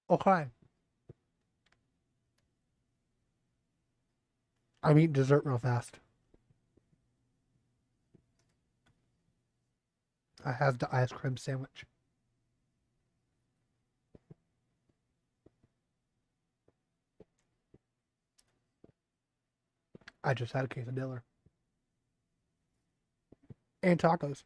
Okay. I'm eating dessert real fast. I have the ice cream sandwich. I just had a quesadilla. And tacos.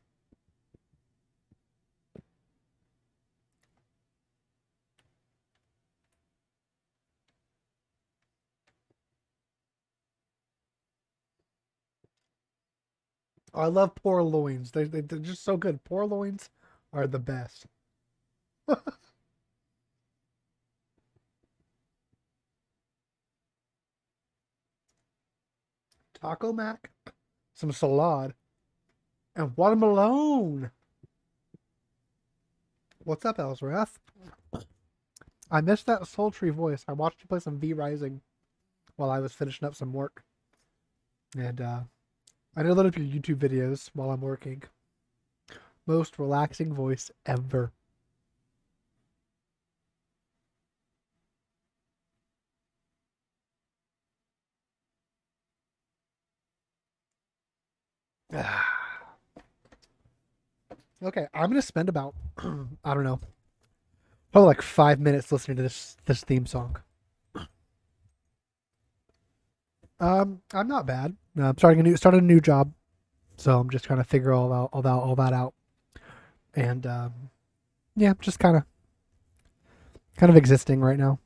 I love poor loins. They're just so good. Poor loins are the best. Taco mac, some salad, and watermelon. What's up, Elsrath? I missed that sultry voice. I watched you play some V Rising while I was finishing up some work. And I did a lot of your YouTube videos while I'm working. Most relaxing voice ever. Okay, I'm gonna spend about I don't know, probably like 5 minutes listening to this theme song. I'm not bad. I'm starting a new job, so I'm just trying to figure all that out, and yeah, just kind of existing right now.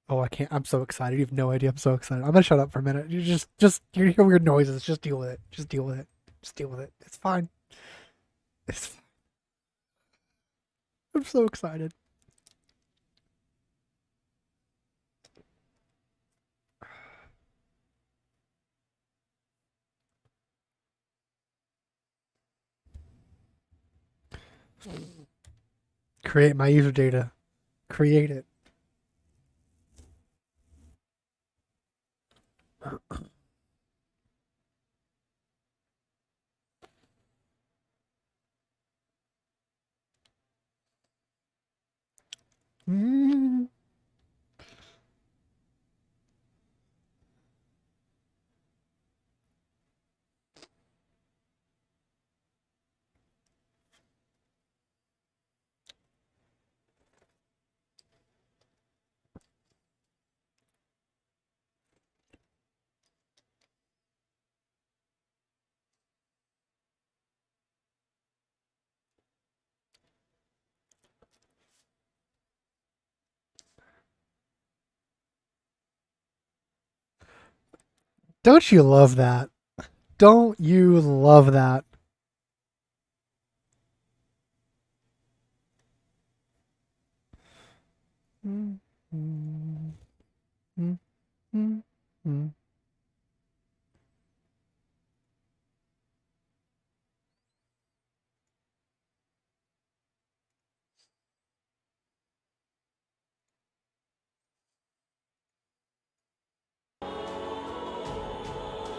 Oh, I can't. I'm so excited. You have no idea. I'm so excited. I'm gonna shut up for a minute. You just you hear weird noises. Just deal with it. Just deal with it. Just deal with it. It's fine. It's. I'm so excited. Create my user data. Create it. Mm. Don't you love that? Don't you love that? Mm, mm, mm, mm, mm.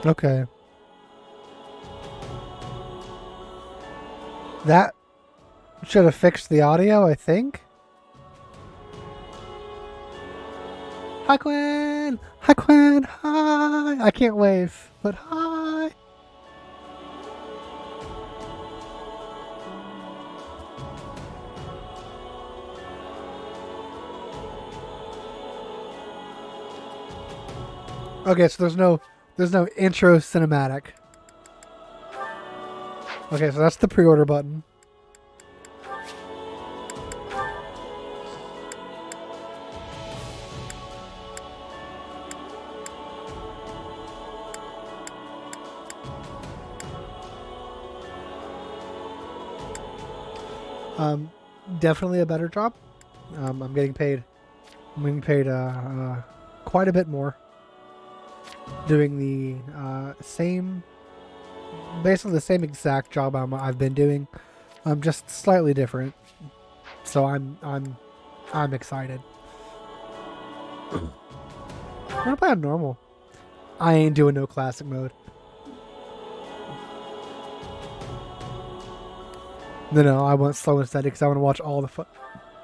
Okay. That should have fixed the audio, I think. Hi, Quinn! Hi, Quinn! Hi! I can't wave, but hi! Okay, so there's no intro cinematic. Okay, so that's the pre-order button. Definitely a better job. I'm getting paid. I'm getting paid quite a bit more. Doing the same, basically the same exact job I've been doing. Just slightly different. So I'm excited. I'm gonna play on normal. I ain't doing no classic mode. No, I want slow and steady because I want to watch all the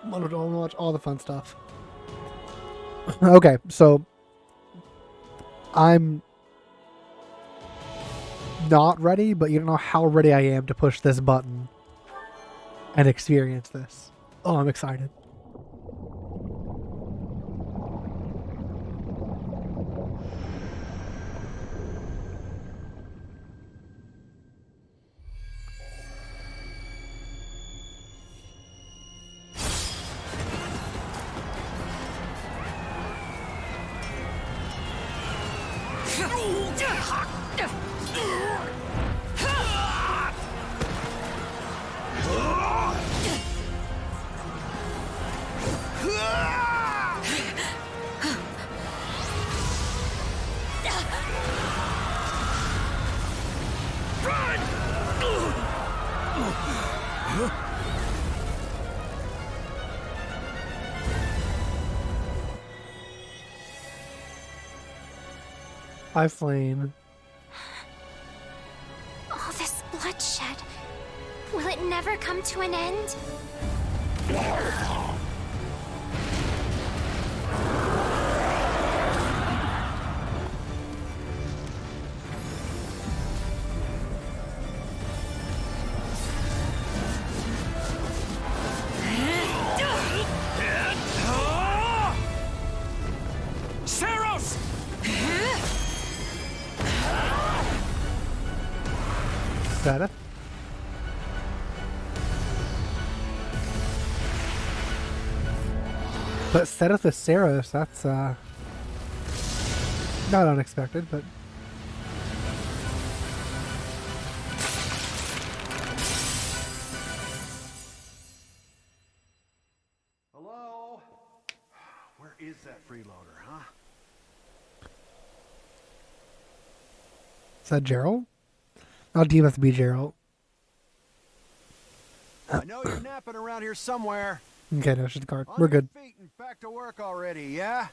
I want to watch all the fun stuff. Okay, so I'm not ready, but you don't know how ready I am to push this button and experience this. Oh, I'm excited. Hi, Flame. All this bloodshed. Will it never come to an end? Better. But Seteth with Saros, that's not unexpected, but hello? Where is that freeloader, huh? is that Gerald? I'll deem it to be Gerald. I know you're napping around here somewhere. Okay, no, she's the card. On We're your good. feet and back to work already, yeah?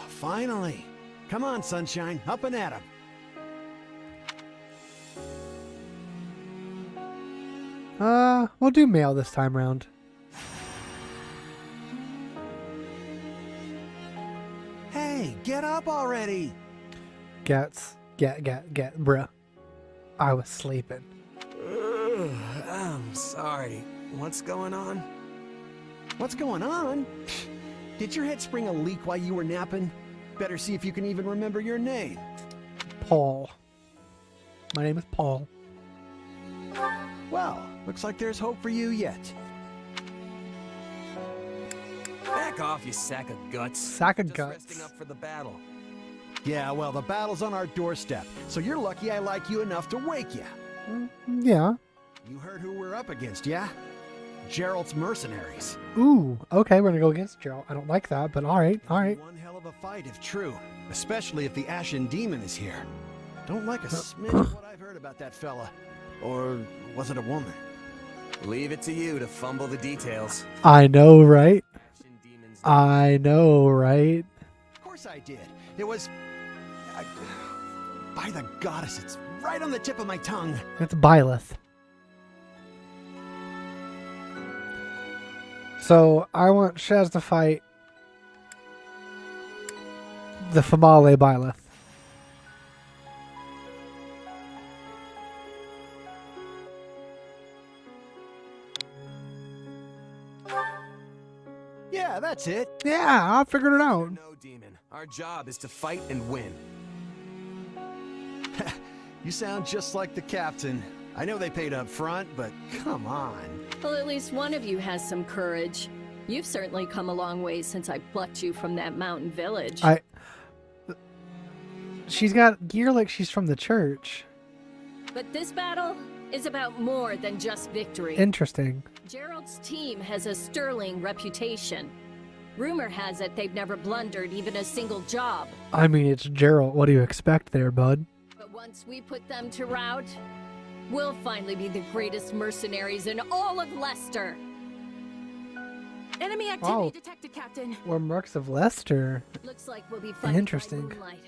Finally. Come on, sunshine, up and at 'em. We'll do mail this time round. Hey, get up already. Get, bruh. I was sleeping. I'm sorry. What's going on? What's going on? Did your head spring a leak while you were napping? Better see if you can even remember your name. Paul. My name is Paul. Well, looks like there's hope for you yet. Back off, you sack of guts. Sack of Just guts. resting up for the battle. Yeah, well, the battle's on our doorstep, so you're lucky I like you enough to wake you. Yeah. You heard who we're up against, yeah? Gerald's mercenaries. Ooh, okay, we're gonna go against Gerald. I don't like that, but alright, alright. One hell of a fight if true, especially if the Ashen Demon is here. Don't like a smidge of what I've heard about that fella. Or was it a woman? Leave it to you to fumble the details. I know, right? Ashen demons. I know, right? Of course I did. It was... by the goddess, it's right on the tip of my tongue. It's Byleth. So, I want Shez to fight the Famale Byleth. Yeah, that's it. Yeah, I figured it out. No, demon. Our job is to fight and win. You sound just like the captain. I know they paid up front, but come on. Well, at least one of you has some courage. You've certainly come a long way since I plucked you from that mountain village. She's got gear like she's from the church. But this battle is about more than just victory. Interesting. Gerald's team has a sterling reputation. Rumor has it they've never blundered even a single job. I mean, it's Gerald. What do you expect there, bud? But once we put them to rout, we'll finally be the greatest mercenaries in all of Leicester. Enemy activity Oh. detected, Captain. Or Mercs of Leicester. Looks like we'll be fighting Interesting. by moonlight.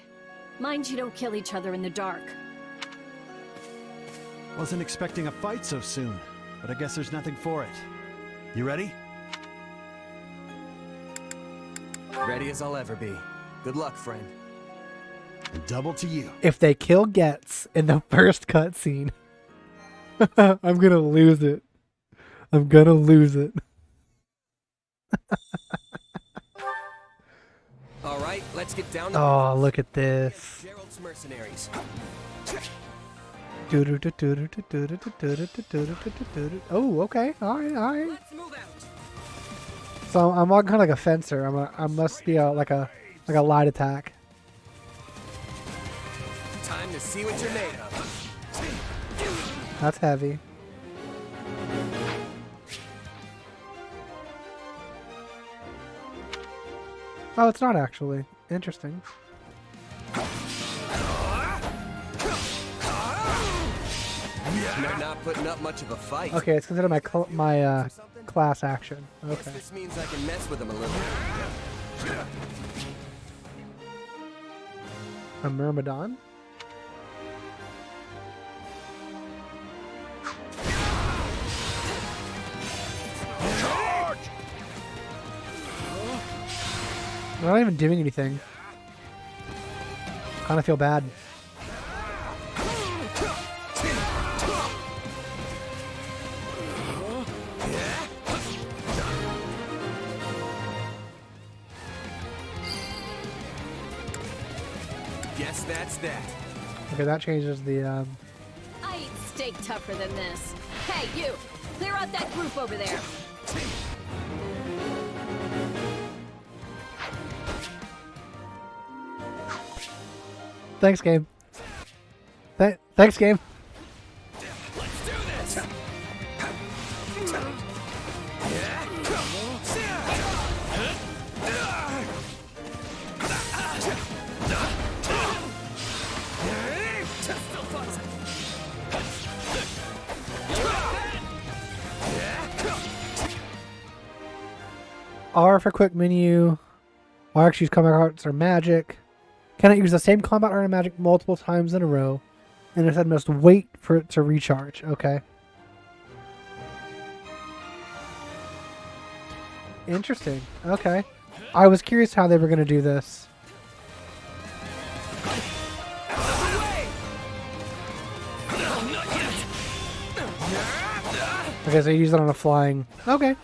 Mind you don't kill each other in the dark. Wasn't expecting a fight so soon, but I guess there's nothing for it. You ready? Ready as I'll ever be. Good luck, friend. And double to you. If they kill Getz in the first cutscene, I'm gonna lose it. I'm gonna lose it. All right, let's get down to Oh, look at this. Gerald's mercenaries. Oh, okay. All right, all right. Let's move out. So I'm on kind of like a fencer. I must be like a light attack. Time to see what you're made of. That's heavy. Oh, it's not actually. Interesting. You're not putting up much of a fight. Okay, it's considered my class action. Guess Okay. this means I can mess with them a little. A Myrmidon. I'm not even doing anything. Kind of feel bad. Guess that's that. Okay, that changes the. I eat steak tougher than this. Hey, you! Clear out that group over there. Thanks, game. Thanks, game. Let's do this. R for quick menu. RX use combat arts or magic. Cannot use the same combat art or magic multiple times in a row. And instead must wait for it to recharge. Okay. Interesting. Okay. I was curious how they were going to do this. Okay, so you use it on a flying. Okay.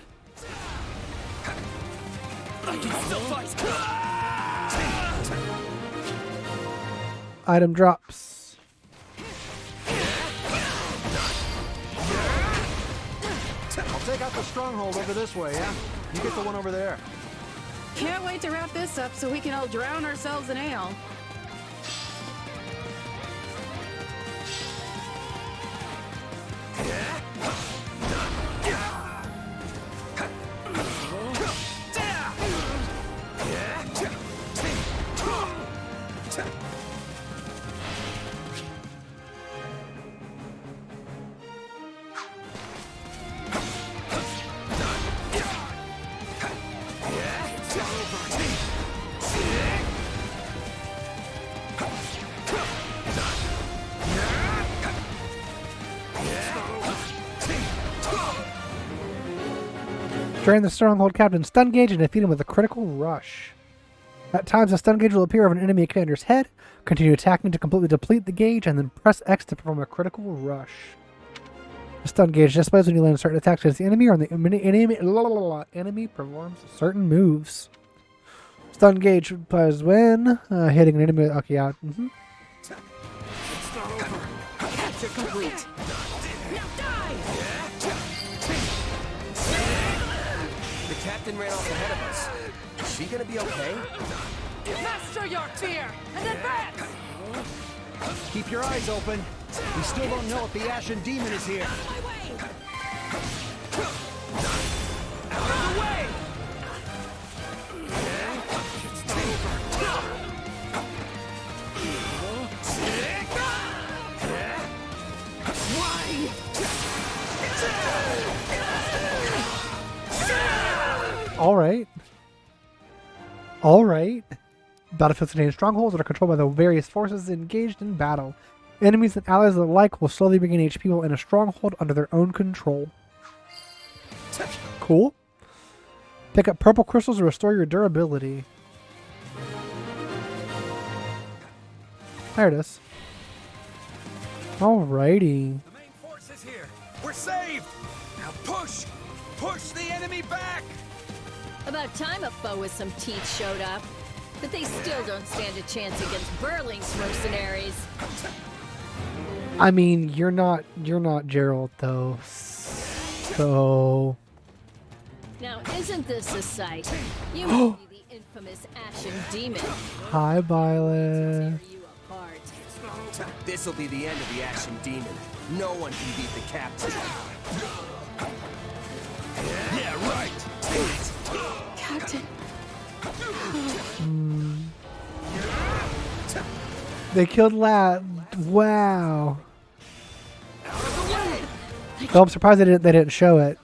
Item drops. I'll take out the stronghold over this way, yeah? You get the one over there. Can't wait to wrap this up so we can all drown ourselves in ale. Drain the stronghold captain's stun gauge and defeat him with a critical rush. At times, a stun gauge will appear over an enemy commander's head. Continue attacking to completely deplete the gauge, and then press X to perform a critical rush. The stun gauge displays when you land certain attacks against the enemy, or when the enemy performs certain moves. Stun gauge applies when hitting an enemy. Okay, yeah. Capture complete. The captain ran off ahead of us. Is she gonna be okay? Master your fear and advance! Keep your eyes open. We still don't know if the Ashen Demon is here. Out of the way! All right. All right. Battlefields contain strongholds that are controlled by the various forces engaged in battle. Enemies and allies alike will slowly regain HP while in a stronghold under their own control. Cool. Pick up purple crystals to restore your durability. There it is. Alrighty. The main force is here. We're saved. Now push. Push the enemy back. About time a foe with some teeth showed up. But they still don't stand a chance against Burling's mercenaries. I mean, you're not Gerald though. So Now, isn't this a sight? You must be the infamous Ashen Demon. hi, Violet. Tear you apart. This'll be the end of the Ashen Demon. No one can beat the captain. Yeah, right. Captain. They killed Lat. Wow. Though I'm surprised they didn't show it.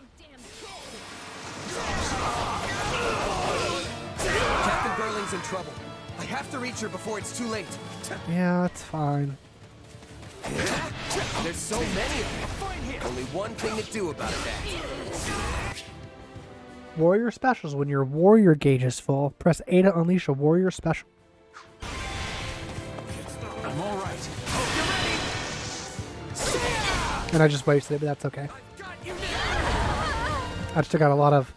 Captain Burling's in trouble. I have to reach her before it's too late. Yeah, that's fine. There's so many of them. Only one thing to do about that. Warrior specials. When your warrior gauge is full, press A to unleash a warrior special. I'm all right. And I just wasted it, but that's okay. I just took out a lot of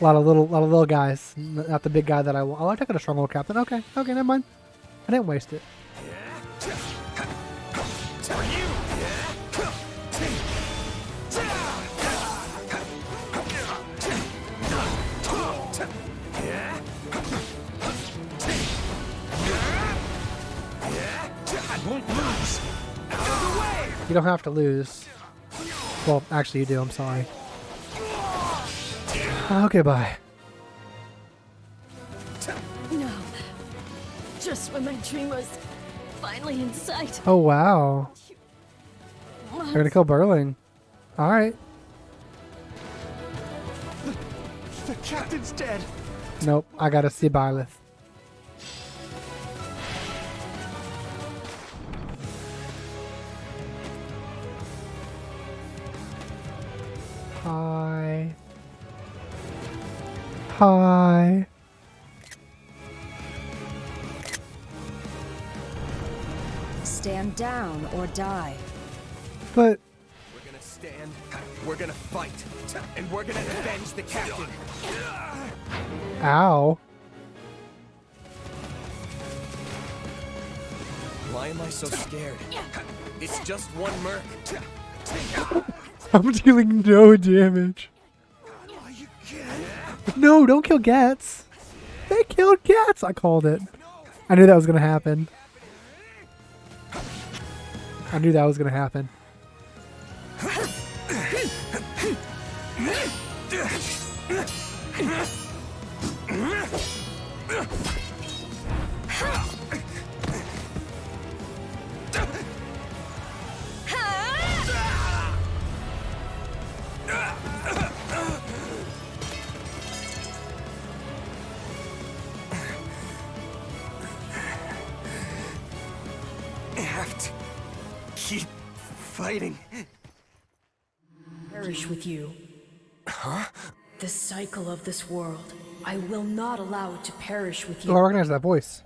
little guys, not the big guy that I want. Oh, I took out a stronghold captain. Okay, never mind. I didn't waste it. You don't have to lose. Well, actually you do, I'm sorry. Okay, bye. No. Just when my dream was finally in sight. Oh, wow. They're gonna kill Burling. Alright. The captain's dead. Nope, I gotta see Byleth. Hi. Hi. Stand down or die. But We're gonna stand, we're gonna fight, and we're gonna avenge the captain. ow. Why am I so scared? It's just one merc. I'm dealing no damage. No, don't kill Gats. They killed Gats. I called it. I knew that was gonna happen. I knew that was gonna happen. I have to keep fighting. Perish with you. Huh? The cycle of this world. I will not allow it to perish with Oh, I you. recognize that voice.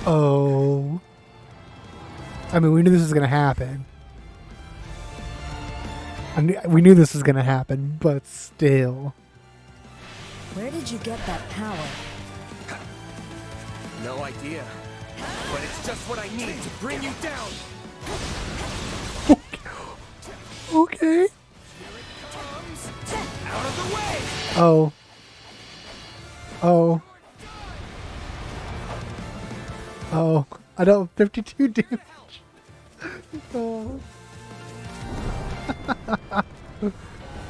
Oh. I mean, we knew this was gonna happen. We knew this was gonna happen, but still. Where did you get that power? No idea. But it's just what I need to bring you down. Okay. Out of the way! Oh. Oh. Oh. I don't 52 damage. Oh.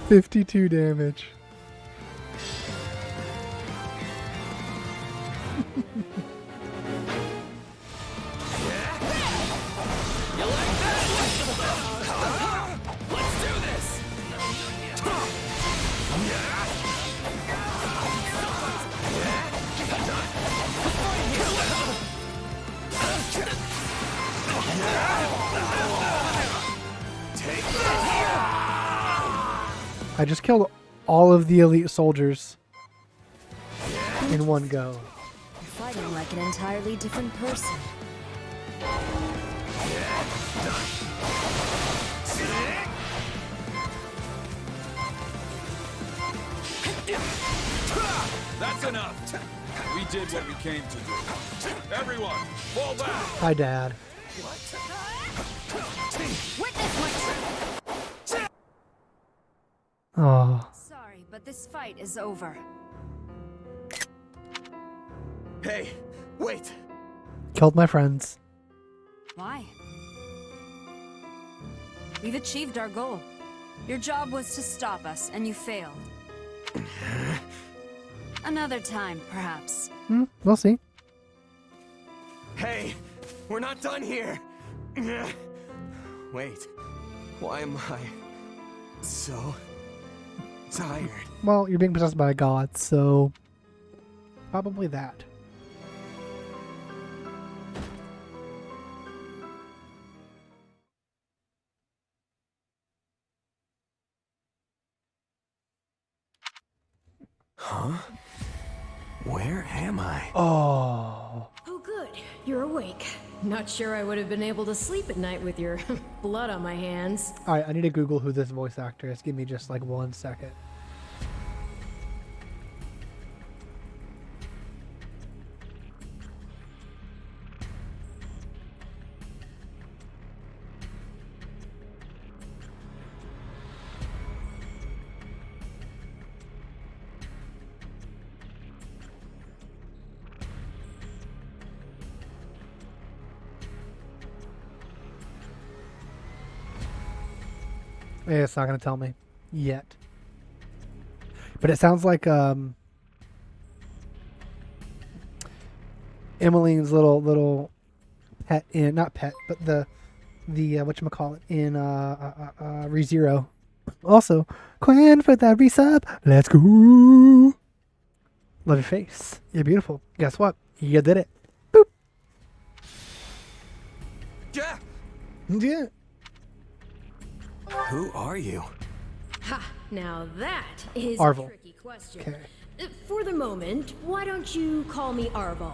52 damage. You like that? Let's do this! I just killed all of the elite soldiers in one go. You're fighting like an entirely different person. That's enough. We did what we came to do. Everyone, fall back. Hi, Dad. Witness my Oh, Sorry, but this fight is over. Hey, wait. killed my friends. Why? We've achieved our goal. Your job was to stop us, and you failed. Another time, perhaps. We'll see. Hey, we're not done here. Wait, why am I so tired? Well, you're being possessed by a god, so probably that. Huh? Where am I? Oh, Oh, good. You're awake. Not sure I would have been able to sleep at night with your blood on my hands. all right. I need to Google who this voice actor is. Give me just like 1 second. Yeah, it's not gonna tell me yet. But it sounds like Emmeline's little pet in, not pet, but the whatchamacallit in ReZero. Also, Quan for that resub. Let's go. Love your face. You're beautiful. Guess what? You did it. Boop. Yeah. Yeah. Who are you? Ha! Now that is Arvel. a tricky question. Okay. For the moment, why don't you call me Arvel?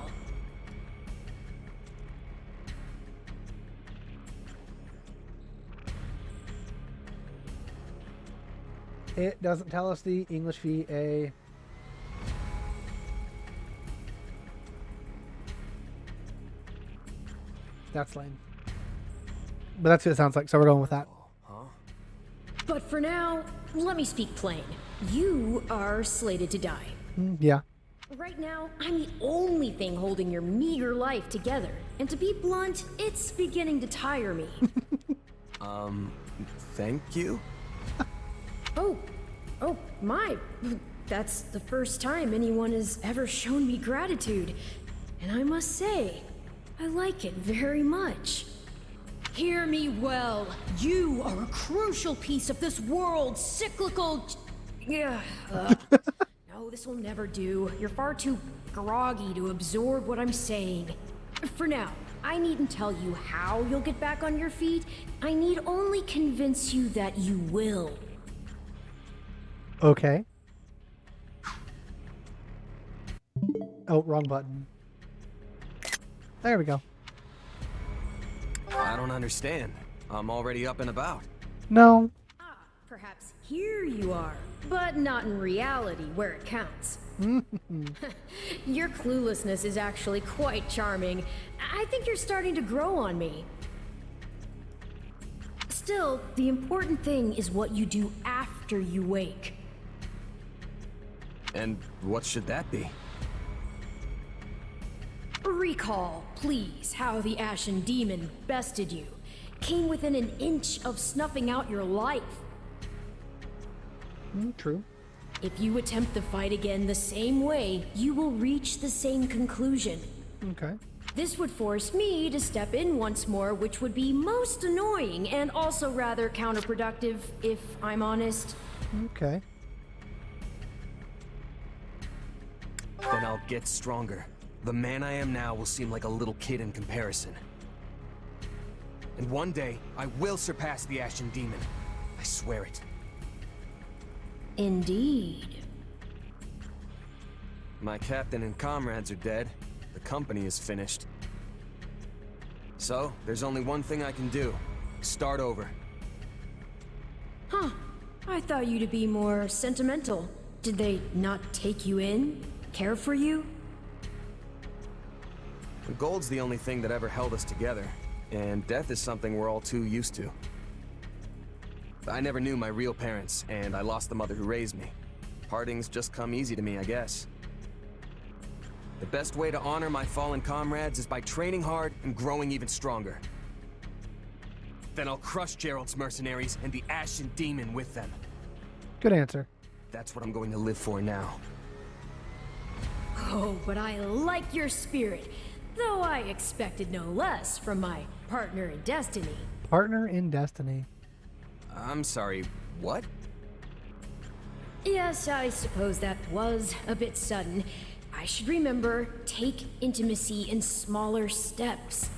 It doesn't tell us the English VA. That's lame. But that's what it sounds like, so we're going with that. But for now, let me speak plain. You are slated to die. Yeah. Right now, I'm the only thing holding your meager life together. And to be blunt, it's beginning to tire me. Thank you? Oh, my. That's the first time anyone has ever shown me gratitude. And I must say, I like it very much. Hear me well. You are a crucial piece of this world's cyclical... No, this will never do. You're far too groggy to absorb what I'm saying. For now, I needn't tell you how you'll get back on your feet. I need only convince you that you will. Okay. Oh, wrong button. There we go. I don't understand. I'm already up and about. No. Perhaps here you are, but not in reality where it counts. Your cluelessness is actually quite charming. I think you're starting to grow on me. Still, the important thing is what you do after you wake. And what should that be? Recall, please, how the Ashen Demon bested you. Came within an inch of snuffing out your life. True. If you attempt the fight again the same way, you will reach the same conclusion. Okay. This would force me to step in once more, which would be most annoying and also rather counterproductive, if I'm honest. Okay. Then I'll get stronger. The man I am now will seem like a little kid in comparison. And one day, I will surpass the Ashen Demon. I swear it. Indeed. My captain and comrades are dead. The company is finished. So, there's only one thing I can do. Start over. Huh. I thought you to be more sentimental. Did they not take you in? Care for you? The gold's the only thing that ever held us together, and death is something we're all too used to. I never knew my real parents, and I lost the mother who raised me. Partings just come easy to me, I guess. The best way to honor my fallen comrades is by training hard and growing even stronger. Then I'll crush Gerald's mercenaries and the Ashen Demon with them. Good answer. That's what I'm going to live for now. Oh, but I like your spirit. Though I expected no less from my partner in destiny. Partner in destiny. I'm sorry, what? Yes, I suppose that was a bit sudden. I should remember, take intimacy in smaller steps.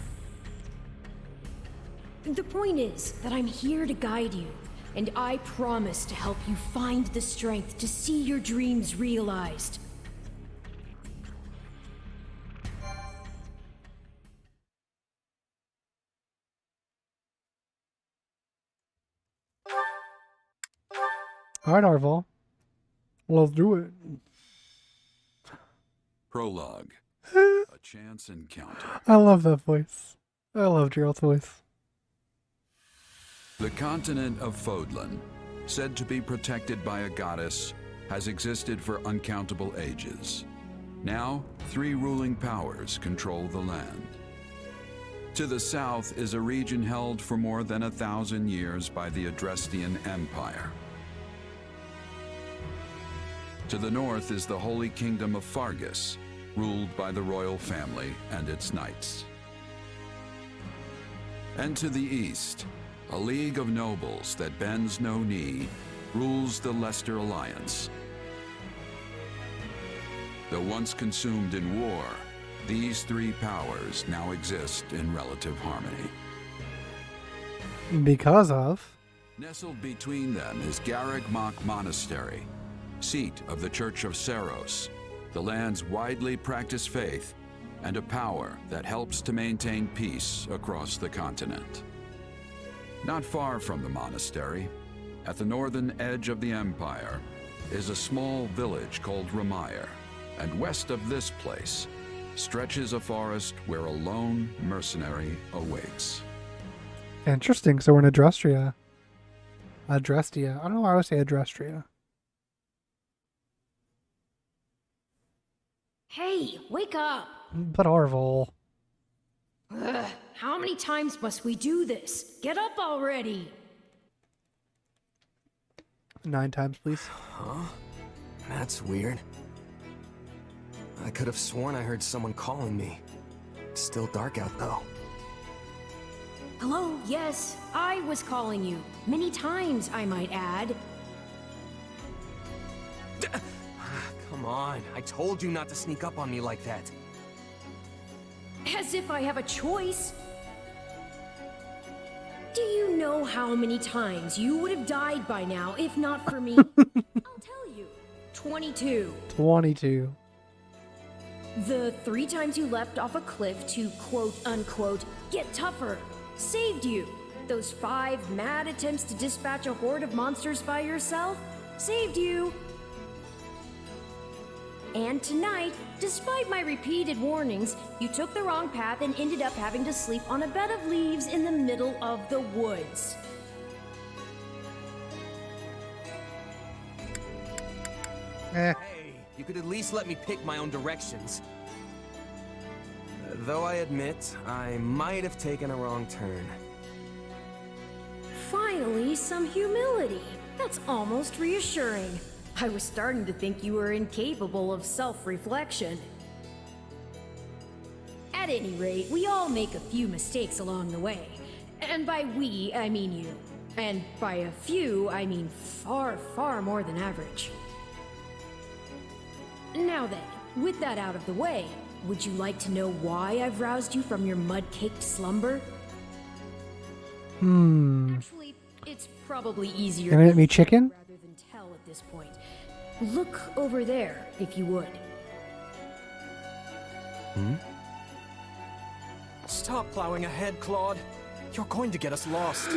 The point is that I'm here to guide you, and I promise to help you find the strength to see your dreams realized. All right, Arval. Let's do it. Prologue. A chance encounter. I love that voice. I love Gerald's voice. The continent of Fódlan, said to be protected by a goddess, has existed for uncountable ages. Now, 3 ruling powers control the land. To the south is a region held for more than 1,000 years by the Adrestian Empire. To the north is the Holy Kingdom of Fargus, ruled by the royal family and its knights. And to the east, a league of nobles that bends no knee, rules the Leicester Alliance. Though once consumed in war, these 3 powers now exist in relative harmony. Because of? Nestled between them is Garreg-Mach Monastery, seat of the Church of Seros, the land's widely practiced faith, and a power that helps to maintain peace across the continent. Not far from the monastery, at the northern edge of the empire, is a small village called Ramire, and west of this place stretches a forest where a lone mercenary awaits. Interesting. So we're in Adrestia. Adrestia. I don't know why I would say Adrestria. Hey, wake up! But Arval. Ugh, how many times must we do this? Get up already! 9 times, please. Huh? That's weird. I could have sworn I heard someone calling me. It's still dark out, though. Hello, yes, I was calling you. Many times, I might add. Come on, I told you not to sneak up on me like that. As if I have a choice. Do you know how many times you would have died by now if not for me? I'll tell you. 22. 22. The 3 times you leapt off a cliff to quote-unquote get tougher saved you. Those 5 mad attempts to dispatch a horde of monsters by yourself saved you. And tonight, despite my repeated warnings, you took the wrong path and ended up having to sleep on a bed of leaves in the middle of the woods. Eh. Hey, you could at least let me pick my own directions. Though I admit, I might have taken a wrong turn. Finally, some humility. That's almost reassuring. I was starting to think you were incapable of self-reflection. At any rate, we all make a few mistakes along the way. And by we, I mean you. And by a few, I mean far, far more than average. Now then, with that out of the way, would you like to know why I've roused you from your mud-caked slumber? Actually, it's probably easier Gonna get me chicken? rather than tell at this point. Look over there, if you would. Stop plowing ahead, Claude. You're going to get us lost.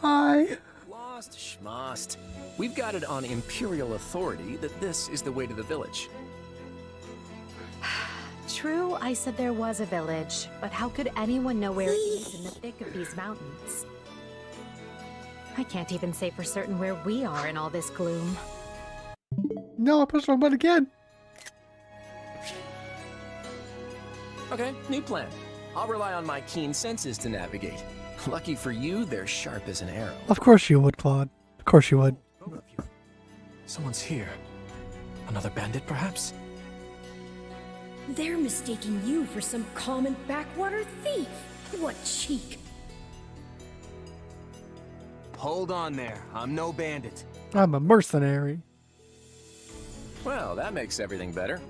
Hi. Lost schmost. We've got it on Imperial authority that this is the way to the village. True, I said there was a village, but how could anyone know where it is in the thick of these mountains? I can't even say for certain where we are in all this gloom. No, I pushed the wrong button again. Okay, new plan. I'll rely on my keen senses to navigate. Lucky for you, they're sharp as an arrow. Of course you would, Claude. Of course you would. Both of you. Someone's here. Another bandit, perhaps? They're mistaking you for some common backwater thief. What cheek. Hold on there. I'm no bandit. I'm a mercenary. Well, that makes everything better.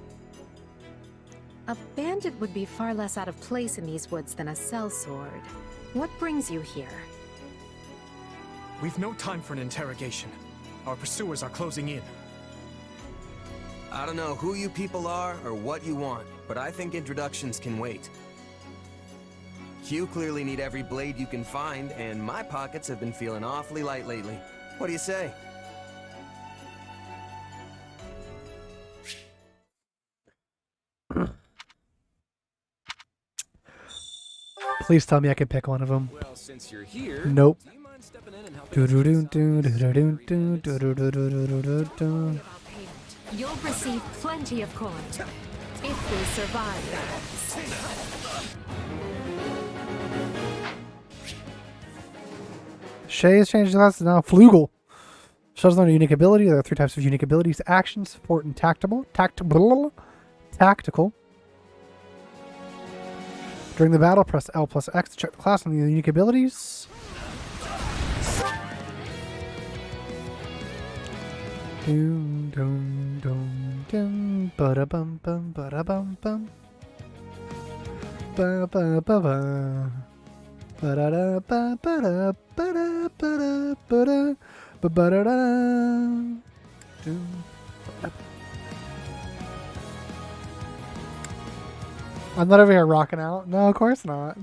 A bandit would be far less out of place in these woods than a sellsword. What brings you here? We've no time for an interrogation. Our pursuers are closing in. I don't know who you people are or what you want, but I think introductions can wait. You clearly need every blade you can find, and my pockets have been feeling awfully light lately. What do you say? Please tell me I can pick one of them. Well, since you're here, Nope. do you mind stepping in and helping us? You'll receive plenty of coin if we survive that. Shez changed classes now. Flugel. Shez learned a unique ability. There are 3 types of unique abilities: action, support, and tactical. Tactical. During the battle, press L plus X to check the class on the unique abilities. Doom, doom, doom, doom. Ba-da-bum, bum, ba-da-bum, bum. Ba-ba-ba-ba. Ba-da-da, ba-ba-da, ba-da, ba-da, ba-da, ba-ba-da-da. Doom. I'm not over here rocking out. No, of course not.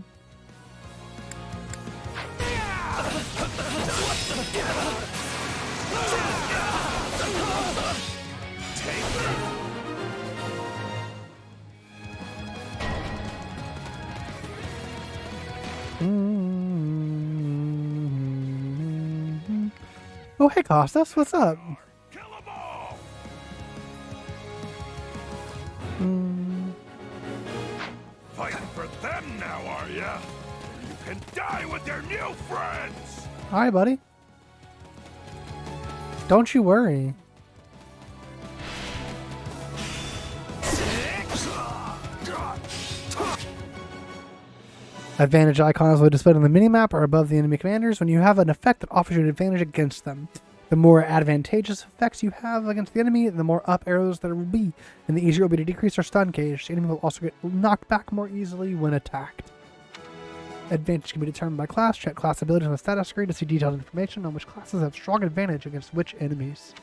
Oh, hey, Costas, what's up? Kill them all! Fighting for them now, are ya? You can die with your new friends! Hi, buddy. Don't you worry. Advantage icons will be displayed on the minimap or above the enemy commanders when you have an effect that offers you an advantage against them. The more advantageous effects you have against the enemy, the more up arrows there will be, and the easier it will be to decrease their stun gauge. The enemy will also get knocked back more easily when attacked. Advantage can be determined by class. Check class abilities on the status screen to see detailed information on which classes have strong advantage against which enemies.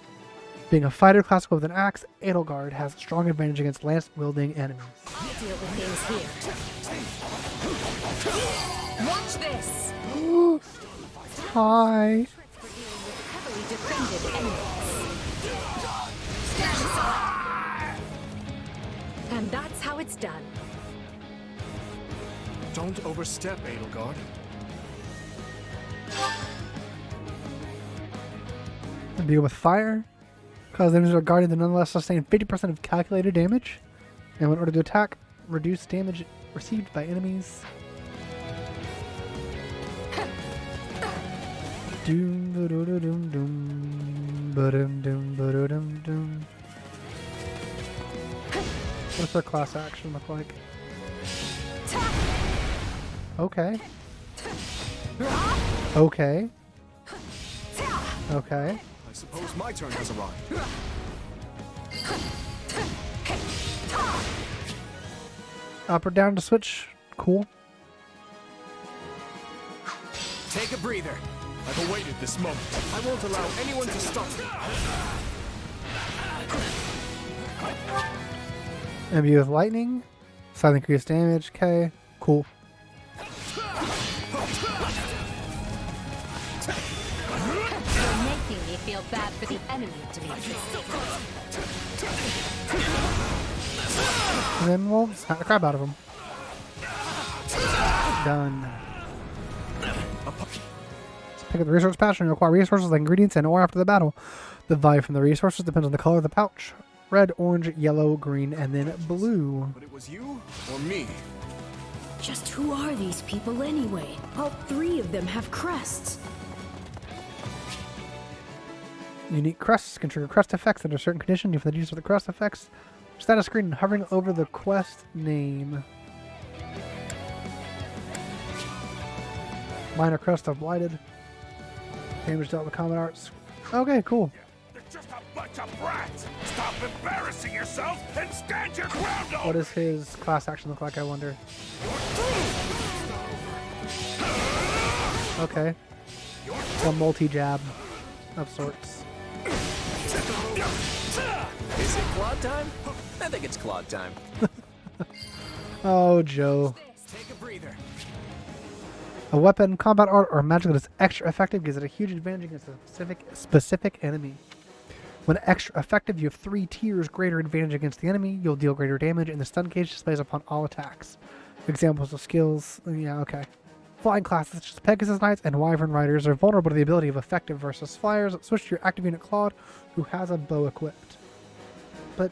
Being a fighter classical with an axe, Edelgard has a strong advantage against lance-wielding enemies. I'll deal with things here. Watch this! Hi. Heavily defended enemies. Stand aside! And that's how it's done. Don't overstep, Edelgard. Deal with fire. Cause enemies are guarded and nonetheless sustain 50% of calculated damage. And in order to attack, reduce damage received by enemies. Doom, doom, doom, doom, Ba-dum-dum, ba-dum-dum. What's their class action look like? Okay. Okay. Okay. I suppose my turn has arrived. Up or down to switch. Cool. Take a breather. I've awaited this moment. I won't allow anyone to stop me. Imbue with lightning. Slightly increased damage. Okay. Cool. You're making me feel bad for the enemy, Dimitri. And then we'll smack the crap out of him. Done. Let's pick up the resource pouch and acquire resources like ingredients and ore after the battle. The value from the resources depends on the color of the pouch. Red, orange, yellow, green, and then blue. But it was you or me? Just who are these people anyway? All three of them have crests. Unique crests can trigger crest effects under certain conditions. For the use of the crest effects, status screen hovering over the quest name. Minor crest of blighted. Damage dealt with common arts. Okay, cool. They're just a bunch of brats. Stop embarrassing yourself and stand your ground. What does his class action look like, I wonder? Okay. A multi-jab of sorts. Is it Claude time? I think it's Claude time. Oh, Joe. Take a breather. A weapon, combat art, or magic that is extra effective gives it a huge advantage against a specific enemy. When extra effective, you have 3 tiers greater advantage against the enemy. You'll deal greater damage, and the stun gauge displays upon all attacks. Examples of skills. Yeah, okay. Flying classes such as Pegasus Knights and Wyvern Riders are vulnerable to the ability of effective versus flyers. Switch to your active unit Claude, who has a bow equipped. But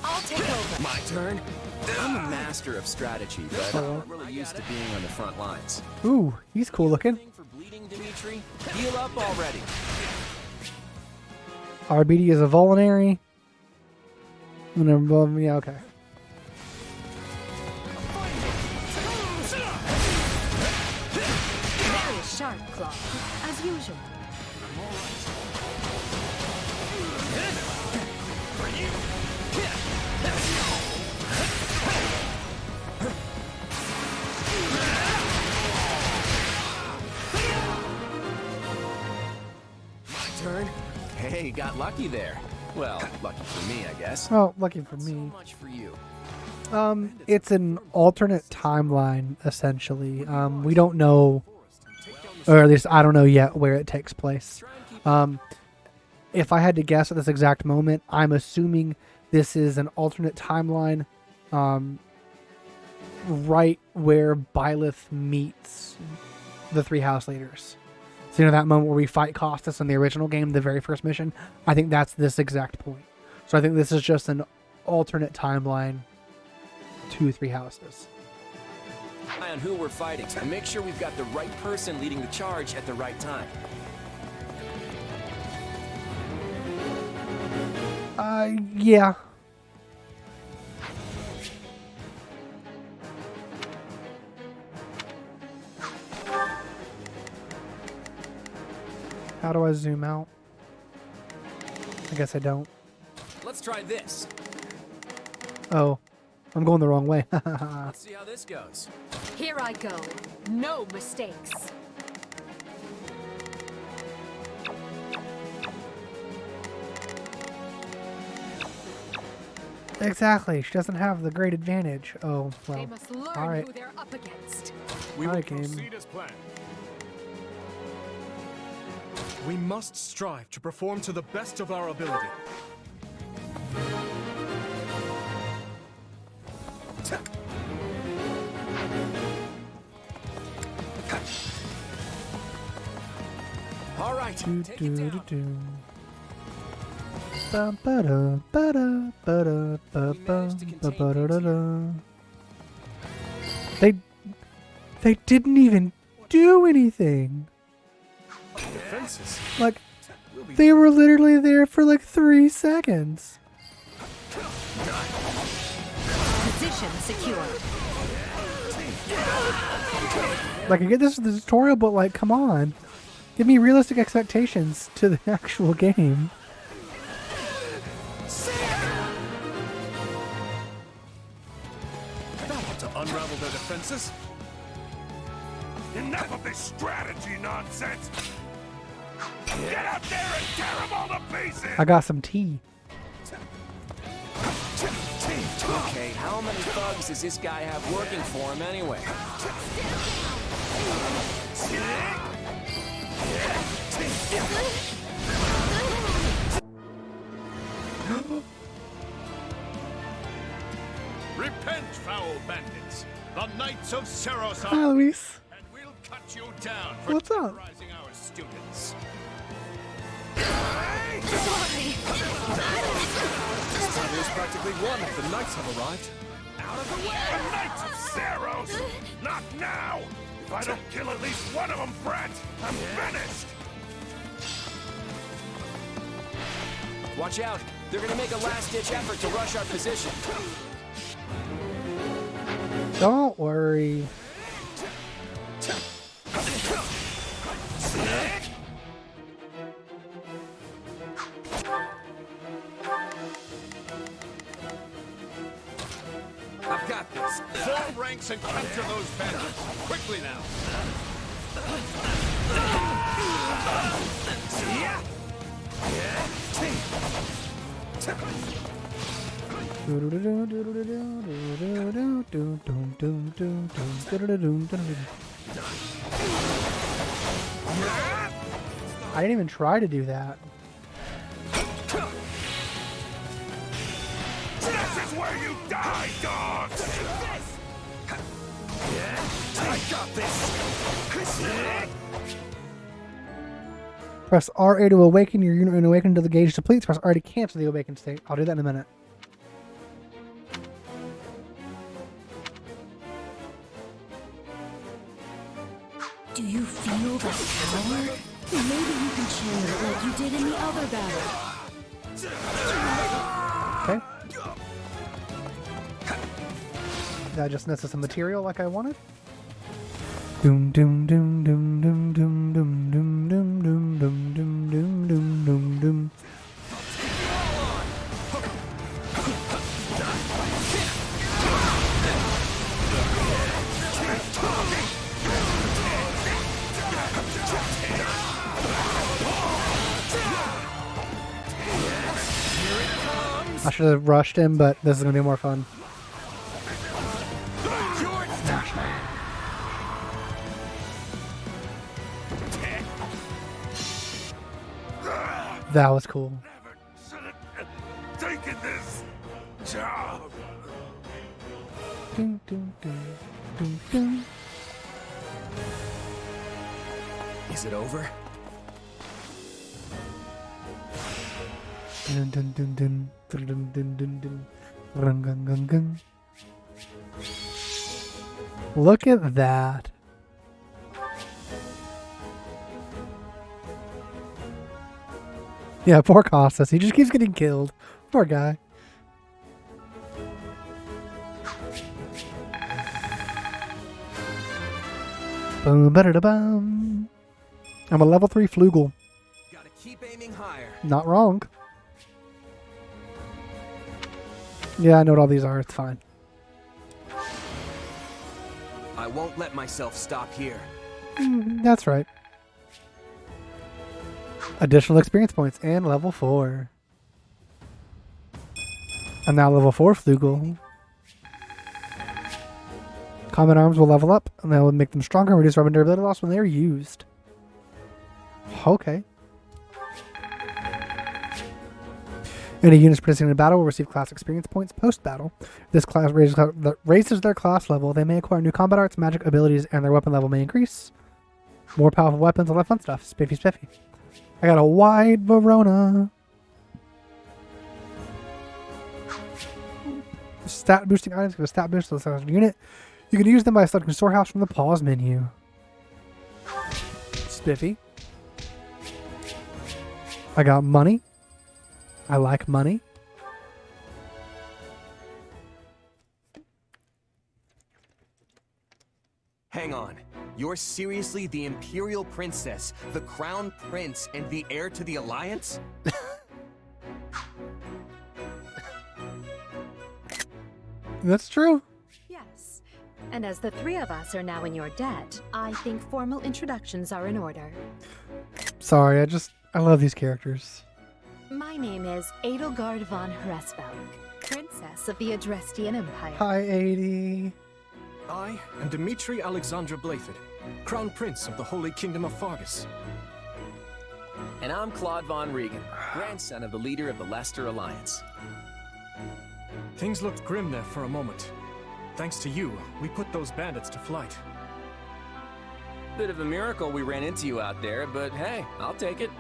I'll take over. My turn? I'm a master of strategy, but I'm not really used to being on the front lines. ooh, he's cool looking. For bleeding, Dimitri? Heal up already. RBD is a vulnerary. Yeah, okay. Very sharp, Claude, as usual. Turn. Hey, got lucky there. Well, lucky for me, I guess. Oh, lucky for me. So much for you. It's an alternate timeline, essentially. We don't know, or at least I don't know yet where it takes place. If I had to guess at this exact moment, I'm assuming this is an alternate timeline, right where Byleth meets the 3 house leaders. So, you know, that moment where we fight Costas in the original game, the very first mission, I think that's this exact point. So I think this is just an alternate timeline to 3 houses. Eye on who we're fighting, and make sure we've got the right person leading the charge at the right time. Yeah. How do I zoom out? I guess I don't. Let's try this. Oh, I'm going the wrong way. Let's see how this goes. Here I go. No mistakes. Exactly. She doesn't have the great advantage. Oh, well. They must learn all right. who they're up against. We All will right, game. proceed as planned. We must strive to perform to the best of our ability. All right, take it down. They didn't even do anything. Defenses. Like, they were literally there for like 3 seconds. Position secure. Like, I get this is the tutorial, but like, come on. Give me realistic expectations to the actual game. To unravel their defenses. Enough of this strategy nonsense! Get out there and tear them all to pieces! I got some tea. Okay, how many thugs does this guy have working for him anyway? Repent, foul bandits! The Knights of Seros are... Hi, Luis. And we'll cut you down for What's up? terrorizing our students. There's practically one. The knights have arrived. Out of the way! The Knights of Seros! Not now! If I don't kill at least one of them, Brett, I'm finished! Watch out! They're gonna make a last-ditch effort to rush our position. Don't worry. I've got this. Form ranks and capture those bandits. Quickly now. I didn't even try to do that. This is where you die, dogs! I got this! Press RA to awaken your unit and awaken until the gauge depletes. Press R to cancel the awakened state. I'll do that in a minute. Do you feel that power? Maybe you can channel it like you did in the other battle. Okay. Did I just necessary some material like I wanted? Doom doom doom doom doom doom doom doom doom doom doom doom doom doom doom doom. I should have rushed him, but this is gonna be more fun. That was cool. Taking this job. Dun, dun, dun, dun, dun. Is it over? Dun, dun, dun, dun, dun, dun, dun, dun, dun. Run, gun, gun, gun. Look at that. Yeah, poor Costas. He just keeps getting killed. Poor guy. Boom, ba-da-da-bum. I'm a level 3 Flugel. Gotta keep aiming higher. Not wrong. Yeah, I know what all these are. It's fine. I won't let myself stop here. That's right. Additional experience points and level 4. I'm now level 4 Flugel. Combat arms will level up, and that will make them stronger and reduce weapon durability loss when they are used. Okay. Any units participating in a battle will receive class experience points post-battle. This class raises their class level. They may acquire new combat arts, magic abilities, and their weapon level may increase. More powerful weapons, all that fun stuff. Spiffy, spiffy. I got a wide Verona. Stat boosting items give a stat boost to the size of the unit. You can use them by selecting storehouse from the pause menu. Spiffy. I got money. I like money. Hang on. You're seriously the Imperial Princess, the Crown Prince, and the heir to the Alliance? That's true. Yes. And as the three of us are now in your debt, I think formal introductions are in order. Sorry, I love these characters. My name is Edelgard von Hresvelg, Princess of the Adrestian Empire. Hi, 80. I am Dimitri Alexandra Blayford, Crown Prince of the Holy Kingdom of Fargus. And I'm Claude von Regan, grandson of the leader of the Leicester Alliance. Things looked grim there for a moment. Thanks to you, we put those bandits to flight. Bit of a miracle we ran into you out there, but hey, I'll take it.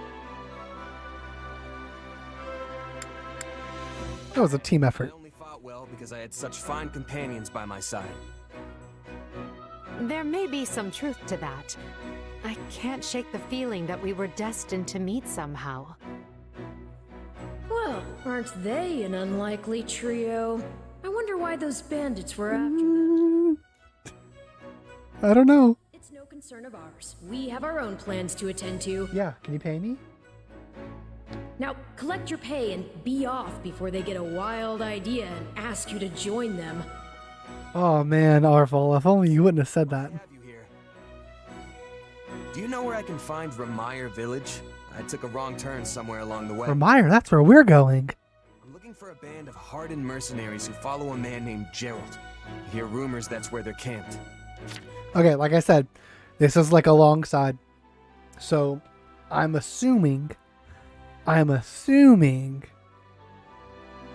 That was a team effort. I only fought well because I had such fine companions by my side. There may be some truth to that. I can't shake the feeling that we were destined to meet somehow. Well, aren't they an unlikely trio? I wonder why those bandits were after them. I don't know. It's no concern of ours. We have our own plans to attend to. Yeah, can you pay me? Now, collect your pay and be off before they get a wild idea and ask you to join them. Oh man, Arval, if only you wouldn't have said that. Do you know where I can find Ramire Village? I took a wrong turn somewhere along the way. Ramire, that's where we're going. I'm looking for a band of hardened mercenaries who follow a man named Gerald. I hear rumors that's where they're camped. Okay, like I said, this is like alongside. So, I'm assuming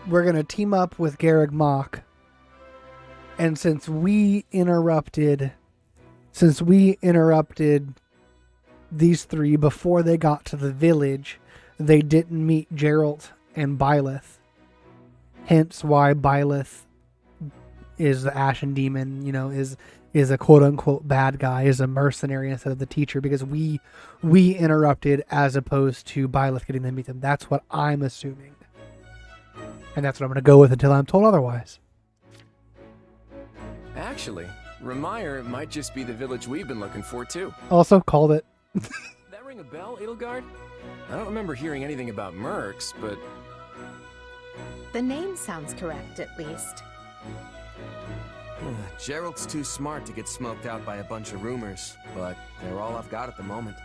we're gonna team up with Garreg Mach. And since we interrupted these three before they got to the village, they didn't meet Geralt and Byleth. Hence why Byleth is the Ashen Demon, you know, is a quote-unquote bad guy, is a mercenary instead of the teacher, because we interrupted as opposed to Byleth getting to meet them. That's what I'm assuming. And that's what I'm going to go with until I'm told otherwise. Actually, Ramire might just be the village we've been looking for, too. Also called it. That ring a bell, Edelgard? I don't remember hearing anything about mercs, but... The name sounds correct, at least. Gerald's too smart to get smoked out by a bunch of rumors, but they're all I've got at the moment.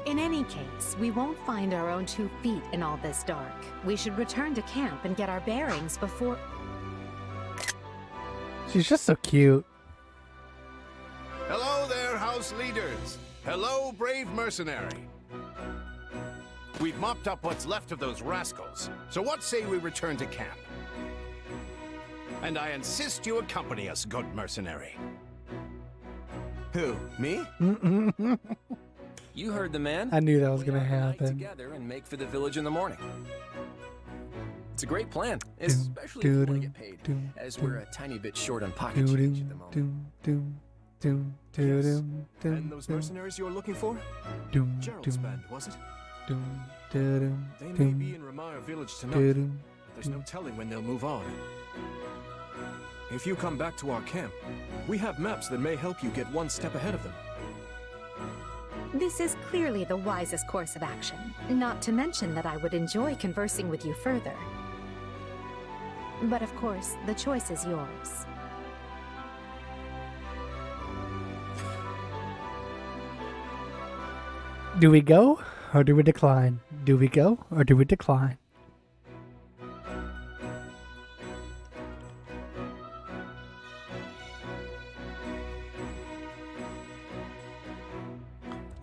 In any case, we won't find our own 2 feet in all this dark. We should return to camp and get our bearings before... She's just so cute. Hello there, house leaders. Hello, brave mercenary. We've mopped up what's left of those rascals, so what say we return to camp? And I insist you accompany us, good mercenary. Who? Me? You heard the man. I knew that was going to happen. Together and make for the village in the morning. It's a great plan, especially if we want to get paid, as we're a tiny bit short on pocket change at the moment. And those mercenaries you're looking for? Gerald's band, was it? They may be in Ramire Village tonight. There's no telling when they'll move on. If you come back to our camp, we have maps that may help you get one step ahead of them. This is clearly the wisest course of action, not to mention that I would enjoy conversing with you further. But of course, the choice is yours. Do we go or do we decline? Do we go or do we decline?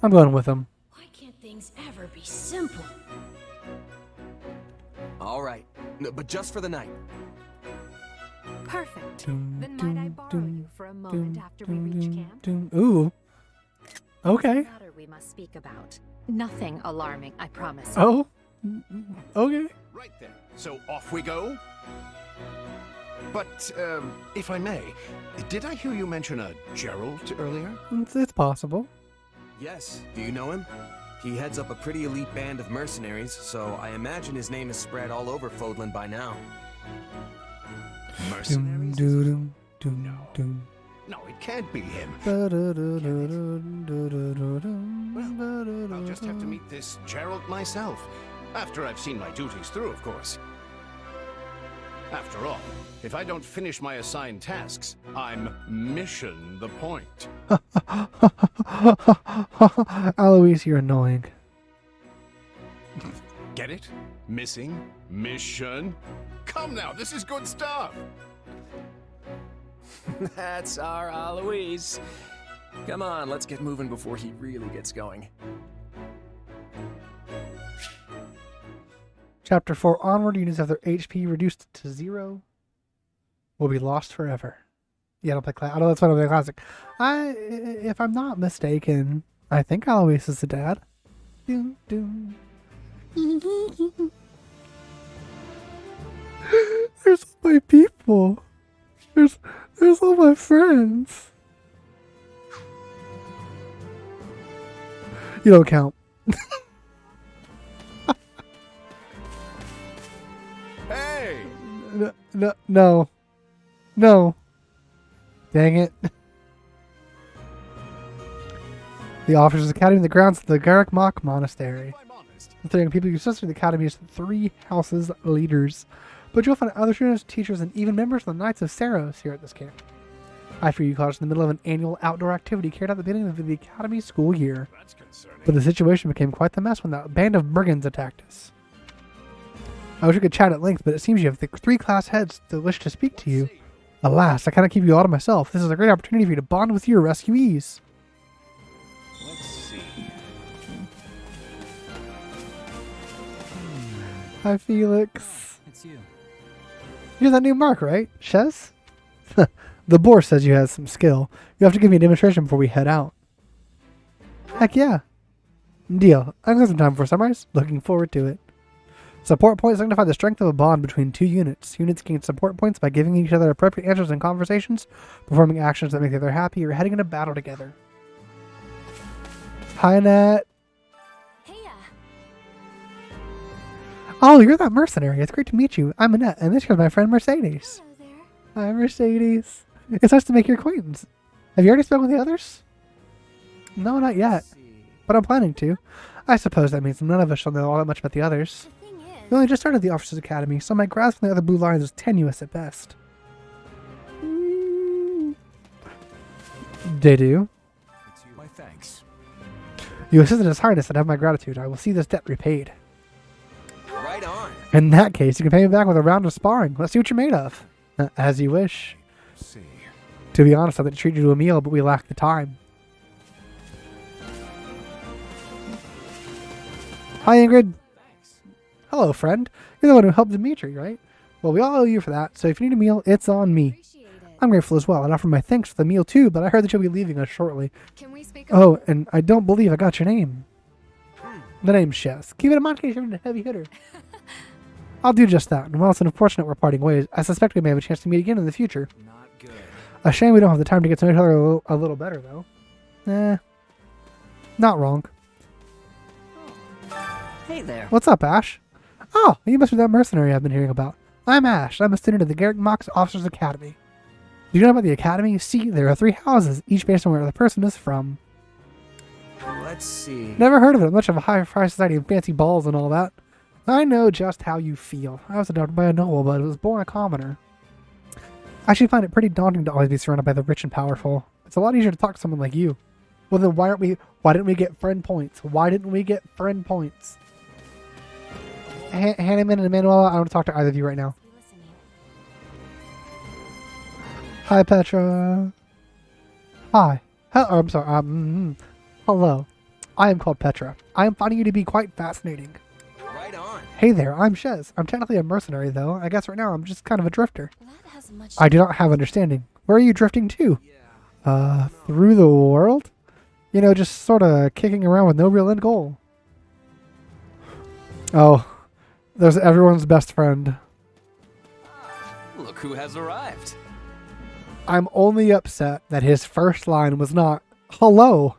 I'm going with them. Why can't things ever be simple? All right, but just for the night. Perfect. Then might I borrow you for a moment after we reach camp? Ooh. Okay. Matter we must speak about. Nothing alarming, I promise. Oh? Okay. Right then. So off we go? But, if I may, did I hear you mention a Gerald earlier? It's possible. Yes, do you know him? He heads up a pretty elite band of mercenaries, so I imagine his name is spread all over Fódlan by now. Mercenaries? No. No, it can't be him. Well, I'll just have to meet this Gerald myself. After I've seen my duties through, of course. After all, if I don't finish my assigned tasks, I'm mission the point. Alois, you're annoying. Get it? Missing? Mission? Come now, this is good stuff! That's our Alois. Come on, let's get moving before he really gets going. Chapter 4. Onward, units have their HP reduced to 0. Will be lost forever. Yeah, I don't play classic. I know that's one of the classic. If I'm not mistaken, I think Alois is the dad. Doom, doom. There's all my people. There's all my friends. You don't count. Hey! No. Dang it. The Officers' Academy in the grounds of the Garrick Mock Monastery. The young people use the Academy as 3 houses leaders, but you'll find other students, teachers, and even members of the Knights of Seiros here at this camp. I fear you caught us in the middle of an annual outdoor activity carried out at the beginning of the Academy school year. That's concerning. But the situation became quite the mess when that band of brigands attacked us. I wish we could chat at length, but it seems you have the 3 class heads that wish to speak to you. Alas, I cannot keep you all to myself. This is a great opportunity for you to bond with your rescuees. Let's see. Hi, Felix. It's you. You're that new Mark, right? Shez? The boar says you have some skill. You have to give me a demonstration before we head out. Heck yeah. Deal. I've got some time for a sunrise. Looking forward to it. Support points signify the strength of a bond between 2 units. Units gain support points by giving each other appropriate answers in conversations, performing actions that make the other happy, or heading into battle together. Hi, Nat. Heya. Oh, you're that mercenary. It's great to meet you. I'm Annette, and this is my friend Mercedes. Hello there. Hi, Mercedes. It's nice to make your acquaintance. Have you already spoken with the others? No, not yet. But I'm planning to. I suppose that means none of us shall know all that much about the others. The thing is, We only just started the Officers' Academy, so my grasp on the other blue lines is tenuous at best. Did you? It's you. My thanks. You assisted His Highness and have my gratitude. I will see this debt repaid. Right on. In that case, you can pay me back with a round of sparring. Let's see what you're made of. As you wish. See. To be honest, I'd like to treat you to a meal, but we lack the time. Hi, Ingrid. Thanks. Hello, friend. You're the one who helped Dimitri, right? Well, we all owe you for that, so if you need a meal, it's on me. appreciate it. I'm grateful as well. I'd offer my thanks for the meal too, but I heard that you'll be leaving us shortly. Can we speak? Oh, and I don't believe I got your name. The name's Shez. Keep it in mind in case you're a heavy hitter. I'll do just that. And while it's unfortunate we're parting ways, I suspect we may have a chance to meet again in the future. Not good. A shame we don't have the time to get to know each other a little better, though. Not wrong. Hey there. What's up, Ash? Oh, you must be that mercenary I've been hearing about. I'm Ash. I'm a student at the Garrick Mock's Officers' Academy. Do you know about the Academy? See, there are 3 houses, each based on where the person is from. Let's see. Never heard of it. Much of a high society and fancy balls and all that. I know just how you feel. I was adopted by a noble, but I was born a commoner. I actually find it pretty daunting to always be surrounded by the rich and powerful. It's a lot easier to talk to someone like you. Well then why didn't we get friend points? Why didn't we get friend points? Hanneman and Emanuela, I don't want to talk to either of you right now. Hi, Petra. Hi. I'm sorry. Hello. I am called Petra. I am finding you to be quite fascinating. Right on. Hey there, I'm Shez. I'm technically a mercenary, though. I guess right now I'm just kind of a drifter. That has much. I do not have understanding. Where are you drifting to? Yeah. Through the world? You know, just sort of kicking around with no real end goal. Oh, there's everyone's best friend. Look who has arrived. I'm only upset that his first line was not, "Hello,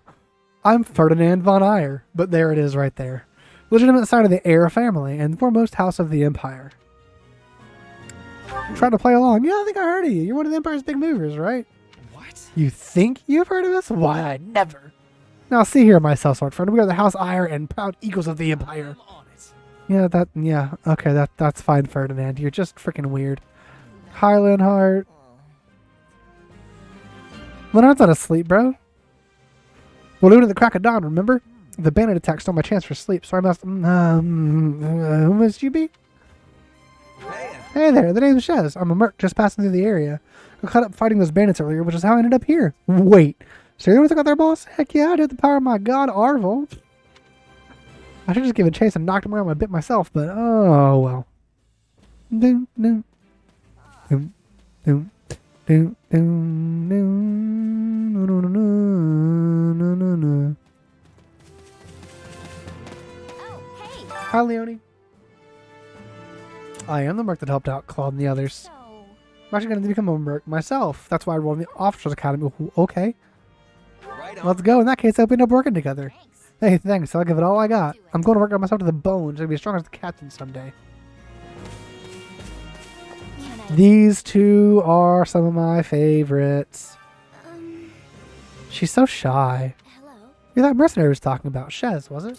I'm Ferdinand von Eyre," but there it is right there. Legitimate sign of the Eyre family and foremost house of the Empire. Trying to play along. Yeah, I think I heard of you. You're one of the Empire's big movers, right? What? You think you've heard of us? Why, I never. Now, see here, my sellsword friend. We are the House Eyre and proud eagles of the Empire. I'm on it. Yeah, okay, that's fine, Ferdinand. You're just freaking weird. Highland Heart. Leonard's not asleep, bro. We'll do it at the crack of dawn, remember? The bandit attack stole my chance for sleep, so I must... who must you be? Hey there, the name's Shez. I'm a merc just passing through the area. I caught up fighting those bandits earlier, which is how I ended up here. Wait, so you know what took out their boss? Heck yeah, I did the power of my god, Arvel. I should just give a chase and knocked him around with a bit myself, but oh well. Doom, doom, doom, doom, doom, doom, doom, no, no, no, no, no, no. Oh, hey. Hi, Leonie. I am the merc that helped out Claude and the others. So, I'm actually going to become a merc myself. That's why I rolled in the Officers Academy. Okay. Right on. Let's go. In that case, I hope we end up working together. Hey, thanks. I'll give it all I got. I'm going to work on myself to the bone so I can be as strong as the captain someday. can I... These two are some of my favorites. She's so shy. Hello? You're that mercenary I was talking about. Shez, was it?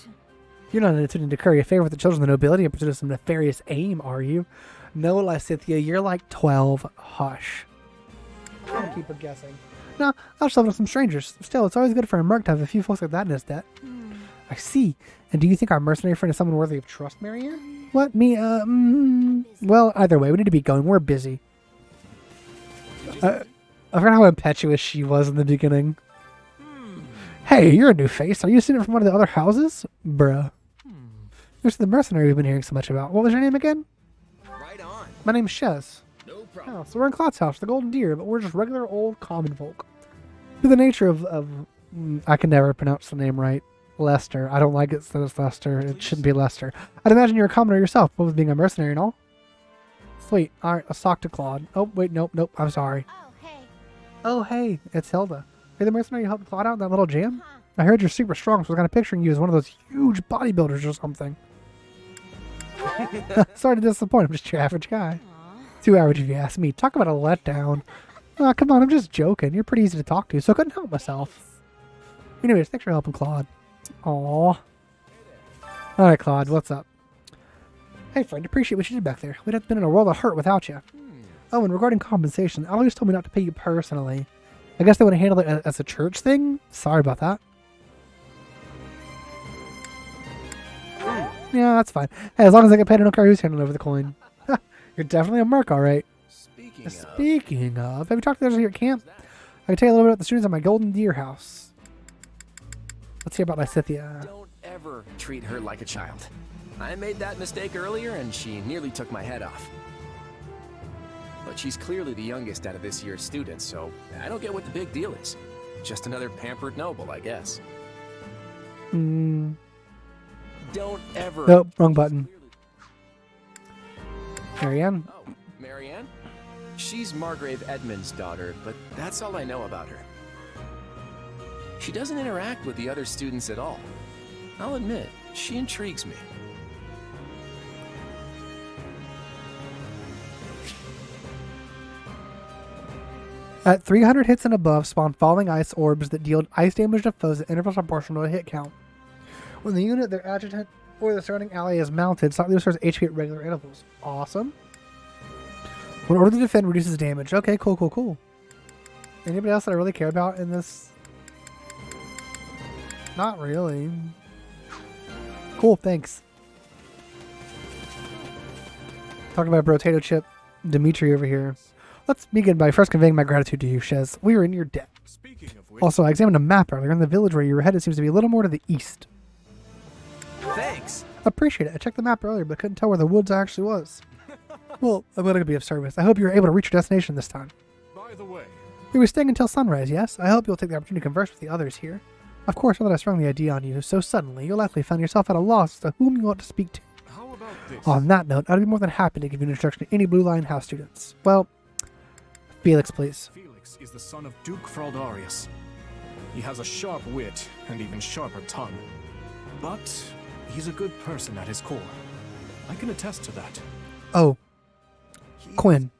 You're not intending to curry a favor with the children of the nobility in pursuit of some nefarious aim, are you? No, Lysithia, you're like 12. Hush. Don't keep her guessing. No, I'll just love with some strangers. Still, it's always good for a merc to have a few folks like that in his debt. I see. And do you think our mercenary friend is someone worthy of trust, Marianne? What? Me? Well, either way, we need to be going. We're busy. I forgot how impetuous she was in the beginning. Hey, you're a new face. Are you a student from one of the other houses? Bruh. There's the mercenary we've been hearing so much about. What was your name again? Right on. My name's Shez. No problem. Oh, so we're in Claude's house, the Golden Deer, but we're just regular old common folk. To the nature of I can never pronounce the name right. Lester. I don't like it that it's Lester. It shouldn't be Lester. I'd imagine you're a commoner yourself, both with being a mercenary and all. Sweet. Alright, let's talk to Claude. Oh, wait, nope. I'm sorry. Oh, hey. Oh, hey, it's Hilda. You're the mercenary who helped Claude out in that little jam? I heard you're super strong, so I was kind of picturing you as one of those huge bodybuilders or something. Sorry to disappoint. I'm just your average guy. Too average if you ask me. Talk about a letdown. Oh, come on, I'm just joking. You're pretty easy to talk to, so I couldn't help myself. Anyways, thanks for helping Claude. Aww. Alright, Claude, what's up? Hey, friend, appreciate what you did back there. We'd have been in a world of hurt without you. Oh, and regarding compensation, Alois told me not to pay you personally. I guess they would have handled it as a church thing? Sorry about that. Yeah, that's fine. Hey, as long as I get paid, I don't care who's handing over the coin. You're definitely a merc, alright. Speaking of, have you talked to those here at camp? I can tell you a little bit about the students at my Golden Deer house. Let's hear about Lysithia. Don't ever treat her like a child. I made that mistake earlier and she nearly took my head off. But she's clearly the youngest out of this year's students, so I don't get what the big deal is. Just another pampered noble, I guess. Don't ever... Nope, wrong button. Marianne? Oh, Marianne? She's Margrave Edmund's daughter, but that's all I know about her. She doesn't interact with the other students at all. I'll admit, she intrigues me. At 300 hits and above, spawn falling ice orbs that deal ice damage to foes at intervals proportional to hit count. When the unit, their adjutant, or the surrounding ally is mounted, slightly restores HP at regular intervals. Awesome. When ordered to defend, reduces damage. Okay, cool. Anybody else that I really care about in this? Not really. Cool, thanks. Talking about potato chip, Dimitri over here. Let's begin by first conveying my gratitude to you, Shez. We are in your debt. Also, I examined a map earlier, and the village where you were headed seems to be a little more to the east. Thanks. Appreciate it. I checked the map earlier, but couldn't tell where the woods actually was. Well, I'm going to be of service. I hope you're able to reach your destination this time. By the way, You were staying until sunrise, yes? I hope you'll take the opportunity to converse with the others here. Of course, now that I sprung the idea on you so suddenly, you'll likely find yourself at a loss as to whom you want to speak to. how On that note, I'd be more than happy to give you an introduction to any Blue Lion House students. Well, Felix, please. Felix is the son of Duke Fraldarius. He has a sharp wit and even sharper tongue. But he's a good person at his core. I can attest to that. Oh, Quinn,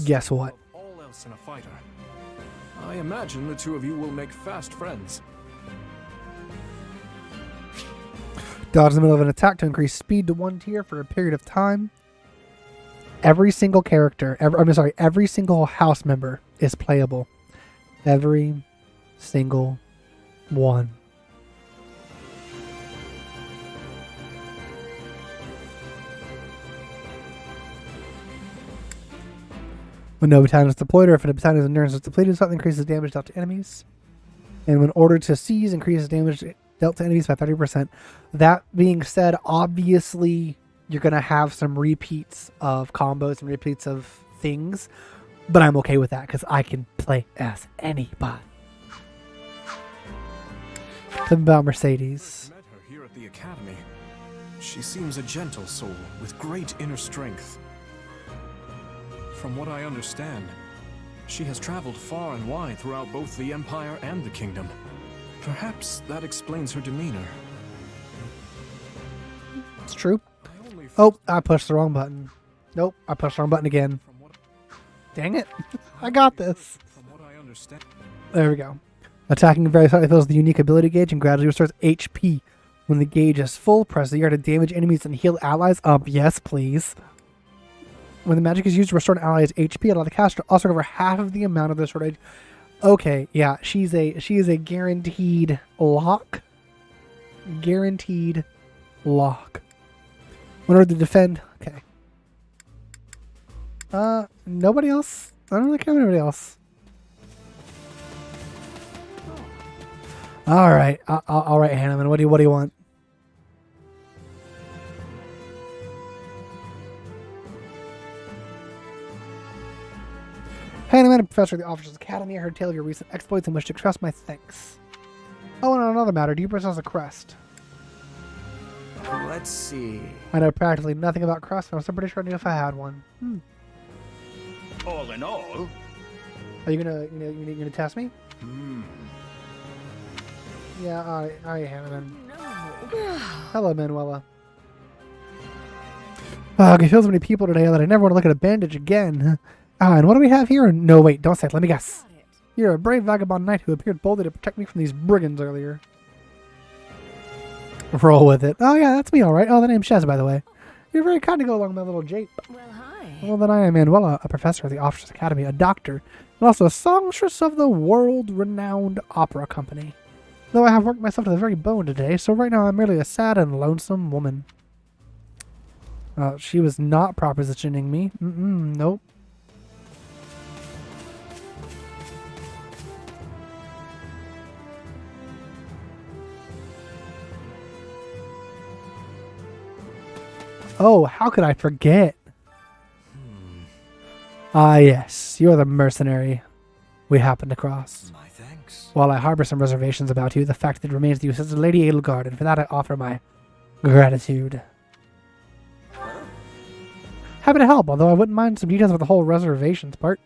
guess what? All else in a fighter. I imagine the two of you will make fast friends. Dodge in the middle of an attack to increase speed to 1 tier for a period of time. Every single character, every single house member is playable. Every single one. When no battalion is deployed or if a battalion's endurance is depleted, something increases damage dealt to enemies. And when ordered to seize, increases damage dealt to enemies by 30%. That being said, obviously you're going to have some repeats of combos and repeats of things, but I'm okay with that because I can play as anybody. Something about Mercedes. I met her here at the academy. She seems a gentle soul with great inner strength. From what I understand, she has traveled far and wide throughout both the Empire and the Kingdom. Perhaps that explains her demeanor. It's true. Oh, I pushed the wrong button. Nope, I pushed the wrong button again. Dang it. I got this. From what I understand. There we go. Attacking very slightly fills the unique ability gauge and gradually restores HP. When the gauge is full, press the R to damage enemies and heal allies. Yes, please. When the magic is used to restore an ally's HP, allow the caster to also recover half of the amount of the restored. Okay, yeah, she is a guaranteed lock. Guaranteed lock. In order to defend, okay. Nobody else. I don't really care about anybody else. All right, all right, Hanneman. What do you want? Hey, I'm a professor of the Officers Academy. I heard tale of your recent exploits and wish to express my thanks. Oh, and on another matter, do you possess a crest? Let's see. I know practically nothing about crests, and I was pretty sure I knew if I had one. All in all, are you gonna test me? Yeah, all right, Hanneman. Hello, Manuela. I can feel so many people today that I never want to look at a bandage again. And what do we have here? No, wait, don't say it. Let me guess. You're a brave vagabond knight who appeared boldly to protect me from these brigands earlier. Roll with it. Oh, yeah, that's me, all right. Oh, the name's Shez, by the way. You're very kind to go along with my little jape. Well, hi. Well, then I am Manuela, a professor of the Officers Academy, a doctor, and also a songstress of the world-renowned opera company. Though I have worked myself to the very bone today, so right now I'm merely a sad and lonesome woman. She was not propositioning me. Nope. Oh, how could I forget? Ah, yes. You're the mercenary we happened across. My thanks. While I harbor some reservations about you, the fact that it remains that you assisted Lady Edelgard, and for that I offer my gratitude. Happy to help, although I wouldn't mind some details about the whole reservations part.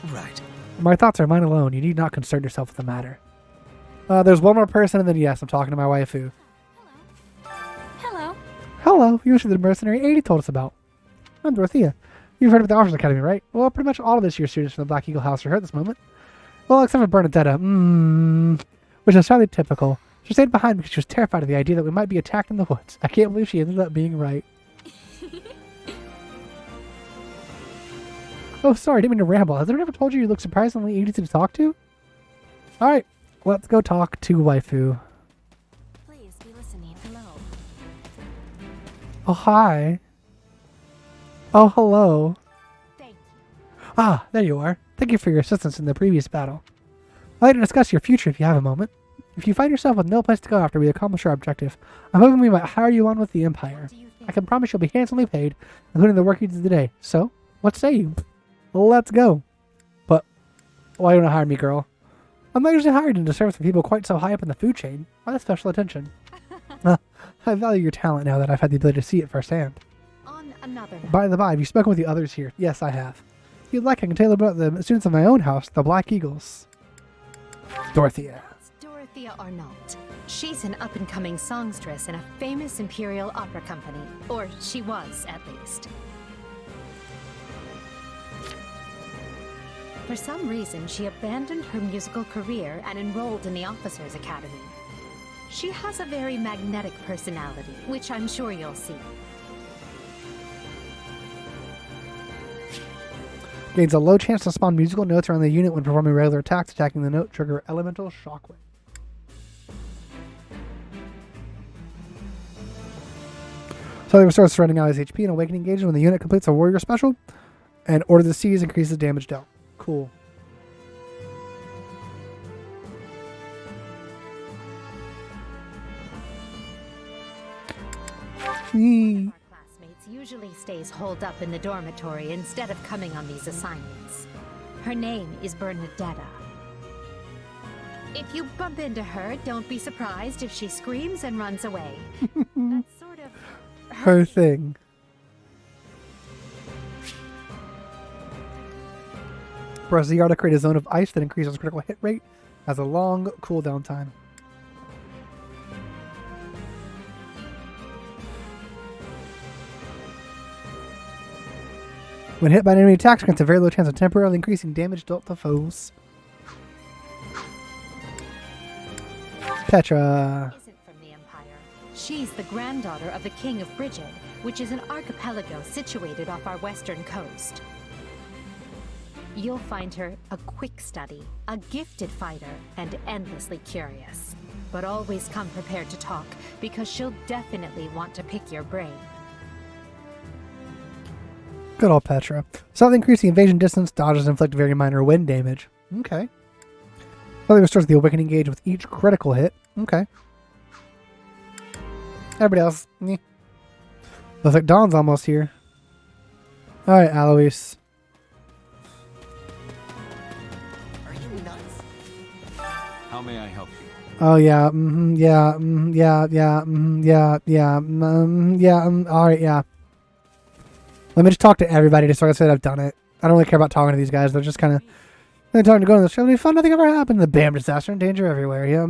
Right. My thoughts are mine alone. You need not concern yourself with the matter. There's one more person, and then yes, I'm talking to my waifu. Hello, you're the mercenary 80 told us about. I'm Dorothea. You've heard of the Officers Academy, right? Well, pretty much all of this year's students from the Black Eagle House are here at this moment. Well, except for Bernadetta, which is sadly typical. She stayed behind because she was terrified of the idea that we might be attacked in the woods. I can't believe she ended up being right. Oh, sorry, I didn't mean to ramble. Has anyone ever told you look surprisingly easy to talk to? Alright, let's go talk to waifu. Please be listening. Hello. Oh, hi. Oh, hello. Thank you. Ah, there you are. Thank you for your assistance in the previous battle. I'd like to discuss your future if you have a moment. If you find yourself with no place to go after we accomplish our objective, I'm hoping we might hire you on with the Empire. I can promise you'll be handsomely paid, including the work you did today. So, what say you? Let's go. But, why don't you hire me, girl? I'm not usually hired into service for people quite so high up in the food chain. Why that special attention? I value your talent now that I've had the ability to see it firsthand. On another note, By the by, have you spoken with the others here? Yes, I have. If you'd like, I can tell you about the students of my own house, the Black Eagles. Dorothea. that's Dorothea Arnault. She's an up-and-coming songstress in a famous Imperial opera company. Or she was, at least. For some reason, she abandoned her musical career and enrolled in the Officers' Academy. She has a very magnetic personality, which I'm sure you'll see. Gains a low chance to spawn musical notes around the unit when performing regular attacks, attacking the note trigger elemental shockwave. So they restores surrounding allies HP and awakening gauge when the unit completes a warrior special, and Order of the Seas increases damage dealt. Cool. Our classmates usually stays holed up in the dormitory instead of coming on these assignments. Her name is Bernadetta. If you bump into her, don't be surprised if she screams and runs away. That's sort of Her thing. Press ZR to create a zone of ice that increases critical hit rate, has a long cooldown time. When hit by an enemy attack, grants a very low chance of temporarily increasing damage dealt to foes. Petra. isn't from the Empire. She's the granddaughter of the King of Brigid, which is an archipelago situated off our western coast. You'll find her a quick study, a gifted fighter, and endlessly curious. But always come prepared to talk, because she'll definitely want to pick your brain. Good old Petra. Slightly increasing invasion distance, dodges inflict very minor wind damage. Okay. Slightly restores the awakening gauge with each critical hit. Okay. Everybody else. Looks like Dawn's almost here. Alright, Alois. Are you nuts? How may I help you? Oh yeah, alright, yeah. Let me just talk to everybody just so I can say that I've done it. I don't really care about talking to these guys. They're just kind of... They're talking to go on the show. It'll be fun. Nothing ever happened. The bam, disaster and danger everywhere. Yeah.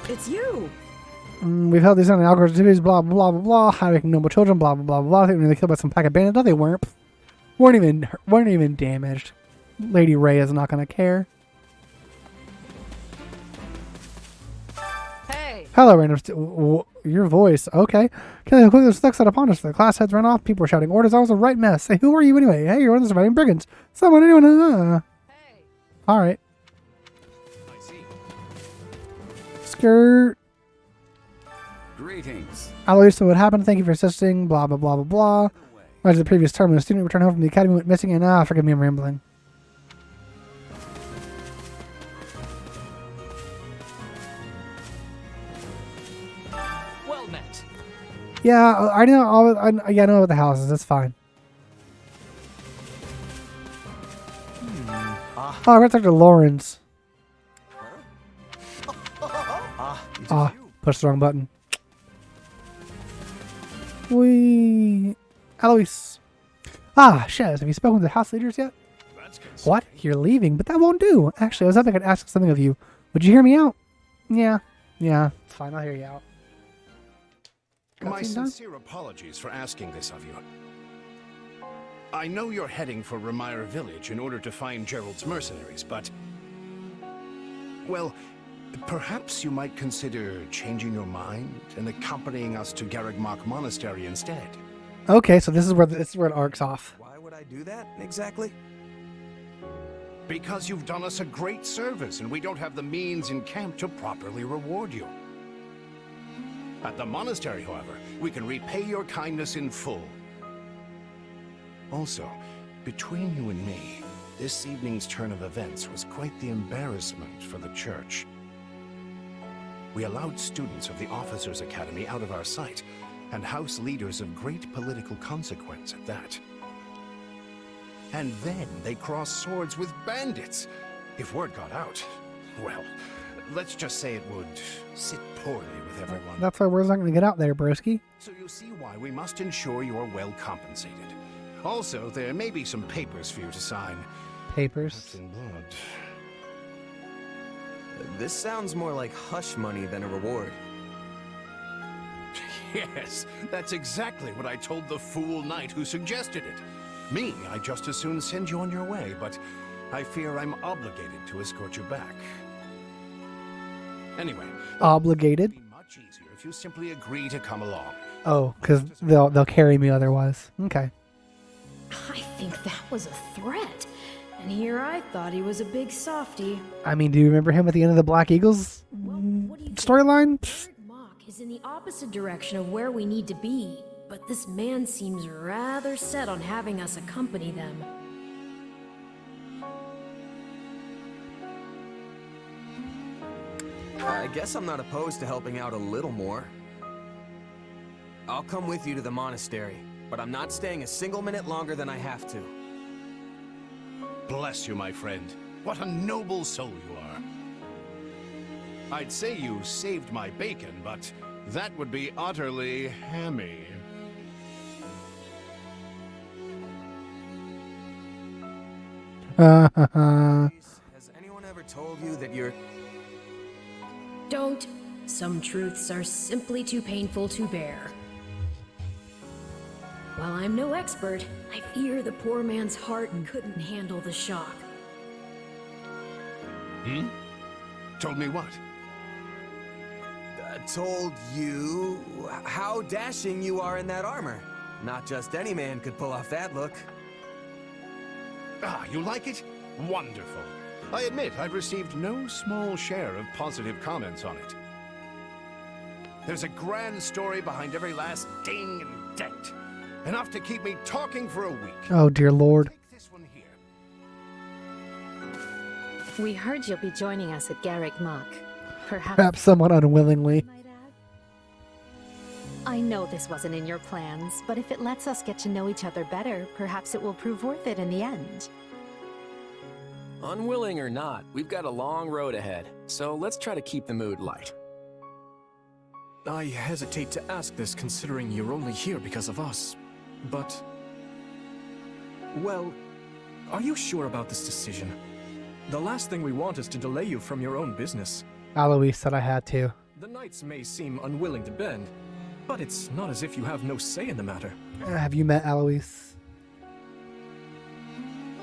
It's you! We've held these on the Edelgard activities, blah, blah, blah, blah. Hiding noble children, blah, blah, blah, blah. I think they killed by some pack of bandits. No, they weren't. Weren't even damaged. Lady Ray is not going to care. Hello, random your voice. Okay. Kelly, how quickly the stuck set upon us. The class heads ran off. People were shouting orders. I was a right mess. Hey, who are you anyway? Hey, you're one of the surviving brigands. Someone, anyone? Hey. All right. I see. Skirt. Greetings. Alois, so what happened? Thank you for assisting. Blah, blah, blah, blah, blah. Right to the previous term, when a student returned home from the academy went missing, and forgive me, I'm rambling. Well met. Yeah, I know. I know about the houses. That's fine. Oh, I got to talk to Lawrence. Pushed the wrong button. Alois. Shez, have you spoken with the house leaders yet? What? You're leaving? But that won't do. Actually, I was hoping I could ask something of you. Would you hear me out? Yeah. It's fine. I'll hear you out. My sincere apologies for asking this of you. I know you're heading for Ramire Village in order to find Gerald's mercenaries, but... well, perhaps you might consider changing your mind and accompanying us to Garreg-Mach Monastery instead. Okay, so this is where it arcs off. Why would I do that, exactly? Because you've done us a great service, and we don't have the means in camp to properly reward you. At the monastery, however, we can repay your kindness in full. Also, between you and me, this evening's turn of events was quite the embarrassment for the church. We allowed students of the Officers' Academy out of our sight, and house leaders of great political consequence at that. And then they cross swords with bandits. If word got out, well, let's just say it would sit poorly with everyone. That's why word's not going to get out there, broski. So you see why we must ensure you're well compensated. Also, there may be some papers for you to sign. Papers? In blood. This sounds more like hush money than a reward. Yes, that's exactly what I told the fool knight who suggested it. Me, I'd just as soon send you on your way, but I fear I'm obligated to escort you back. Anyway, Obligated? it'd be much easier if you simply agree to come along. Oh, because they'll carry me otherwise. Okay. I think that was a threat. And here I thought he was a big softy. I mean, do you remember him at the end of the Black Eagles storyline? Mock is in the opposite direction of where we need to be, but this man seems rather set on having us accompany them. I guess I'm not opposed to helping out a little more. I'll come with you to the monastery, but I'm not staying a single minute longer than I have to. Bless you, my friend. What a noble soul you are. I'd say you saved my bacon, but that would be utterly hammy. Has anyone ever told you that you're... Don't. Some truths are simply too painful to bear. While I'm no expert, I fear the poor man's heart couldn't handle the shock. Told me what? Told you how dashing you are in that armor. Not just any man could pull off that look. Ah, you like it? Wonderful. I admit I've received no small share of positive comments on it. There's a grand story behind every last ding and dent. Enough to keep me talking for a week. Oh, dear Lord. Take this one here. We heard you'll be joining us at Garrick Mock. Perhaps somewhat unwillingly. I know this wasn't in your plans, but if it lets us get to know each other better, perhaps it will prove worth it in the end. Unwilling or not, we've got a long road ahead, so let's try to keep the mood light. I hesitate to ask this considering you're only here because of us, but... Well, are you sure about this decision? The last thing we want is to delay you from your own business. Alois said I had to. The knights may seem unwilling to bend, but it's not as if you have no say in the matter. Have you met Alois?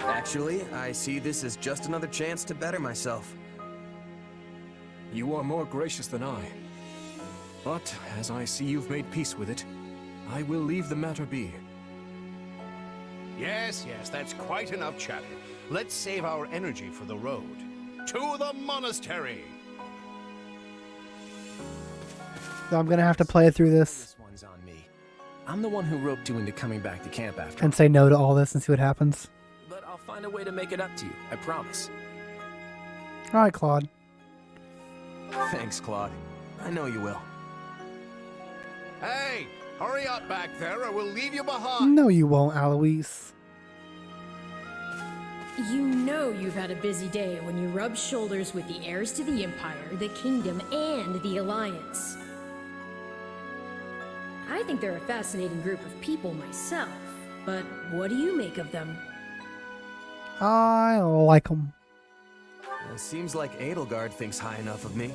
Actually, I see this as just another chance to better myself. You are more gracious than I. But, as I see you've made peace with it, I will leave the matter be. Yes, that's quite enough chatter. Let's save our energy for the road. To the monastery! So I'm going to have to play through this This one's on me. I'm the one who roped you into coming back to camp after and say no to all this and see what happens. But I'll find a way to make it up to you, I promise. All right, Claude. Thanks, Claude. I know you will. Hey, hurry up back there or we'll leave you behind. No, you won't, Alois. You know you've had a busy day when you rub shoulders with the heirs to the Empire, the Kingdom, and the Alliance. I think they're a fascinating group of people myself, but what do you make of them? I like them. It seems like Edelgard thinks high enough of me.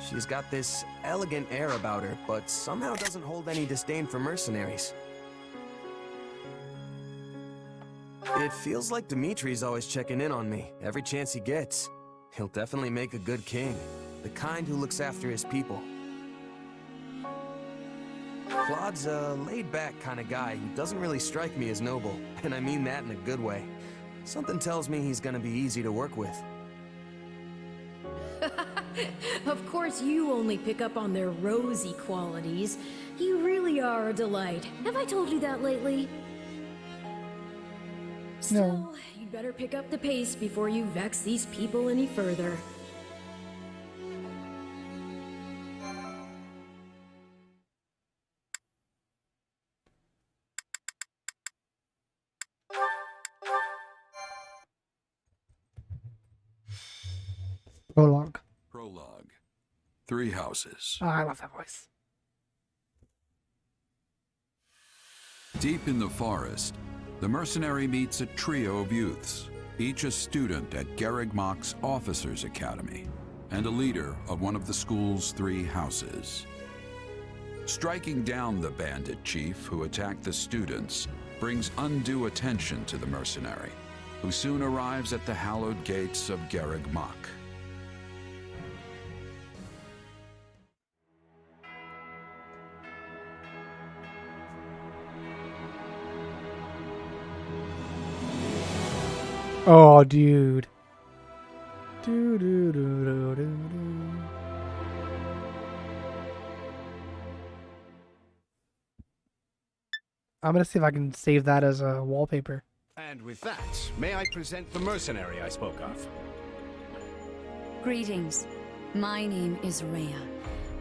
She's got this elegant air about her, but somehow doesn't hold any disdain for mercenaries. It feels like Dimitri's always checking in on me, every chance he gets. He'll definitely make a good king, the kind who looks after his people. Claude's a laid-back kind of guy who doesn't really strike me as noble, and I mean that in a good way. Something tells me he's gonna be easy to work with. Of course you only pick up on their rosy qualities. You really are a delight. Have I told you that lately? Still, you'd better pick up the pace before you vex these people any further. Prologue. Prologue. Three houses. Oh, I love that voice. Deep in the forest, the mercenary meets a trio of youths, each a student at Garreg Mach's Officers' Academy, and a leader of one of the school's three houses. Striking down the bandit chief who attacked the students brings undue attention to the mercenary, who soon arrives at the hallowed gates of Garreg Mach. Oh, dude. I'm gonna see if I can save that as a wallpaper. And with that, may I present the mercenary I spoke of? Greetings. My name is Rhea,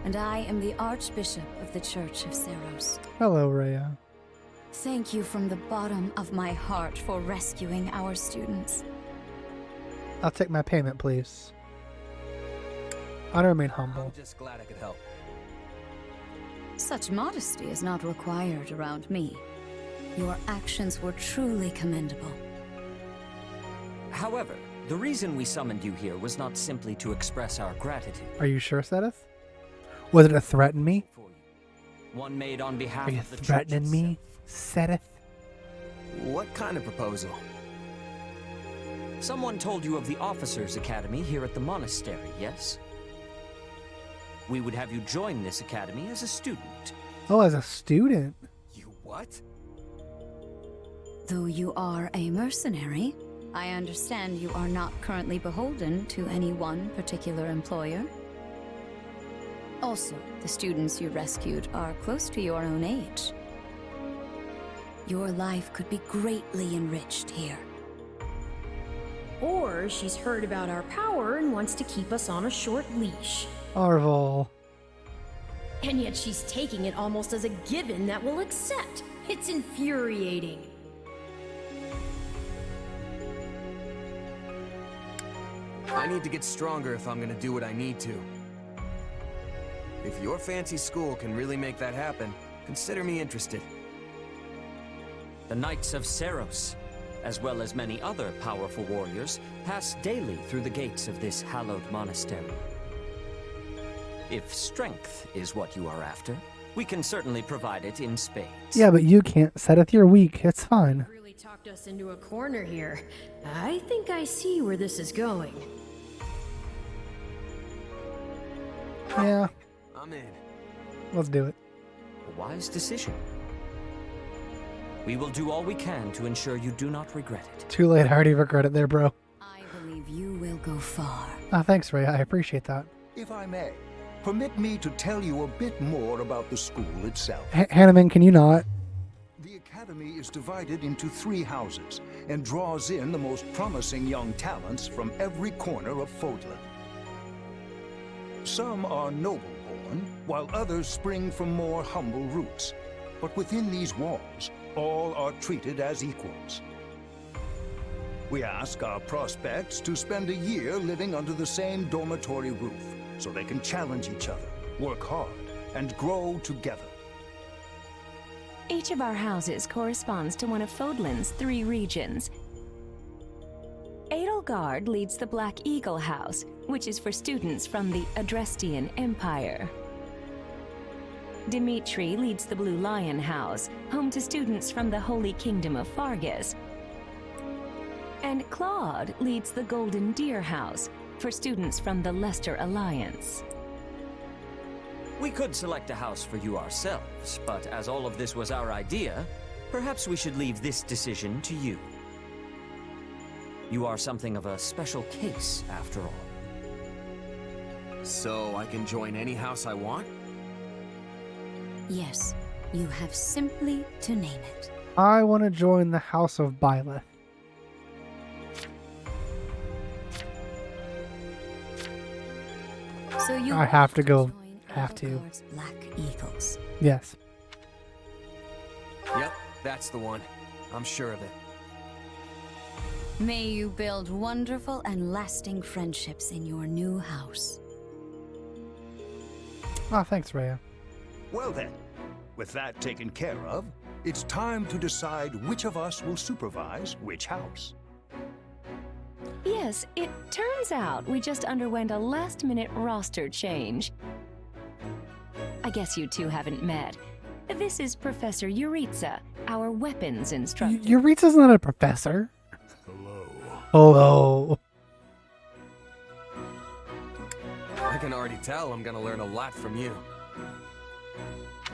and I am the Archbishop of the Church of Seros. Hello, Rhea. Thank you from the bottom of my heart for rescuing our students. I'll take my payment, please. I remain humble. I'm just glad I could help. Such modesty is not required around me. Your actions were truly commendable. However, the reason we summoned you here was not simply to express our gratitude. Are you sure, Sedith? Was it to threaten me? One made on behalf Are you of the threatening church me, Sedith? What kind of proposal? Someone told you of the Officers' Academy here at the monastery, yes? We would have you join this academy as a student. Oh, as a student? You what? Though you are a mercenary, I understand you are not currently beholden to any one particular employer. Also, the students you rescued are close to your own age. Your life could be greatly enriched here. Or she's heard about our power and wants to keep us on a short leash. Arval. And yet she's taking it almost as a given that we'll accept. It's infuriating. I need to get stronger if I'm gonna do what I need to. If your fancy school can really make that happen, consider me interested. The Knights of Seros, as well as many other powerful warriors, pass daily through the gates of this hallowed monastery. If strength is what you are after, we can certainly provide it in spades. Yeah, but you can't, Sedith. You're weak. It's fine. Really talked us into a corner here. I think I see where this is going. Yeah. I'm in. Let's do it. A wise decision. We will do all we can to ensure you do not regret it. Too late. I already regret it there, bro. I believe you will go far. Thanks, Ray. I appreciate that. If I may, permit me to tell you a bit more about the school itself. Hanneman, can you not? The academy is divided into three houses and draws in the most promising young talents from every corner of Fódlan. Some are noble-born, while others spring from more humble roots. But within these walls, all are treated as equals. We ask our prospects to spend a year living under the same dormitory roof, so they can challenge each other, work hard, and grow together. Each of our houses corresponds to one of Fódlan's 3 regions. Edelgard leads the Black Eagle House, which is for students from the Adrestian Empire. Dimitri leads the Blue Lion House, home to students from the Holy Kingdom of Fargus. And Claude leads the Golden Deer House, for students from the Leicester Alliance. We could select a house for you ourselves, but as all of this was our idea, perhaps we should leave this decision to you. You are something of a special case, after all. So I can join any house I want? Yes, you have simply to name it. I want to join the House of Byleth. So you I have to go. Have to. Black Eagles. Yes. Yep, that's the one. I'm sure of it. May you build wonderful and lasting friendships in your new house. Ah, thanks, Rhea. Well then, with that taken care of, it's time to decide which of us will supervise which house. Yes, it turns out we just underwent a last-minute roster change. I guess you two haven't met. This is Professor Yuritsa, our weapons instructor. Yuritsa's not a professor. Hello. Hello. I can already tell I'm gonna learn a lot from you.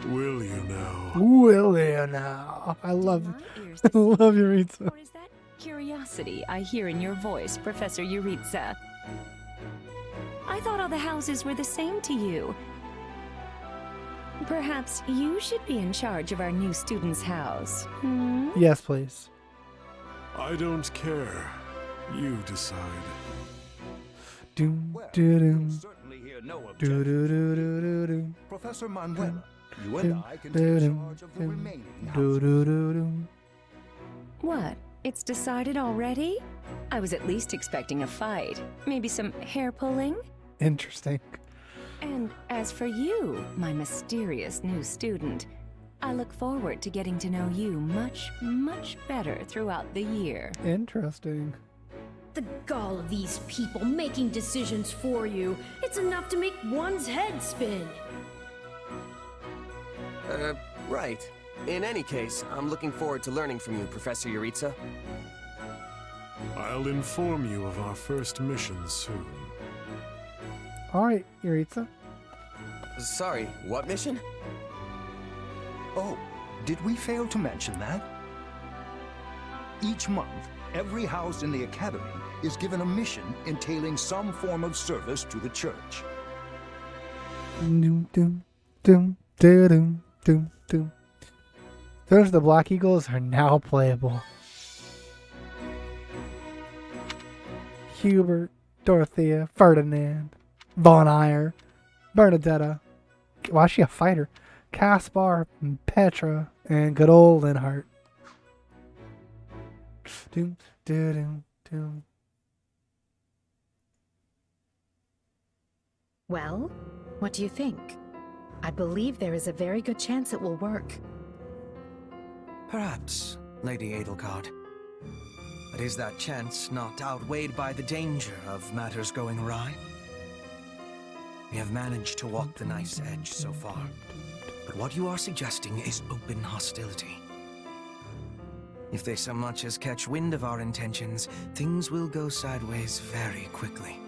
Will you now? Will you now? I love Yuritsa. Or is that curiosity I hear in your voice, Professor Yuritsa? I thought all the houses were the same to you. Perhaps you should be in charge of our new student's house. Hmm? Yes, please. I don't care. You decide. Doom, Well, doom, we'll doom, certainly hear no doom, objection. doom, doom, doom, Professor Manuela, you and doom, I can doom, take doom, charge of the doom, remaining doom, houses. doom, doom. What? It's decided already? I was at least expecting a fight. Maybe some hair pulling? Interesting. And as for you, my mysterious new student, I look forward to getting to know you much, much better throughout the year. Interesting. The gall of these people making decisions for you. It's enough to make one's head spin. Right. In any case, I'm looking forward to learning from you, Professor Yuritsa. I'll inform you of our first mission soon. All right, Yuritsa. Sorry, what mission? Oh, did we fail to mention that? Each month, every house in the Academy is given a mission entailing some form of service to the church. Doom, doom, doom, doom, doom, doom. Those the Black Eagles are now playable. Hubert, Dorothea, Ferdinand, Von Eyre, Bernadetta. Why is she a fighter? Caspar, Petra, and good old Linhart. Doom, doom, doom. Well, what do you think? I believe there is a very good chance it will work. Perhaps, Lady Edelgard. But is that chance not outweighed by the danger of matters going awry? We have managed to walk the knife's edge so far, but what you are suggesting is open hostility. If they so much as catch wind of our intentions, things will go sideways very quickly.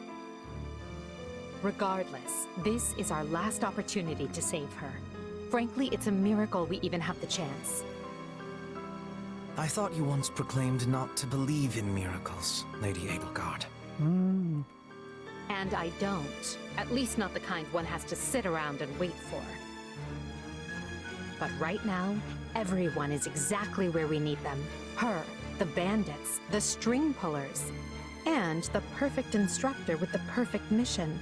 Regardless, this is our last opportunity to save her. Frankly, it's a miracle we even have the chance. I thought you once proclaimed not to believe in miracles, Lady Edelgard. And I don't. At least not the kind one has to sit around and wait for. But right now, everyone is exactly where we need them. Her, the bandits, the string pullers, and the perfect instructor with the perfect mission.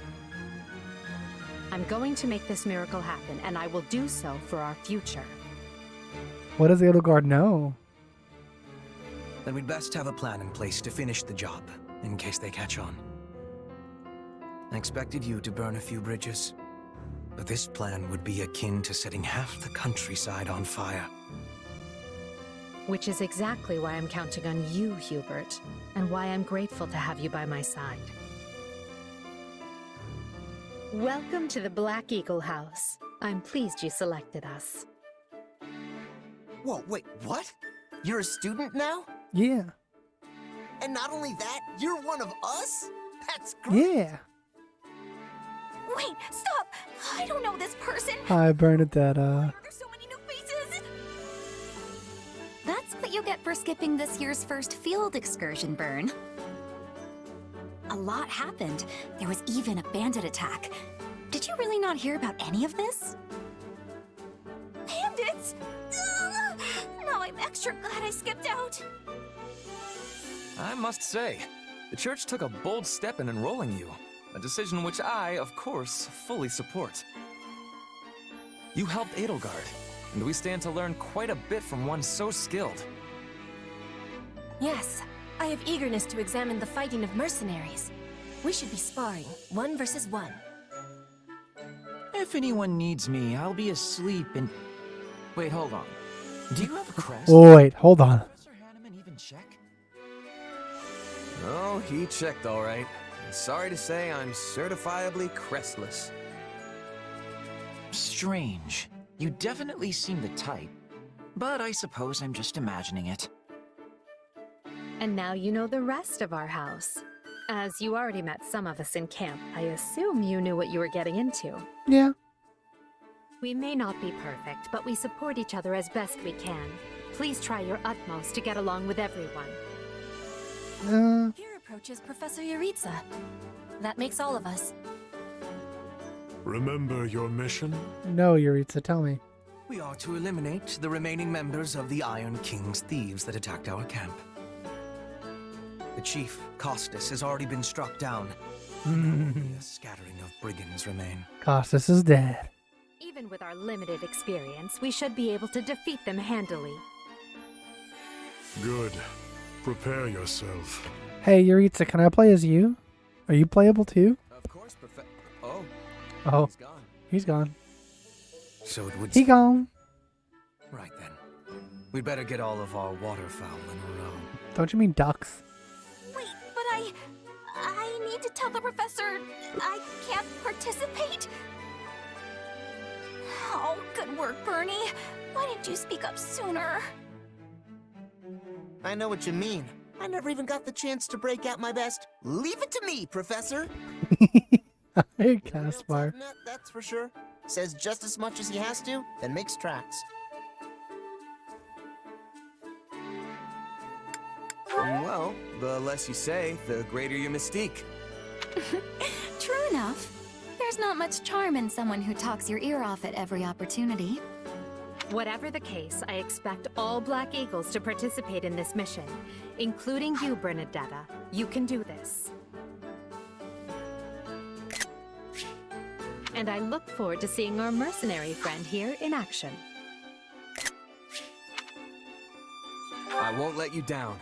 I'm going to make this miracle happen, and I will do so for our future. What does Edelgard know? Then we'd best have a plan in place to finish the job, in case they catch on. I expected you to burn a few bridges, but this plan would be akin to setting half the countryside on fire. Which is exactly why I'm counting on you, Hubert, and why I'm grateful to have you by my side. Welcome to the Black Eagle House. I'm pleased you selected us. Whoa, wait, what? You're a student now? Yeah. And not only that, you're one of us? That's great. Yeah. Wait, stop! I don't know this person! Hi, Bernadetta. There's so many new faces! That's what you get for skipping this year's first field excursion, Bern. A lot happened. There was even a bandit attack. Did you really not hear about any of this? Bandits? Ugh! Now I'm extra glad I skipped out. I must say, the church took a bold step in enrolling you. A decision which I, of course, fully support. You helped Edelgard, and we stand to learn quite a bit from one so skilled. Yes, I have eagerness to examine the fighting of mercenaries. We should be sparring, 1 versus 1. If anyone needs me, I'll be asleep and... Wait, hold on. Do you have a crest? Oh, wait, hold on. Even check? Oh, he checked all right. Sorry to say, I'm certifiably crestless. Strange. You definitely seem the type. But I suppose I'm just imagining it. And now you know the rest of our house. As you already met some of us in camp, I assume you knew what you were getting into. Yeah. We may not be perfect, but we support each other as best we can. Please try your utmost to get along with everyone. Here approaches Professor Yuritsa. That makes all of us. Remember your mission? No, Yuritsa, tell me. We are to eliminate the remaining members of the Iron King's thieves that attacked our camp. The chief, Costas, has already been struck down. Only a scattering of brigands remain. Costas is dead. Even with our limited experience, we should be able to defeat them handily. Good. Prepare yourself. Hey, Yuritsa, can I play as you? Are you playable too? Of course, Oh. Oh. He's gone. He's gone. So it would... He gone. Right then. We'd better get all of our waterfowl in a row. Don't you mean ducks? Wait, but I need to tell the professor I can't participate? Oh, good work, Bernie. Why didn't you speak up sooner? I know what you mean. I never even got the chance to break out my best. Leave it to me, Professor. Hey, Caspar. That's for sure. Says just as much as he has to, then makes tracks. Well, the less you say, the greater your mystique. True enough. There's not much charm in someone who talks your ear off at every opportunity. Whatever the case, I expect all Black Eagles to participate in this mission, including you, Bernadetta. You can do this. And I look forward to seeing our mercenary friend here in action. I won't let you down.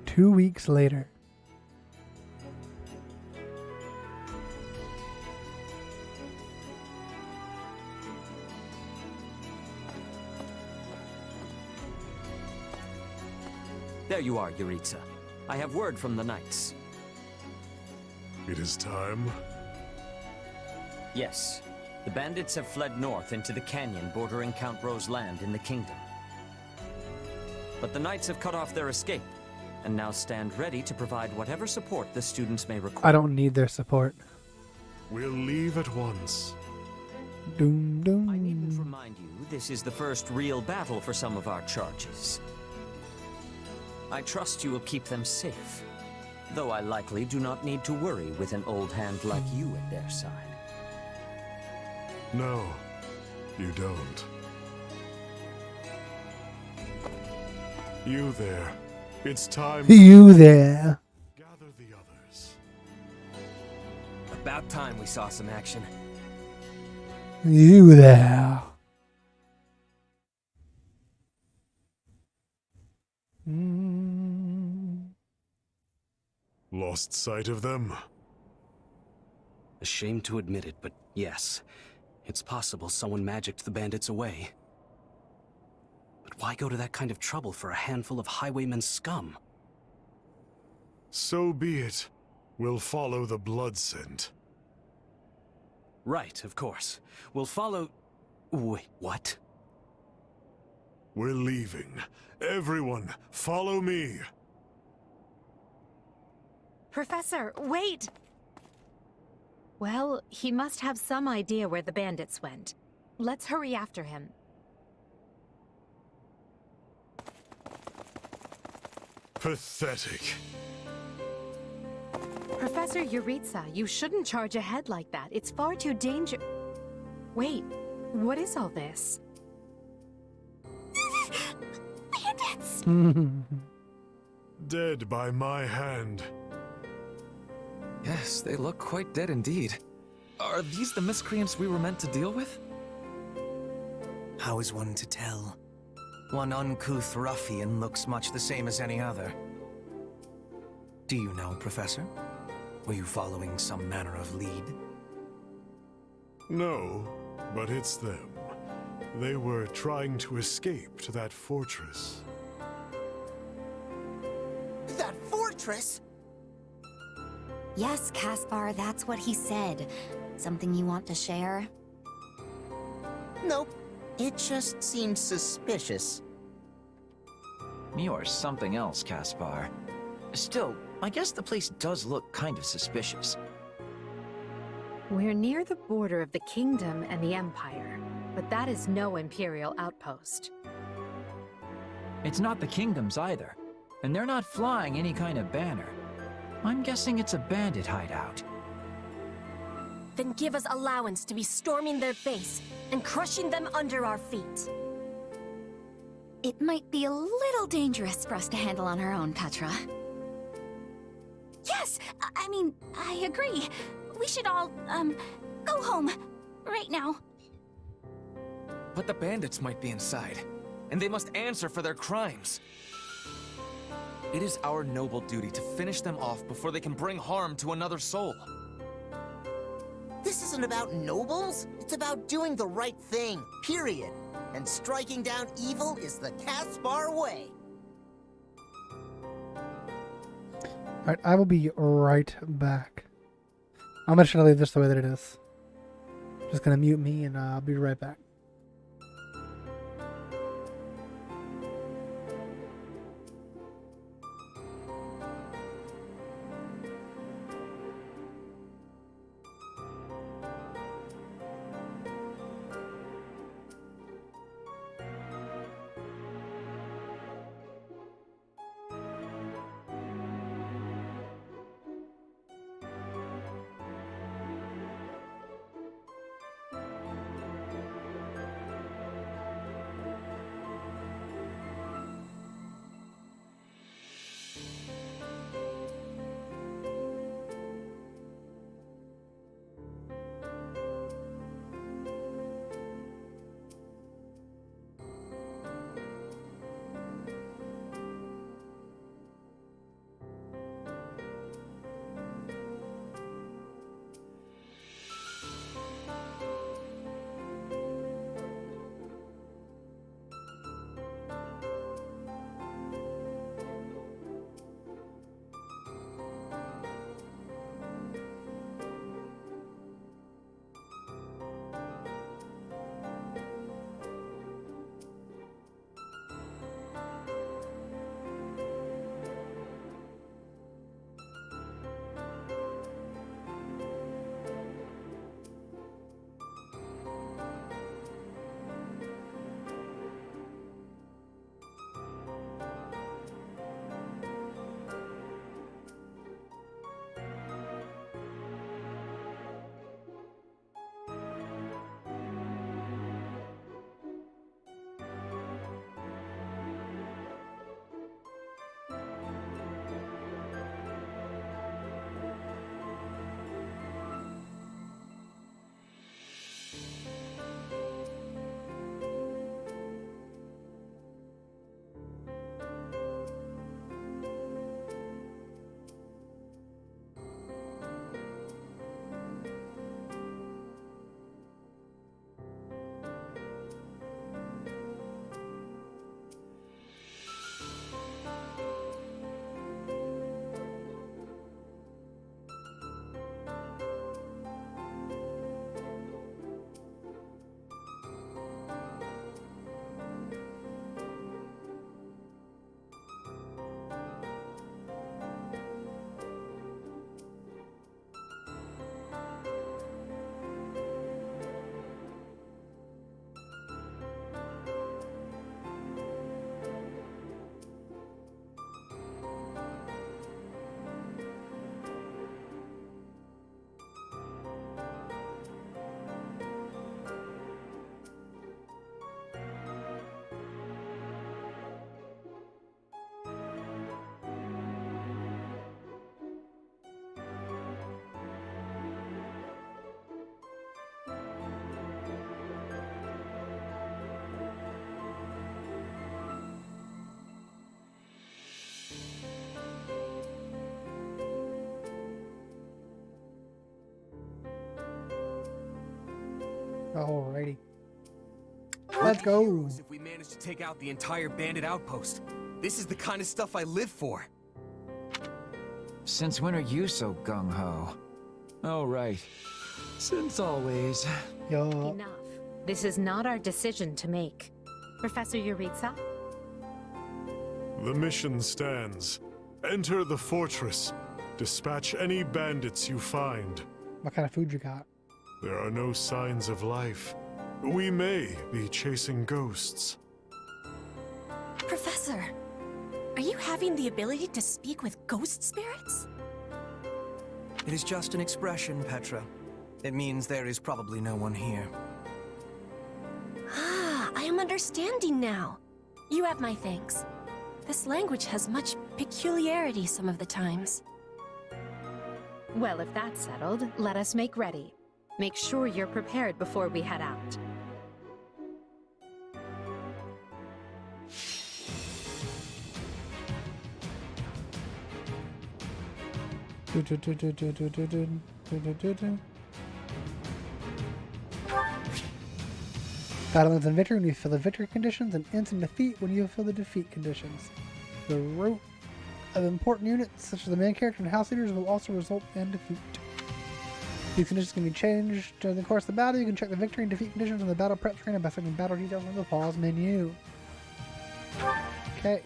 Two weeks later. There you are, Yuritsa. I have word from the knights. It is time. Yes. The bandits have fled north into the canyon bordering Count Ro's land in the kingdom. But the knights have cut off their escape, and now stand ready to provide whatever support the students may require. I don't need their support. We'll leave at once. Doom, doom. I needn't remind you, this is the first real battle for some of our charges. I trust you will keep them safe, though I likely do not need to worry with an old hand like you at their side. No, you don't. You there. It's time. You there. Gather the others. About time we saw some action. You there. Lost sight of them? Ashamed to admit it, but yes. It's possible someone magicked the bandits away. But why go to that kind of trouble for a handful of highwaymen scum? So be it. We'll follow the blood scent. Right, of course. We'll follow... Wait, what? We're leaving. Everyone, follow me. Professor, wait! Well, he must have some idea where the bandits went. Let's hurry after him. Pathetic. Professor Yuritsa, you shouldn't charge ahead like that. It's far too dangerous. Wait, what is all this? Bandits! Dead by my hand. Yes, they look quite dead indeed. Are these the miscreants we were meant to deal with? How is one to tell? One uncouth ruffian looks much the same as any other. Do you know, Professor? Were you following some manner of lead? No, but it's them. They were trying to escape to that fortress. That fortress? Yes, Caspar, that's what he said. Something you want to share? Nope. It just seems suspicious. You're something else, Caspar. Still, I guess the place does look kind of suspicious. We're near the border of the kingdom and the Empire, but that is no Imperial outpost. It's not the kingdom's either, and they're not flying any kind of banner. I'm guessing it's a bandit hideout. Then give us allowance to be storming their base and crushing them under our feet. It might be a little dangerous for us to handle on our own, Petra. Yes! I mean, I agree. We should all, go home. Right now. But the bandits might be inside, and they must answer for their crimes. It is our noble duty to finish them off before they can bring harm to another soul. This isn't about nobles. It's about doing the right thing, period. And striking down evil is the Caspar way. Alright, I will be right back. I'm just gonna leave this the way that it is. Just gonna mute me and I'll be right back. Alrighty. Let's go. If we manage to take out the entire bandit outpost, this is the kind of stuff I live for. Since when are you so gung-ho? Oh, right. Since always. Yo. Enough. This is not our decision to make. Professor Yuritsa? The mission stands. Enter the fortress. Dispatch any bandits you find. What kind of food you got? There are no signs of life. We may be chasing ghosts. Professor, are you having the ability to speak with ghost spirits? It is just an expression, Petra. It means there is probably no one here. Ah, I am understanding now. You have my thanks. This language has much peculiarity some of the times. Well, if that's settled, let us make ready. Make sure you're prepared before we head out. Battle ends in victory when you fill the victory conditions, and ends in defeat when you fill the defeat conditions. The route of important units, such as the main character and house leaders, will also result in defeat. These conditions can be changed during the course of the battle. You can check the victory and defeat conditions on the battle prep screen and by selecting battle details on the pause menu. Okay.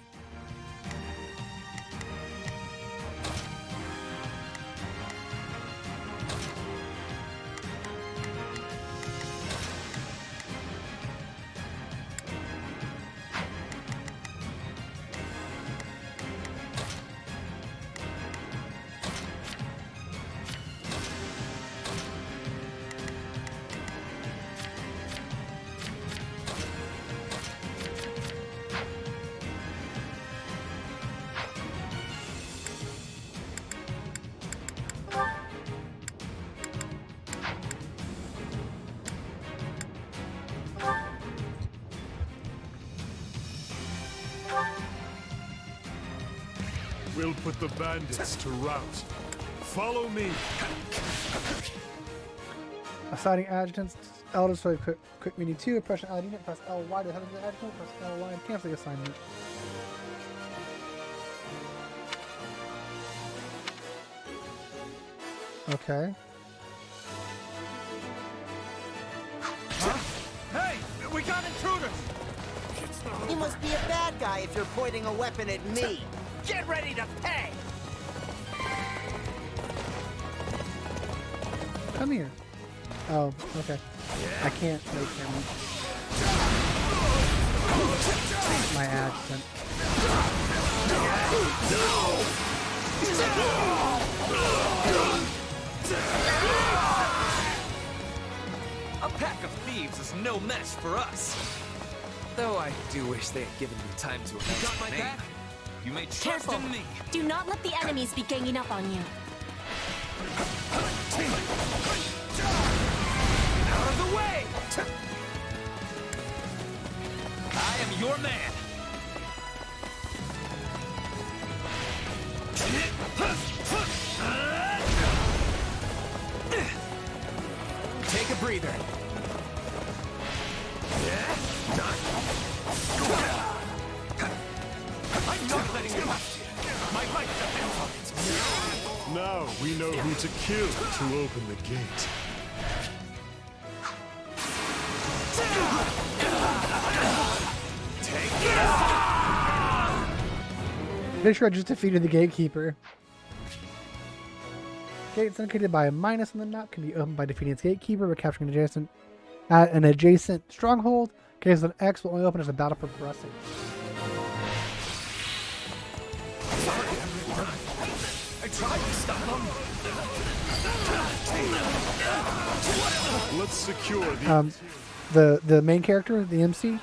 We'll put the bandits to rout. Follow me. Assigning adjutants, elders for quick meeting 2, press L unit, press LY to head into the adjutant, press LY to cancel the assignment. Okay. Huh? Hey! We got intruders! You must be a bad guy if you're pointing a weapon at me. Get ready to pay! Come here. Oh, okay. I can't make him. My accent. A pack of thieves is no match for us. Though I do wish they had given me time to announce my name. You may trust Careful. in me. Do not let the enemies be ganging up on you. Out of the way! I am your man. Take a breather. I'm not letting you pass. My life depends on it. Now we know who to kill to open the gate. Pretty sure I just defeated the gatekeeper. Gates indicated by a minus on the map can be opened by defeating its gatekeeper or capturing an adjacent stronghold. Gates with an X will only open as the battle progresses. I tried to stop them. Let's secure the main character, the MC.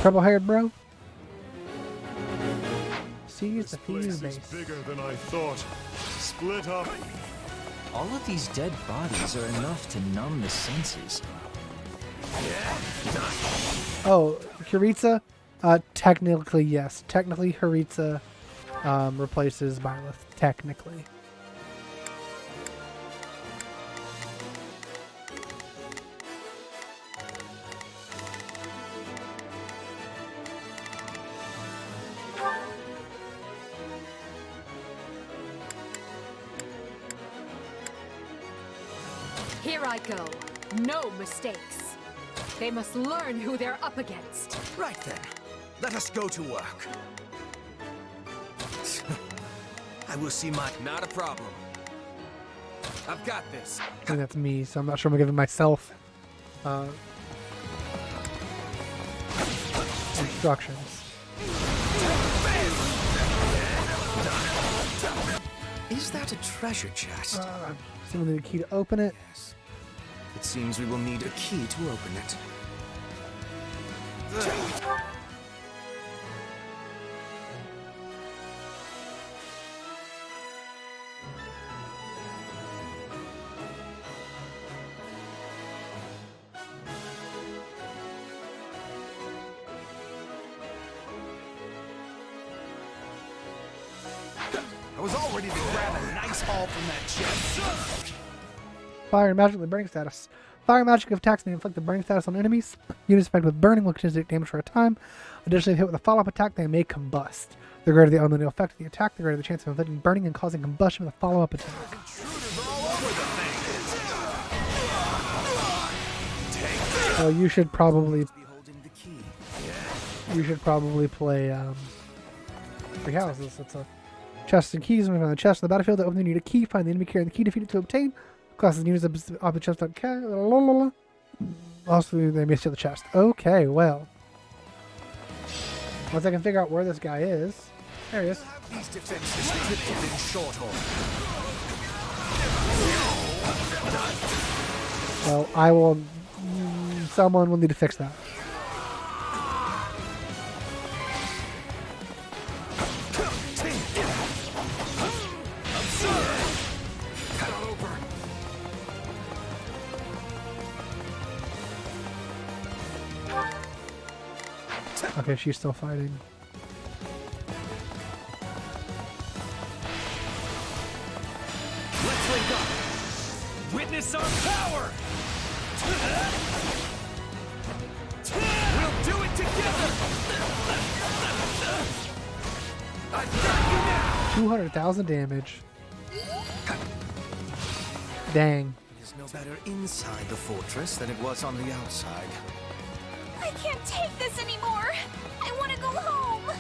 Purple-haired bro. Seize the fuse base. Bigger than I thought. Split up. All of these dead bodies are enough to numb the senses. Oh, Yuritsa? Technically, yes. Technically, Yuritsa replaces Byleth. Technically. Here I go. No mistakes. They must learn who they're up against. Right then. Let us go to work. I will see my... Not a problem. I've got this. I think that's me, so I'm not sure I'm giving myself instructions. Is that a treasure chest? See, we'll need a key to open it. Yes. It seems we will need a key to open it. I was all ready to grab a nice haul from that chest. Fire and magic with burning status. Fire and magic attacks may inflict the burning status on enemies. Units affected with burning will continue to take damage for a time. Additionally, if hit with a follow-up attack, they may combust. The greater the elemental effect of the attack, the greater the chance of inflicting burning and causing combustion with a follow-up attack. So you should probably play Three Houses. It's a chest and keys. When you find the chest in the battlefield, to open, you need a key. Find the enemy carrying the key, defeat it to obtain. Classes units of the chest don't carry. Also, they may steal the chest. Okay, well. Once I can figure out where this guy is. There he is. These defenses tripled in short order. Well, I will. Someone will need to fix that. Okay, she's still fighting. Let's link up. Witness our power. We'll do it together. I've got you now. 200,000 damage. Dang. It is no better inside the fortress than it was on the outside. I can't take this anymore. I want to go home.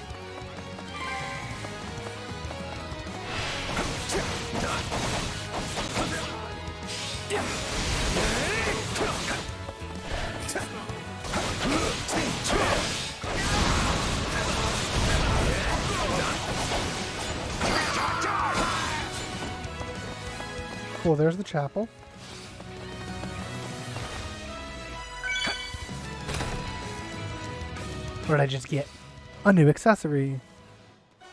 Cool, there's the chapel. What did I just get? A new accessory.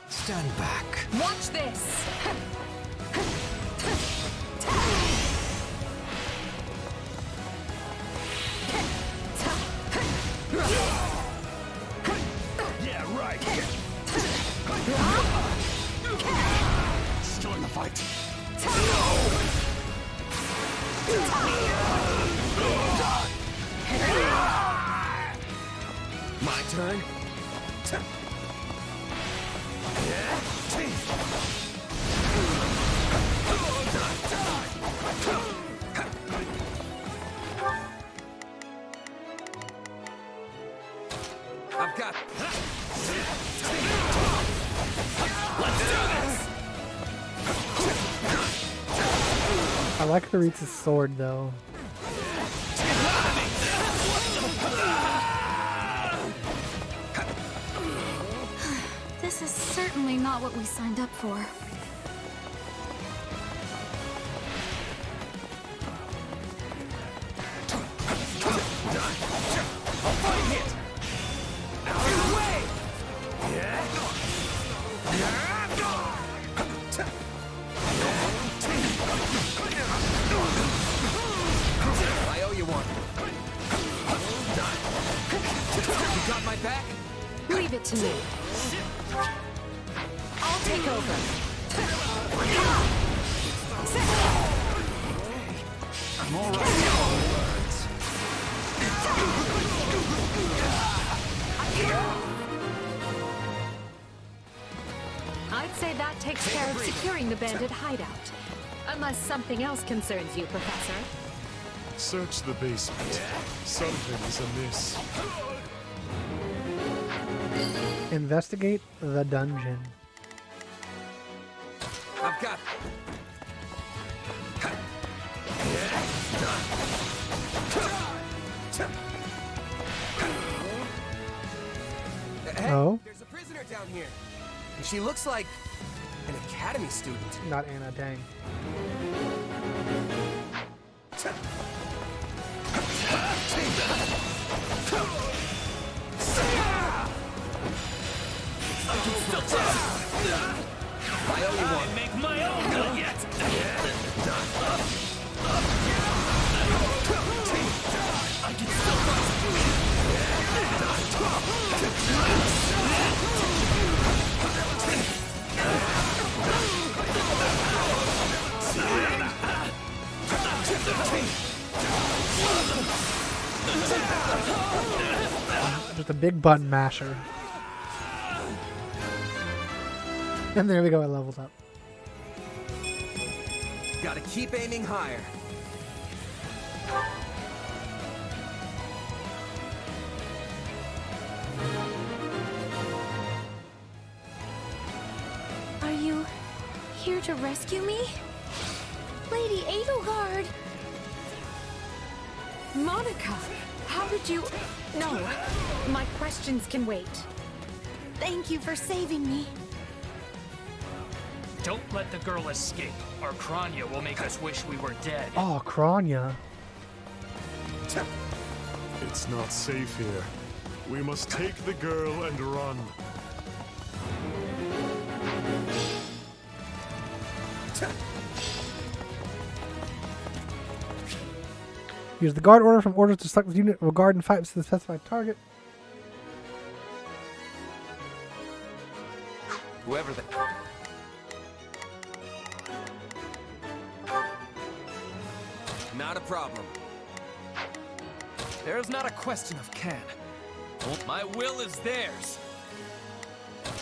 Stand back. Watch this. Yeah, right. Join the fight. My turn. I've got. Let's do this. I like Harit's sword though. This is certainly not what we signed up for. I'll fight it. Out of the way. I owe you one. You got my back? Leave it to me. I'll take over. I'm all right. I'd say that takes care of securing the bandit hideout. Unless something else concerns you, Professor. Search the basement. Something's amiss. Investigate the dungeon. I've got. Hey, Oh? there's a prisoner down here. And she looks like an academy student. Not Anna, dang. I owe you one. Make my own, not yet. I can still Just a big button masher. And there we go, I leveled up. Gotta keep aiming higher. Are you here to rescue me? Lady Edelgard! Monica, how did you... No, my questions can wait. Thank you for saving me. Don't let the girl escape, or Kranya will make us wish we were dead. Oh, Kranya. It's not safe here. We must take the girl and run. Use the guard order from orders to select the unit will guard and fight to the specified target. Whoever the... Not a problem. There is not a question of can. My will is theirs.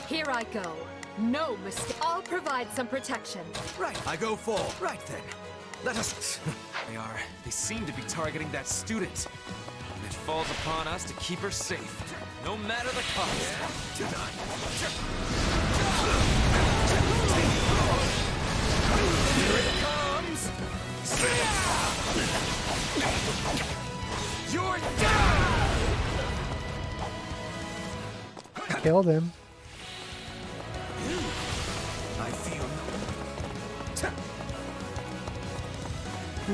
Here I go. No mistake. I'll provide some protection. Right. I go full. Right then. Let us... They seem to be targeting that student. And it falls upon us to keep her safe, no matter the cost. Here it comes! You're down! Killed him. I feel... On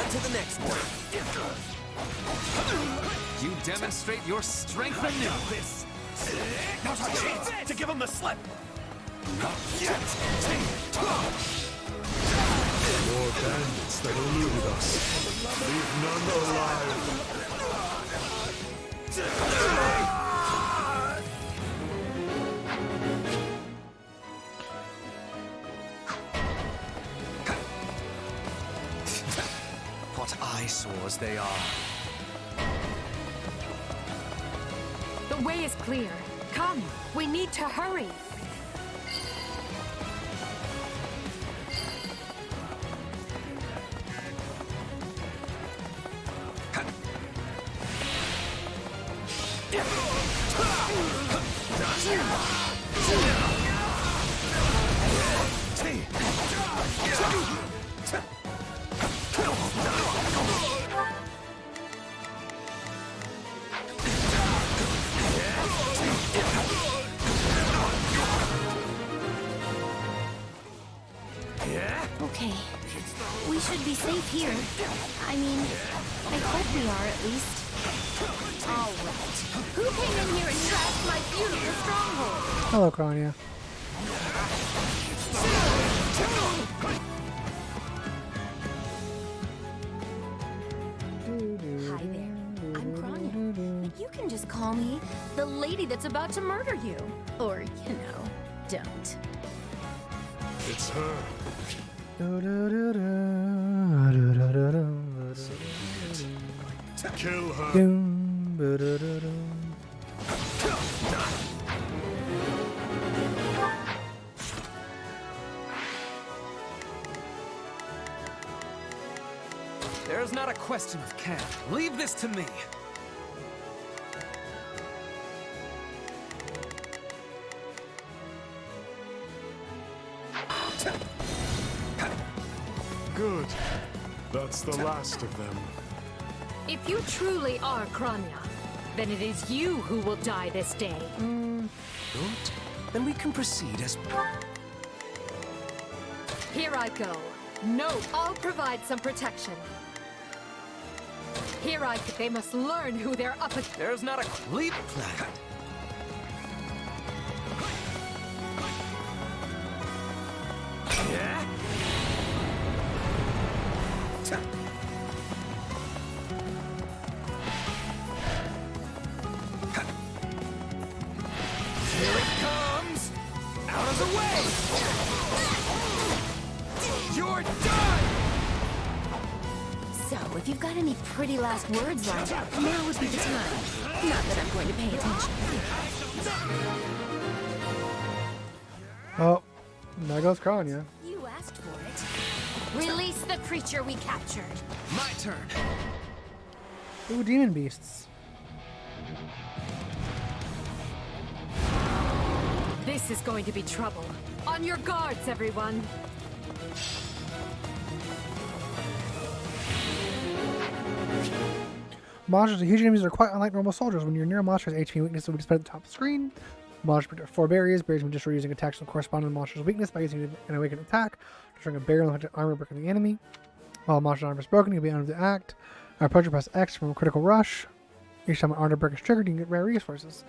to the next one. You demonstrate your strength anew. This. Not a chance to give him the slip. Not yet. More bandits that eluded us. Leave none alive. What eyesores they are. The way is clear. Come, we need to hurry. Okay. We should be safe here. I mean, I hope we are at least. All right. Who came in here and trashed my beautiful stronghold? Hello, Kranya. Hi there. I'm Kranya. But you can just call me the lady that's about to murder you. Or, you know, don't. It's her. There's not a question of can. Leave this to me. Good. That's the last of them. If you truly are Crania, then it is you who will die this day. Good. Then we can proceed as... Here I go. No, I'll provide some protection. Here I go. They must learn who they're up against. There's not a leap plan. Yeah? Here it comes! Out of the way! You're done! So, if you've got any pretty last words lined up, now would be the time. Not that I'm going to pay attention. Oh, there goes Crania. You asked for it. Release the creature we captured. My turn. Ooh, demon beasts. This is going to be trouble. On your guards, everyone. Monsters are huge enemies that are quite unlike normal soldiers. When you're near a monster's HP weakness will be displayed at the top of the screen. Monsters protect 4 barriers. Barriers can be destroyed using attacks that correspond to the monster's weakness by using an awakened attack. Destroying a barrier and armor breaking the enemy. While a monster's armor is broken, you'll be under the act. Approach press X from a critical rush. Each time an armor break is triggered, you can get rare resources.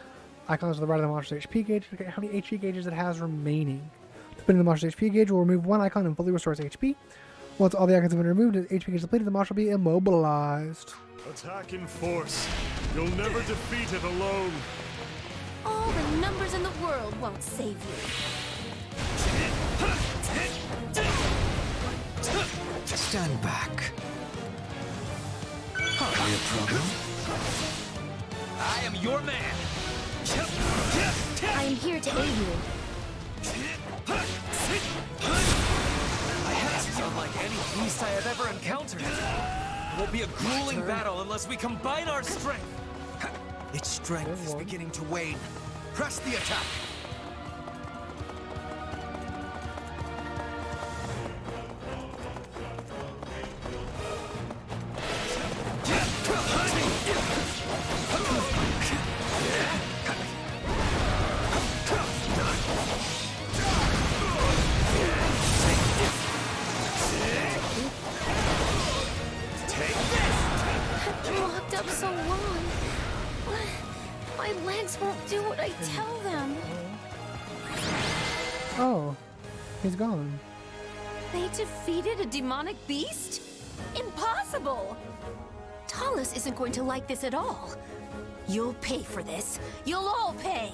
Icons to the right of the monster's HP gauge indicate how many HP gauges it has remaining. Depending on the monster's HP gauge, will remove one icon and fully restores HP. Once all the icons have been removed and HP gauge is depleted, the monster will be immobilized. Attack in force. You'll never defeat it alone. All the numbers in the world won't save you. Stand back. Hardly a problem. I am your man. I am here to aid you. My head is unlike any beast I have ever encountered. It will be a grueling battle unless we combine our strength. Its strength is beginning to wane. Press the attack. Locked up so long. My legs won't do what I tell them. Oh, he's gone. They defeated a demonic beast? Impossible! Talus isn't going to like this at all. You'll pay for this. You'll all pay.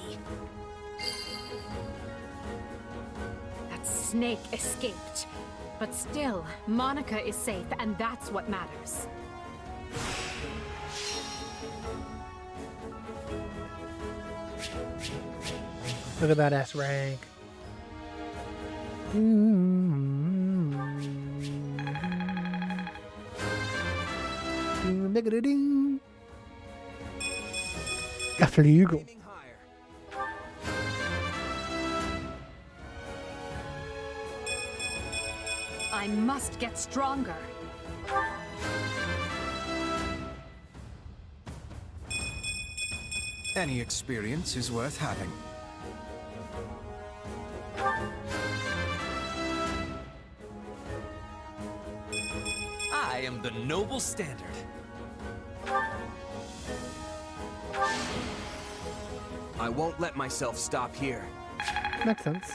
That snake escaped. But still, Monica is safe, and that's what matters. Look at that S rank. Geflügel. I must get stronger. Any experience is worth having. I am the noble standard. I won't let myself stop here. Makes sense.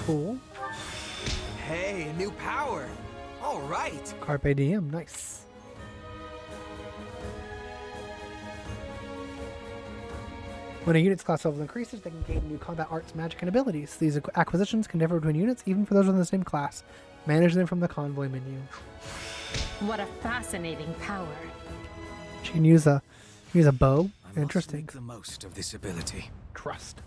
Cool. Hey, a new power. All right. Carpe diem, nice. When a unit's class level increases, they can gain new combat arts, magic, and abilities. These acquisitions can differ between units, even for those within the same class. Manage them from the convoy menu. What a fascinating power. She can use a bow. Interesting. Make the most of this ability. Trust.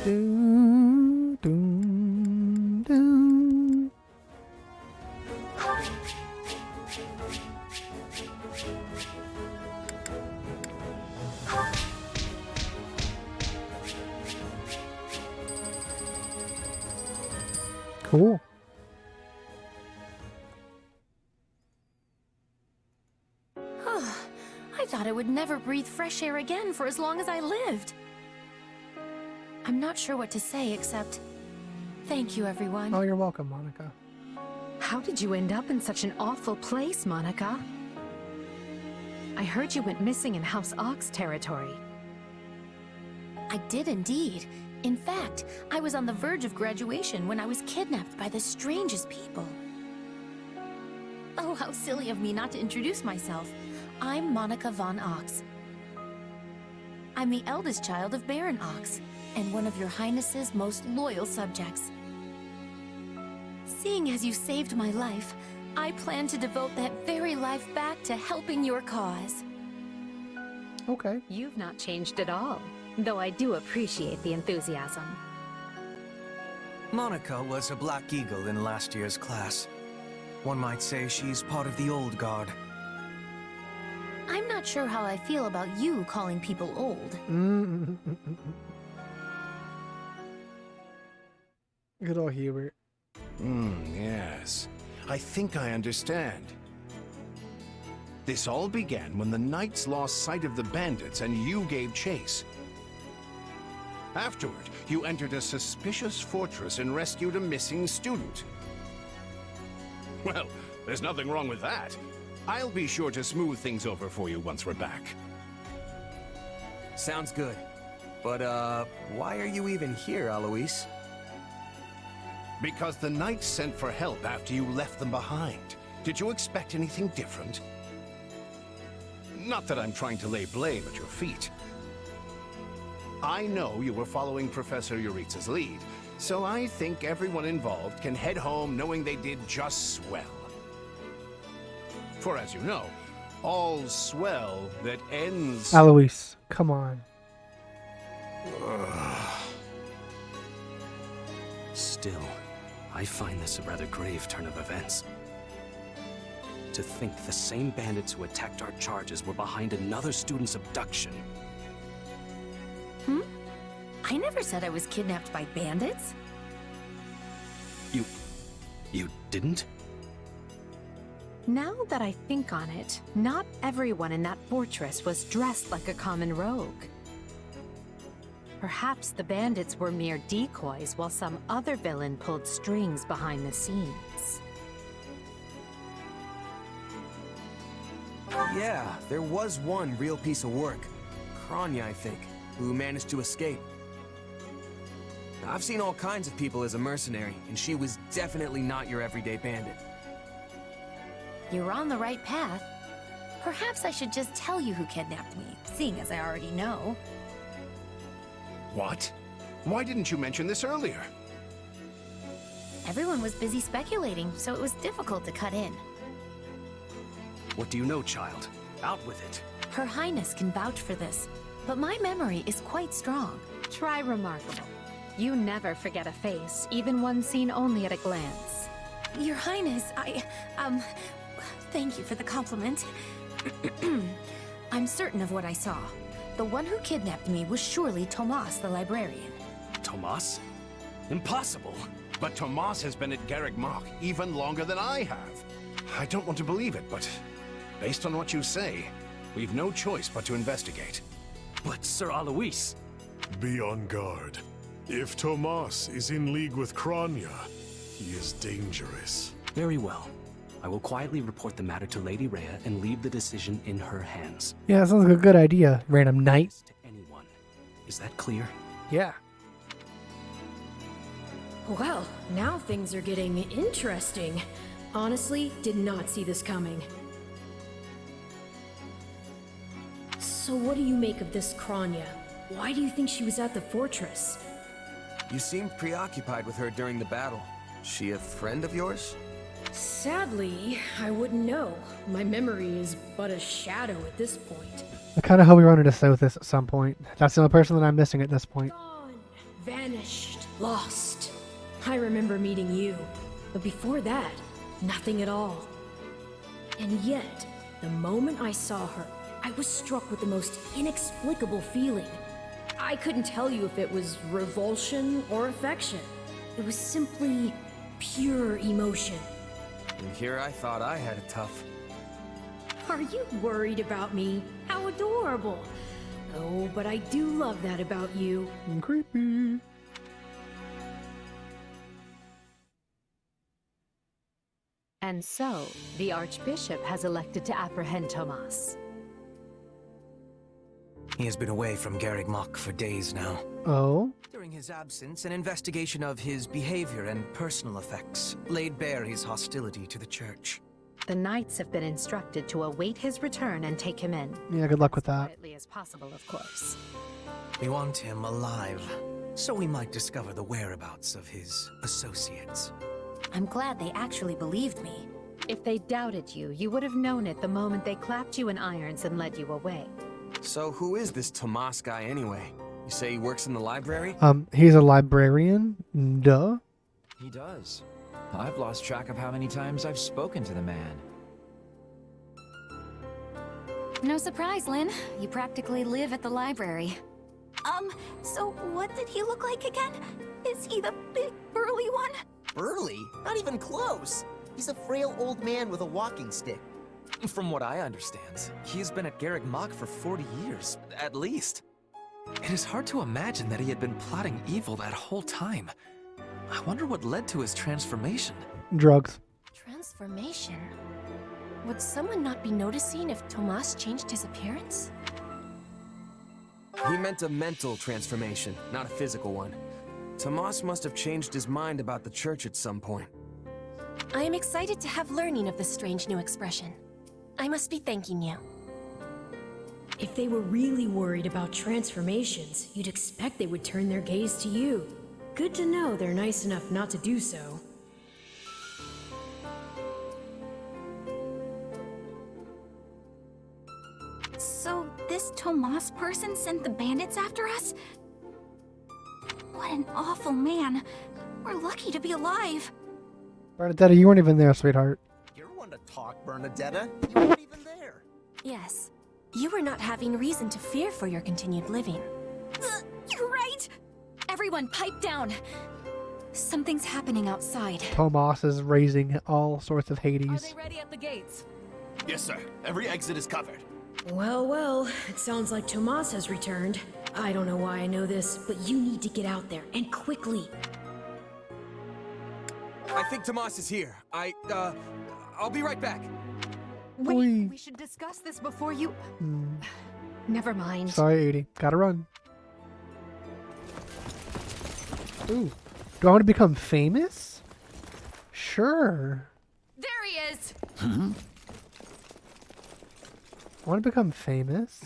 Doo, doo, doo. Cool. I thought I would never breathe fresh air again for as long as I lived. I'm not sure what to say except thank you, everyone. Oh, you're welcome, Monica. How did you end up in such an awful place, Monica? I heard you went missing in House Ox territory. I did indeed. In fact, I was on the verge of graduation when I was kidnapped by the strangest people. Oh, how silly of me not to introduce myself. I'm Monica von Ox. I'm the eldest child of Baron Ox, and one of your Highness's most loyal subjects. Seeing as you saved my life, I plan to devote that very life back to helping your cause. Okay. You've not changed at all, though I do appreciate the enthusiasm. Monica was a Black Eagle in last year's class. One might say she's part of the old guard. I'm not sure how I feel about you calling people old. Good old Hubert. Yes. I think I understand. This all began when the knights lost sight of the bandits and you gave chase. Afterward, you entered a suspicious fortress and rescued a missing student. Well, there's nothing wrong with that. I'll be sure to smooth things over for you once we're back. Sounds good. But, why are you even here, Alois? Because the knights sent for help after you left them behind. Did you expect anything different? Not that I'm trying to lay blame at your feet. I know you were following Professor Yuritsa's lead, so I think everyone involved can head home knowing they did just swell. For as you know, all's swell that ends... Alois, come on. Still, I find this a rather grave turn of events. To think the same bandits who attacked our charges were behind another student's abduction. I never said I was kidnapped by bandits. You didn't? Now that I think on it, not everyone in that fortress was dressed like a common rogue. Perhaps the bandits were mere decoys while some other villain pulled strings behind the scenes. Yeah, there was one real piece of work. Kranya, I think, who managed to escape. I've seen all kinds of people as a mercenary, and she was definitely not your everyday bandit. You're on the right path. Perhaps I should just tell you who kidnapped me, seeing as I already know. What? Why didn't you mention this earlier? Everyone was busy speculating, so it was difficult to cut in. What do you know, child? Out with it. Her Highness can vouch for this, but my memory is quite strong. Try remarkable. You never forget a face, even one seen only at a glance. Your Highness, thank you for the compliment. I'm certain of what I saw. The one who kidnapped me was surely Tomas the librarian. Tomas? Impossible! But Tomas has been at Garreg Mach even longer than I have. I don't want to believe it, but based on what you say, we've no choice but to investigate. But Sir Alois... Be on guard. If Tomas is in league with Kranya, he is dangerous. Very well. I will quietly report the matter to Lady Rhea and leave the decision in her hands. Yeah, that sounds like a good idea, random knight. To anyone. Is that clear? Yeah. Well, now things are getting interesting. Honestly, did not see this coming. So what do you make of this Kranya? Why do you think she was at the fortress? You seemed preoccupied with her during the battle. She a friend of yours? Sadly, I wouldn't know. My memory is but a shadow at this point. I kind of hope we run into Sothis at some point. That's the only person that I'm missing at this point. Vanished. Lost. I remember meeting you. But before that, nothing at all. And yet, the moment I saw her, I was struck with the most inexplicable feeling. I couldn't tell you if it was revulsion or affection. It was simply pure emotion. And here I thought I had it tough. Are you worried about me? How adorable. Oh, but I do love that about you. Creepy. And so, the Archbishop has elected to apprehend Tomas. He has been away from Garreg Mach for days now. Oh? During his absence, an investigation of his behavior and personal effects laid bare his hostility to the Church. The Knights have been instructed to await his return and take him in. Yeah, good luck with that. As quietly as possible, of course. We want him alive, so we might discover the whereabouts of his associates. I'm glad they actually believed me. If they doubted you, you would have known it the moment they clapped you in irons and led you away. So who is this Tomas guy anyway? You say he works in the library? He's a librarian? Duh. He does. I've lost track of how many times I've spoken to the man. No surprise, Lynn. You practically live at the library. So what did he look like again? Is he the big, burly one? Burly? Not even close. He's a frail old man with a walking stick. From what I understand, he's been at Garreg Mach for 40 years, at least. It is hard to imagine that he had been plotting evil that whole time. I wonder what led to his transformation. Drugs. Transformation? Would someone not be noticing if Tomas changed his appearance? He meant a mental transformation, not a physical one. Tomas must have changed his mind about the Church at some point. I am excited to have learning of this strange new expression. I must be thanking you. If they were really worried about transformations, you'd expect they would turn their gaze to you. Good to know they're nice enough not to do so. So this Tomas person sent the bandits after us? What an awful man. We're lucky to be alive. Bernadetta, you weren't even there, sweetheart. You're one to talk, Bernadetta. You weren't even there. Yes. You were not having reason to fear for your continued living. You're right! Everyone, pipe down. Something's happening outside. Tomas is raising all sorts of Hades. Are they ready at the gates? Yes, sir. Every exit is covered. Well, well, it sounds like Tomas has returned. I don't know why I know this, but you need to get out there, and quickly. I think Tomas is here. I'll be right back. Wait, we should discuss this before you... Never mind. Sorry, 80. Gotta run. Ooh. Do I want to become famous? Sure. There he is! I want to become famous.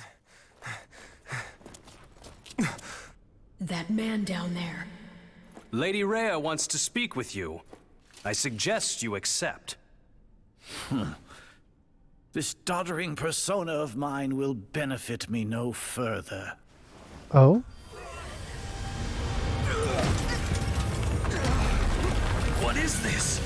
That man down there. Lady Rhea wants to speak with you. I suggest you accept. This doddering persona of mine will benefit me no further. Oh? What is this?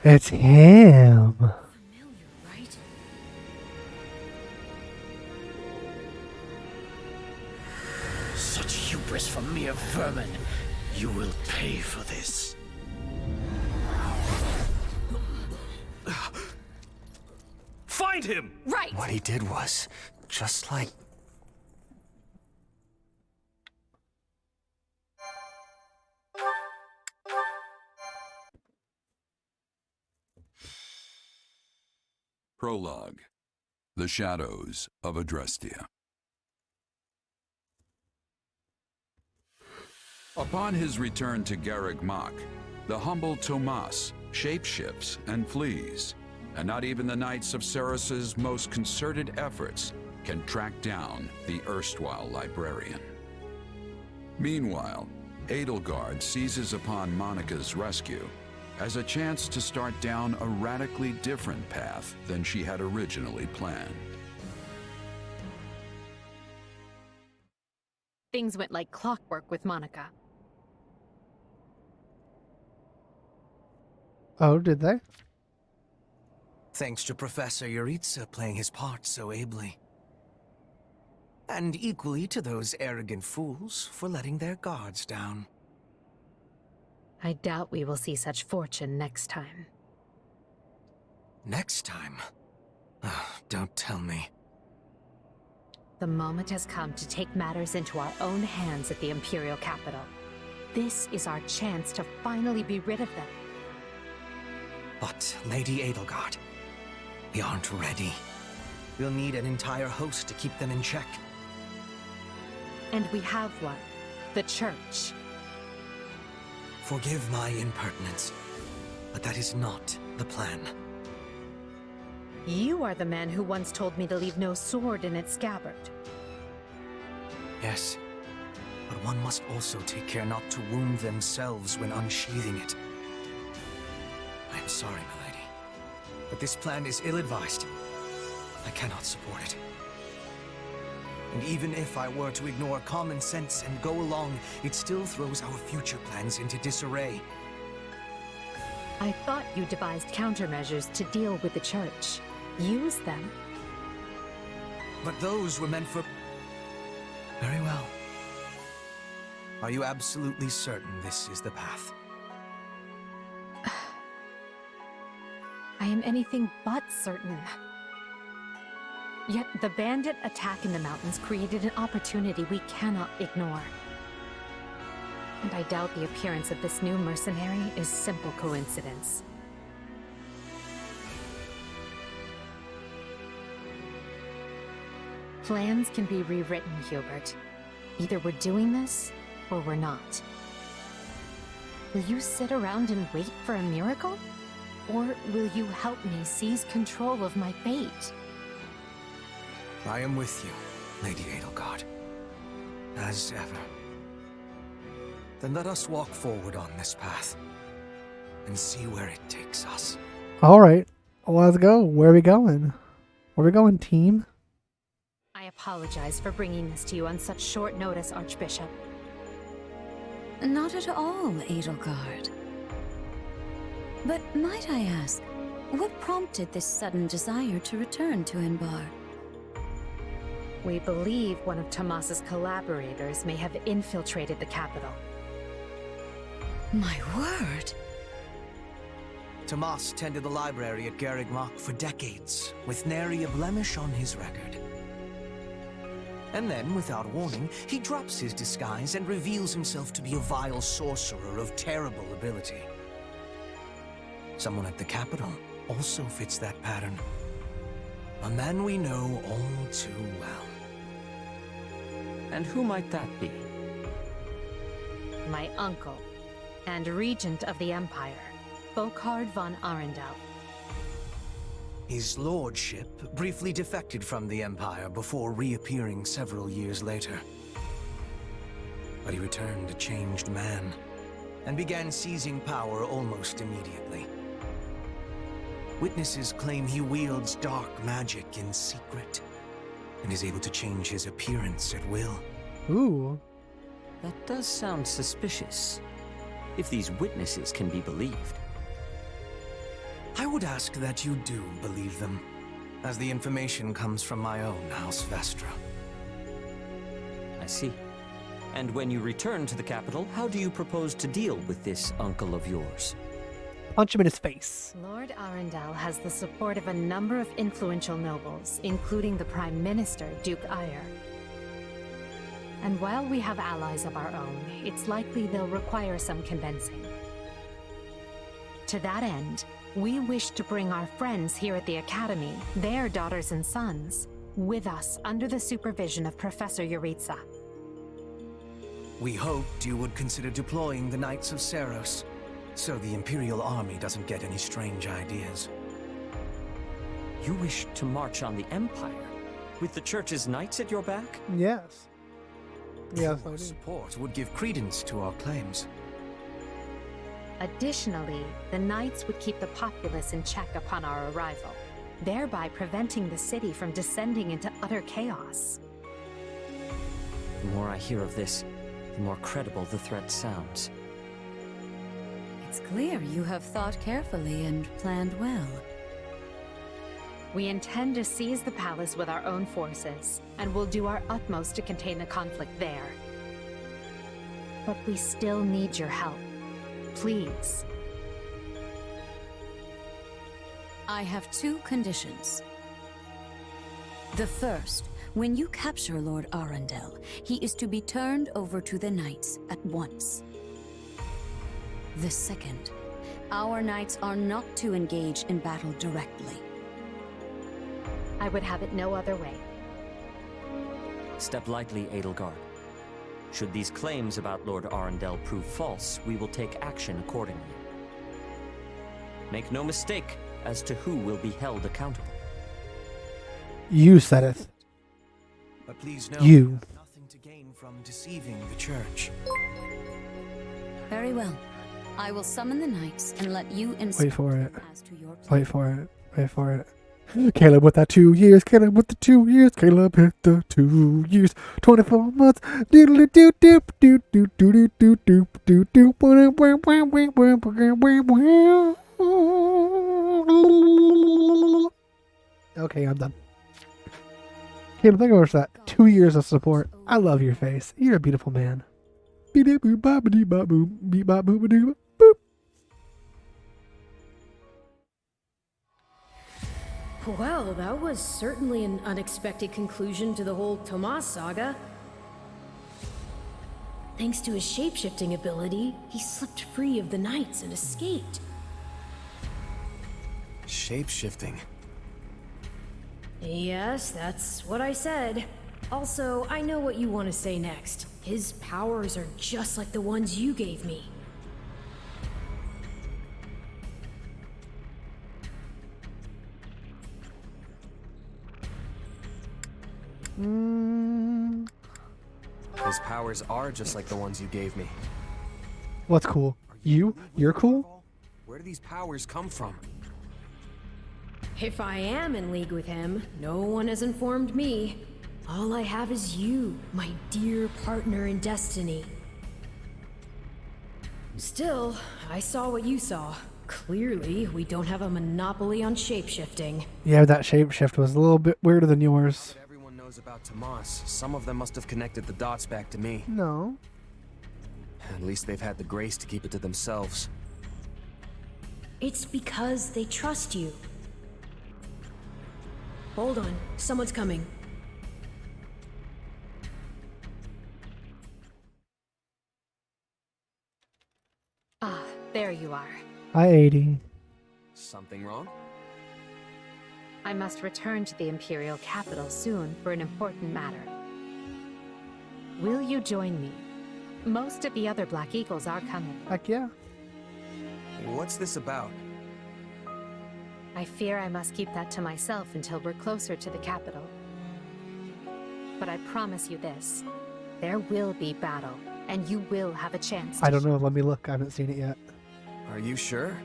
It's him. Right? Such hubris from mere vermin. You will pay for this. Find him! Right! What he did was just like... Prologue. The Shadows of Adrestia. Upon his return to Garreg Mach, the humble Tomas shapeshifts and flees, and not even the Knights of Ceres' most concerted efforts can track down the erstwhile librarian. Meanwhile, Edelgard seizes upon Monica's rescue as a chance to start down a radically different path than she had originally planned. Things went like clockwork with Monica. Oh, did they? Thanks to Professor Yuritsa playing his part so ably. And equally to those arrogant fools for letting their guards down. I doubt we will see such fortune next time. Next time? Don't tell me. The moment has come to take matters into our own hands at the Imperial capital. This is our chance to finally be rid of them. But, Lady Edelgard, we aren't ready. We'll need an entire host to keep them in check. And we have one. The Church. Forgive my impertinence, but that is not the plan. You are the man who once told me to leave no sword in its scabbard. Yes, but one must also take care not to wound themselves when unsheathing it. I am sorry, milady, but this plan is ill-advised. I cannot support it. And even if I were to ignore common sense and go along, it still throws our future plans into disarray. I thought you devised countermeasures to deal with the Church. Use them. But those were meant for... Very well. Are you absolutely certain this is the path? I am anything but certain. Yet the bandit attack in the mountains created an opportunity we cannot ignore. And I doubt the appearance of this new mercenary is simple coincidence. Plans can be rewritten, Hubert. Either we're doing this, or we're not. Will you sit around and wait for a miracle? Or will you help me seize control of my fate? I am with you, Lady Edelgard. As ever. Then let us walk forward on this path, and see where it takes us. Alright, let's go. Where are we going? Where are we going, team? I apologize for bringing this to you on such short notice, Archbishop. Not at all, Edelgard. But might I ask, what prompted this sudden desire to return to Inbar? We believe one of Tomas's collaborators may have infiltrated the capital. My word! Tomas tended the library at Garreg Mach for decades, with nary a blemish on his record. And then, without warning, he drops his disguise and reveals himself to be a vile sorcerer of terrible ability. Someone at the capital also fits that pattern. A man we know all too well. And who might that be? My uncle, and regent of the Empire, Volkard von Arundel. His lordship briefly defected from the Empire before reappearing several years later. But he returned a changed man, and began seizing power almost immediately. Witnesses claim he wields dark magic in secret, and is able to change his appearance at will. Ooh. That does sound suspicious, if these witnesses can be believed. I would ask that you do believe them, as the information comes from my own House Vestra. I see. And when you return to the capital, how do you propose to deal with this uncle of yours? Punch him in his face. Lord Arundel has the support of a number of influential nobles, including the Prime Minister, Duke Ayer. And while we have allies of our own, it's likely they'll require some convincing. To that end, we wish to bring our friends here at the Academy, their daughters and sons, with us under the supervision of Professor Yuritsa. We hoped you would consider deploying the Knights of Seros, so the Imperial Army doesn't get any strange ideas. You wish to march on the Empire, with the Church's knights at your back? Yes. Yes, I Your do. support would give credence to our claims. Additionally, the knights would keep the populace in check upon our arrival, thereby preventing the city from descending into utter chaos. The more I hear of this, the more credible the threat sounds. It's clear you have thought carefully and planned well. We intend to seize the palace with our own forces, and will do our utmost to contain the conflict there. But we still need your help. Please. I have 2 conditions. The first, when you capture Lord Arundel, he is to be turned over to the knights at once. The second, our knights are not to engage in battle directly. I would have it no other way. Step lightly, Edelgard. Should these claims about Lord Arundel prove false, we will take action accordingly. Make no mistake as to who will be held accountable. You said it. But please know, you we have nothing to gain from deceiving the church. Very well. I will summon the knights and let you Wait for it. as to your Wait for it. Wait for it. Caleb with that 2 years. Caleb with the 2 years. Caleb hit the 2 years. 24 months. Doodly doo doo doo doo doo doo doo doo doo. Okay, I'm done. Caleb, thank you much for that 2 years of support. I love your face. You're a beautiful man. Well, that was certainly an unexpected conclusion to the whole Tomas saga. Thanks to his shapeshifting ability, he slipped free of the knights and escaped. Shapeshifting. Yes, that's what I said. Also, I know what you want to say next. His powers are just like the ones you gave me. His powers are just like the ones you gave me. What's cool? You're cool? Where do these powers come from? If I am in league with him, no one has informed me. All I have is you, my dear partner in destiny. Still, I saw what you saw. Clearly, we don't have a monopoly on shapeshifting. Yeah, that shapeshift was a little bit weirder than yours. Everyone knows about Tomas. Some of them must have connected the dots back to me. No. At least they've had the grace to keep it to themselves. It's because they trust you. Hold on, someone's coming. Ah, there you are. Hi, 80. Something wrong? I must return to the Imperial capital soon for an important matter. Will you join me? Most of the other Black Eagles are coming. Heck yeah. What's this about? I fear I must keep that to myself until we're closer to the capital. But I promise you this. There will be battle, and you will have a chance to I don't know. Let me look. I haven't seen it yet. Are you sure?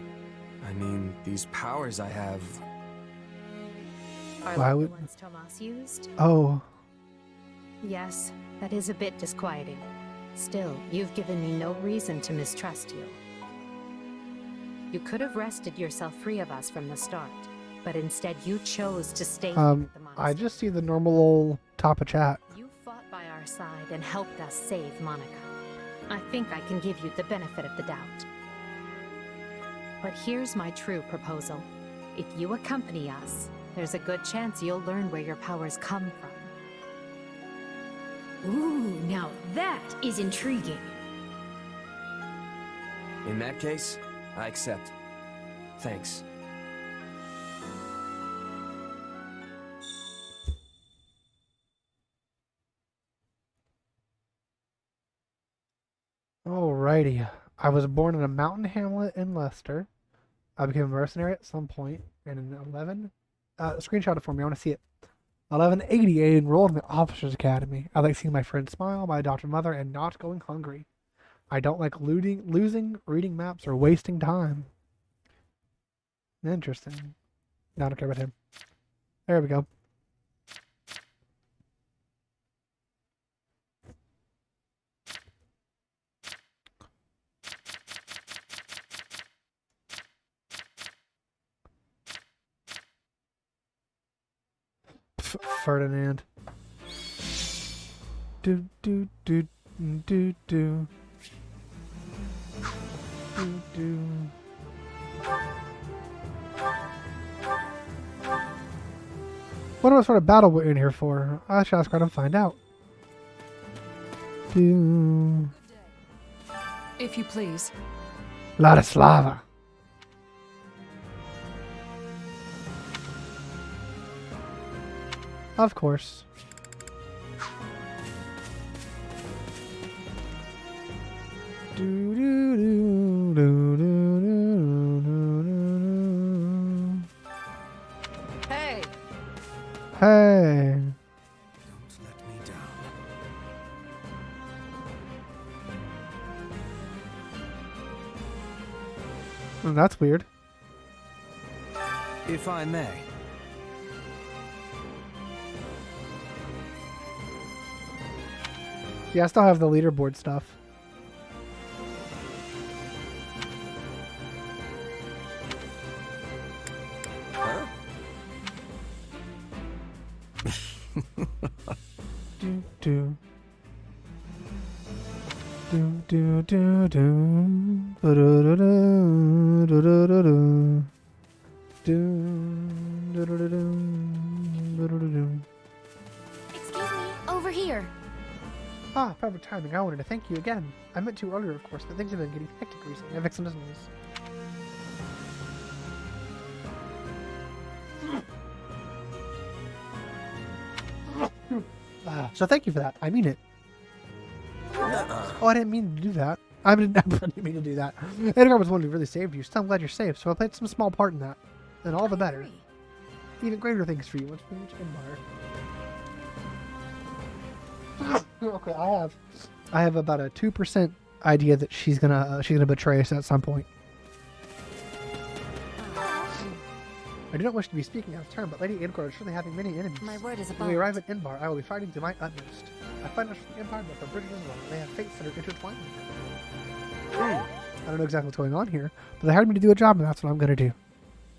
I mean, these powers I have... Are Why like would... the ones Tomas used? Oh. Yes, that is a bit disquieting. Still, you've given me no reason to mistrust you. You could have wrested yourself free of us from the start, but instead you chose to stay here with the monster. I just see the normal old top of chat. You fought by our side and helped us save Monica. I think I can give you the benefit of the doubt. But here's my true proposal. If you accompany us, there's a good chance you'll learn where your powers come from. Ooh, now that is intriguing. In that case, I accept. Thanks. Alrighty. I was born in a mountain hamlet in Leicester. I became a mercenary at some point, and in 11... screenshot it for me, I want to see it. 1180, I enrolled in the Officers Academy. I like seeing my friends smile, my adopted mother, and not going hungry. I don't like losing reading maps or wasting time. Interesting. No, I don't care about him. There we go. Ferdinand. Do do do do do do do. What sort of battle we're in here for? I shall try to find out. Do. If you please. Ladislava. Of course. Do, do, do, do, do, do, do, do. Hey. Hey. Don't let me down. Oh, that's weird. If I may. Yeah, I still have the leaderboard stuff. Huh? Do do do do do do do do do do do do do do do do. Excuse me, over here. Ah, perfect timing. I wanted to thank you again. I meant to earlier, of course, but things have been getting hectic recently. I've some news. So thank you for that. I mean it. Oh, I didn't mean to do that. I didn't mean to do that. Edelgard was the one who really saved you, so I'm glad you're safe. So I played some small part in that. And all the better. Even greater things for you. What's Empire? Okay, I have about a 2% idea that she's gonna betray us at some point. I do not wish to be speaking out of turn, but Lady Edelgard is surely having many enemies. My word is a When we arrive at Inbar, I will be fighting to my utmost. I fight not for the Empire, but for Britain as well. They have fates that are intertwined. I don't know exactly what's going on here, but they hired me to do a job, and that's what I'm gonna do.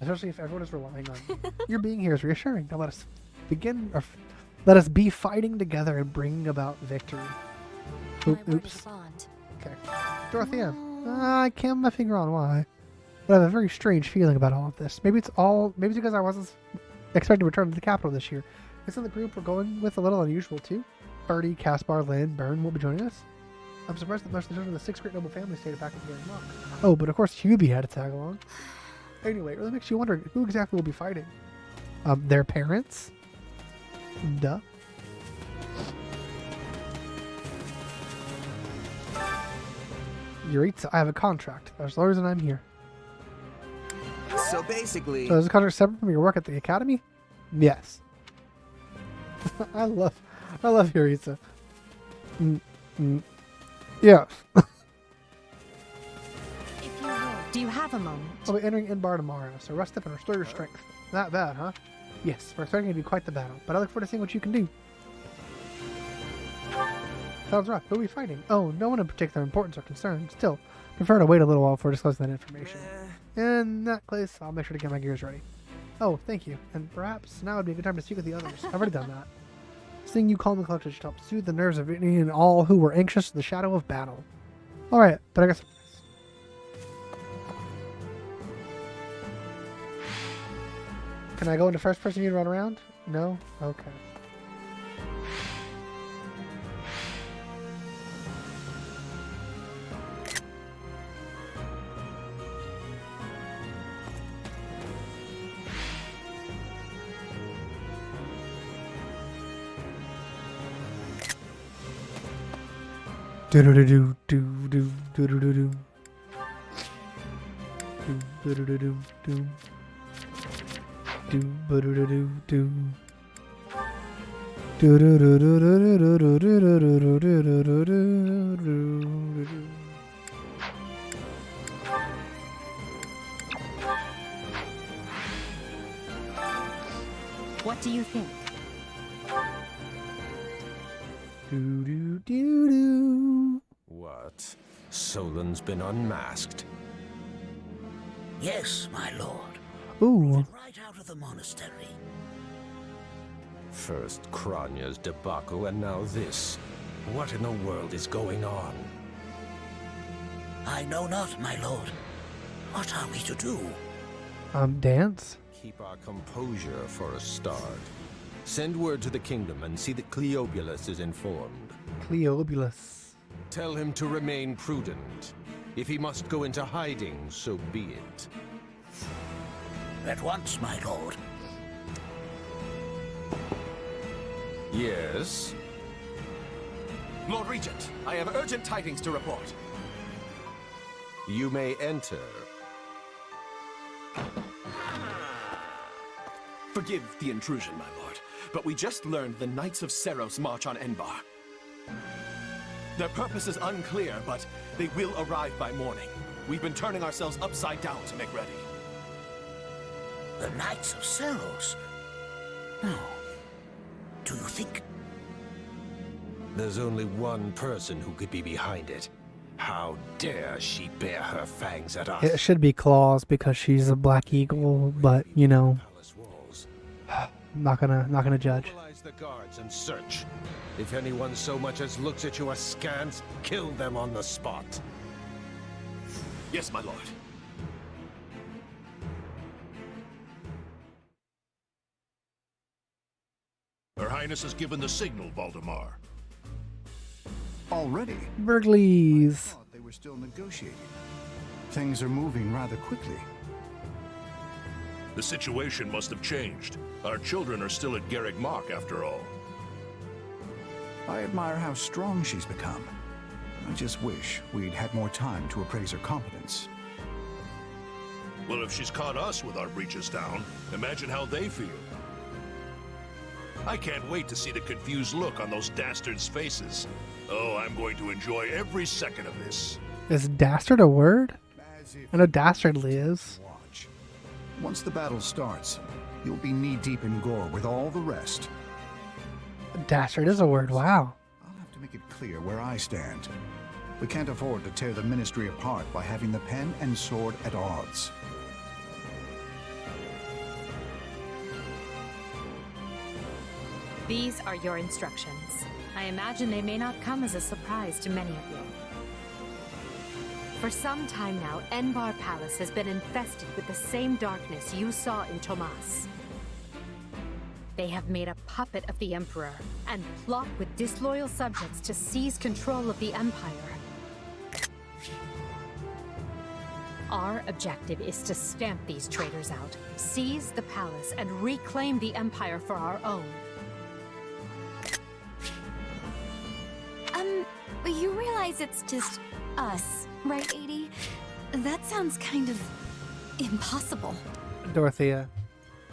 Especially if everyone is relying on you. Your being here is reassuring. Now let us begin, or let us be fighting together and bringing about victory. Oops. Okay. Dorothea, I can't put my finger on why, but I have a very strange feeling about all of this. Maybe it's because I wasn't expecting to return to the capital this year. Isn't the group we're going with a little unusual too? Birdie, Caspar, Lynn, Byrne will be joining us. I'm surprised that most of the children of the 6 great noble families stayed back in the Rock. Oh, but of course Hubie had to tag along. Anyway, it really makes you wonder who exactly will be fighting. Their parents? Duh. Yuritsa, I have a contract. That's the reason I'm here. So basically... So is the contract separate from your work at the academy? Yes. I love Yuritsa. Yeah. Do you have a moment? I'll be entering Inbar tomorrow, so rest up and restore your strength. Not bad, huh? Yes, we're expecting it to be quite the battle, but I look forward to seeing what you can do. Sounds rough. Who are we fighting? Oh, no one of particular importance or concern. Still, prefer to wait a little while before disclosing that information. In that case, I'll make sure to get my gears ready. Oh, thank you. And perhaps now would be a good time to speak with the others. I've already done that. Seeing you calm and collected should help soothe the nerves of any and all who were anxious in the shadow of battle. Alright, but I guess... Can I go into first person view and run around? No? Okay. Do do do do do do do do do do do do do do do do do do do. Do do do do do do do do do do do do do do do. What do you think? Do do do do. What? Solan's been unmasked? Yes, my lord. Ooh. Right out of the monastery. First Kronya's debacle and now this. What in the world is going on? I know not, my lord. What are we to do? Dance? Keep our composure for a start. Send word to the kingdom and see that Cleobulus is informed. Cleobulus. Tell him to remain prudent. If he must go into hiding, so be it. At once, my lord. Yes? Lord Regent, I have urgent tidings to report. You may enter. Forgive the intrusion, my lord, but we just learned the Knights of Seros march on Enbar. Their purpose is unclear, but they will arrive by morning. We've been turning ourselves upside down to make ready. The Knights of Seros? No. Do you think... There's only one person who could be behind it. How dare she bare her fangs at us? It should be Claus because she's a black eagle, but you know, not gonna judge. Mobilize the guards and search. If anyone so much as looks at you askance, kill them on the spot. Yes, my lord. Her Highness has given the signal, Valdemar. Already? Burgleys. They were still negotiating. Things are moving rather quickly. The situation must have changed. Our children are still at Garrick Mach, after all. I admire how strong she's become. I just wish we'd had more time to appraise her competence. Well, if she's caught us with our breeches down, imagine how they feel. I can't wait to see the confused look on those dastards' faces. Oh, I'm going to enjoy every second of this. Is dastard a word? I know dastardly is. Watch. Once the battle starts, you'll be knee-deep in gore with all the rest. Dastard is a word, wow. I'll have to make it clear where I stand. We can't afford to tear the Ministry apart by having the pen and sword at odds. These are your instructions. I imagine they may not come as a surprise to many of you. For some time now, Enbar Palace has been infested with the same darkness you saw in Tomas. They have made a puppet of the Emperor and plot with disloyal subjects to seize control of the Empire. Our objective is to stamp these traitors out, seize the palace, and reclaim the Empire for our own. You realize it's just us, right, 80? That sounds kind of impossible. Dorothea,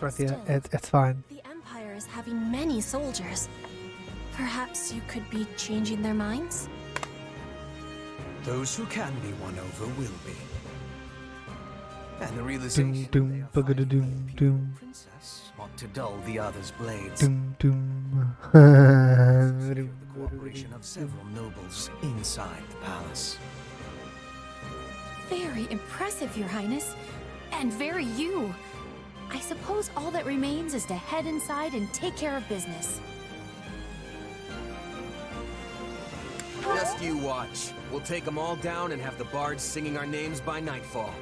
Still, it's fine. The Empire is having many soldiers. Perhaps you could be changing their minds? Those who can be won over will be. And the realization Doom, doom, doom, doom. princess ought to dull the other's blades. Doom, doom. The cooperation of several nobles inside the palace. Very impressive, Your Highness. And very you. I suppose all that remains is to head inside and take care of business. Just you watch. We'll take them all down and have the bards singing our names by nightfall.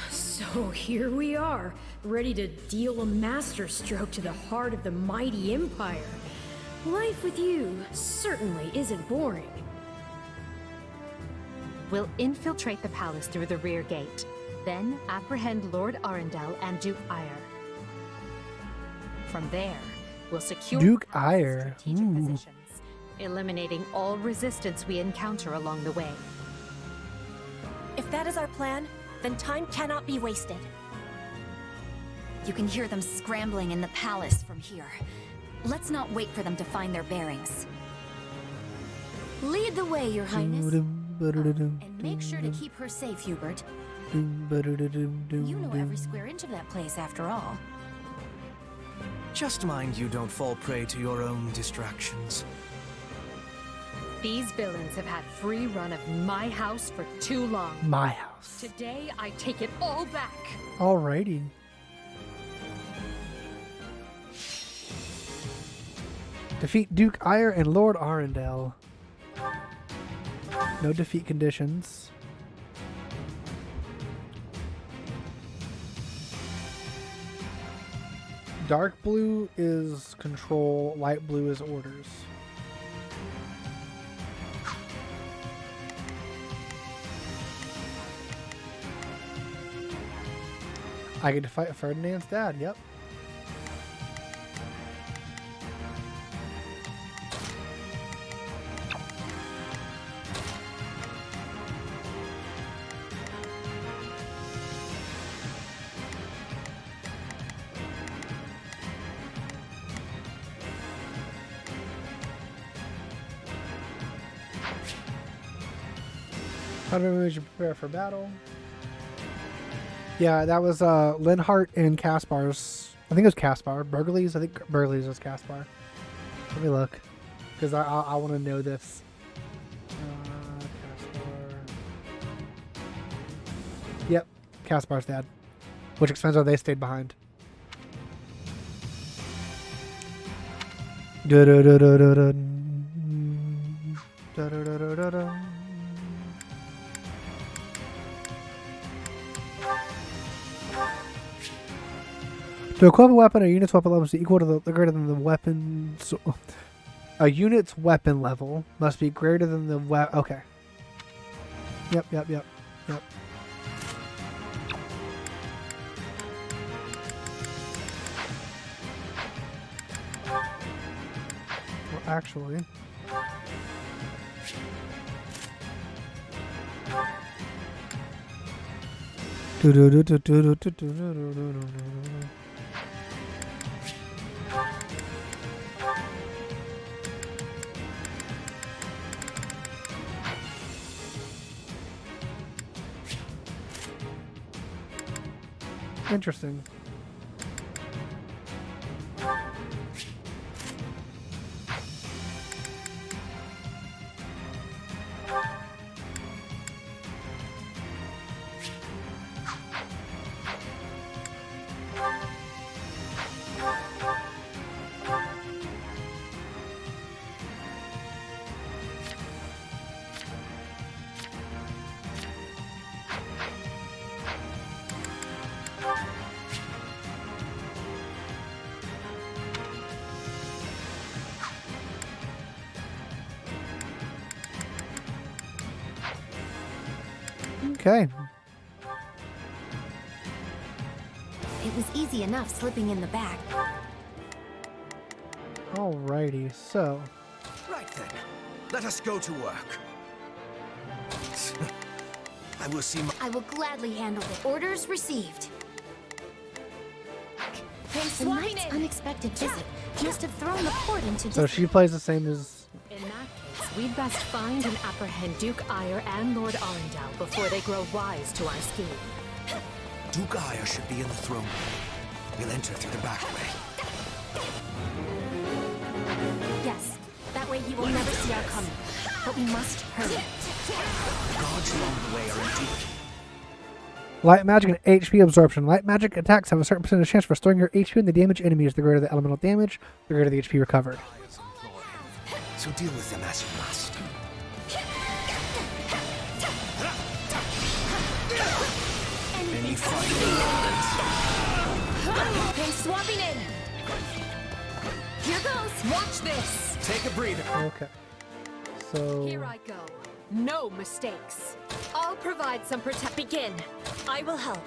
So here we are, ready to deal a masterstroke to the heart of the mighty Empire. Life with you certainly isn't boring. We'll infiltrate the palace through the rear gate, then apprehend Lord Arundel and Duke Ire. From there, we'll secure Duke Ire. strategic positions, eliminating all resistance we encounter along the way. If that is our plan, then time cannot be wasted. You can hear them scrambling in the palace from here. Let's not wait for them to find their bearings. Lead the way, Your Highness. And make sure to keep her safe, Hubert. You know every square inch of that place, after all. Just mind you don't fall prey to your own distractions. These villains have had free run of my house for too long. My house. Today, I take it all back. Alrighty. Defeat Duke Ire and Lord Arundel. No defeat conditions. Dark blue is control, light blue is orders. I get to fight Ferdinand's dad, yep. How do we prepare for battle? Yeah, that was Linhart and Kaspar's. I think it was Caspar. Burgley's. I think Burgley's was Caspar. Let me look, because I want to know this. Caspar. Yep, Kaspar's dad. Which explains why they stayed behind. To equip a weapon, a unit's weapon level must be equal to the greater than the weapon. So, a unit's weapon level must be greater than the weapon. Okay. Yep. Well, actually. Interesting. Okay. It was easy enough slipping in the back. Alrighty, so. Right then, let us go to work. I will see. I will gladly handle the orders received. The knight's unexpected visit must have thrown the port into. So she plays the same as. In that case, we'd best find and apprehend Duke Ire and Lord Arundel before they grow wise to our scheme. Duke Ire should be in the throne room. We'll enter through the back way. Yes, that way he will never see our coming. But we must hurry. The gods along the way are indeed. Light magic and HP absorption. Light magic attacks have a certain percentage chance for restoring your HP and the damage enemies. The greater the elemental damage, the greater the HP recovered. So deal with them as you must. Any fighting orders? Okay, swapping in. Here goes. Watch this. Take a breather. Okay. So. Here I go. No mistakes. I'll provide some protection. Begin. I will help.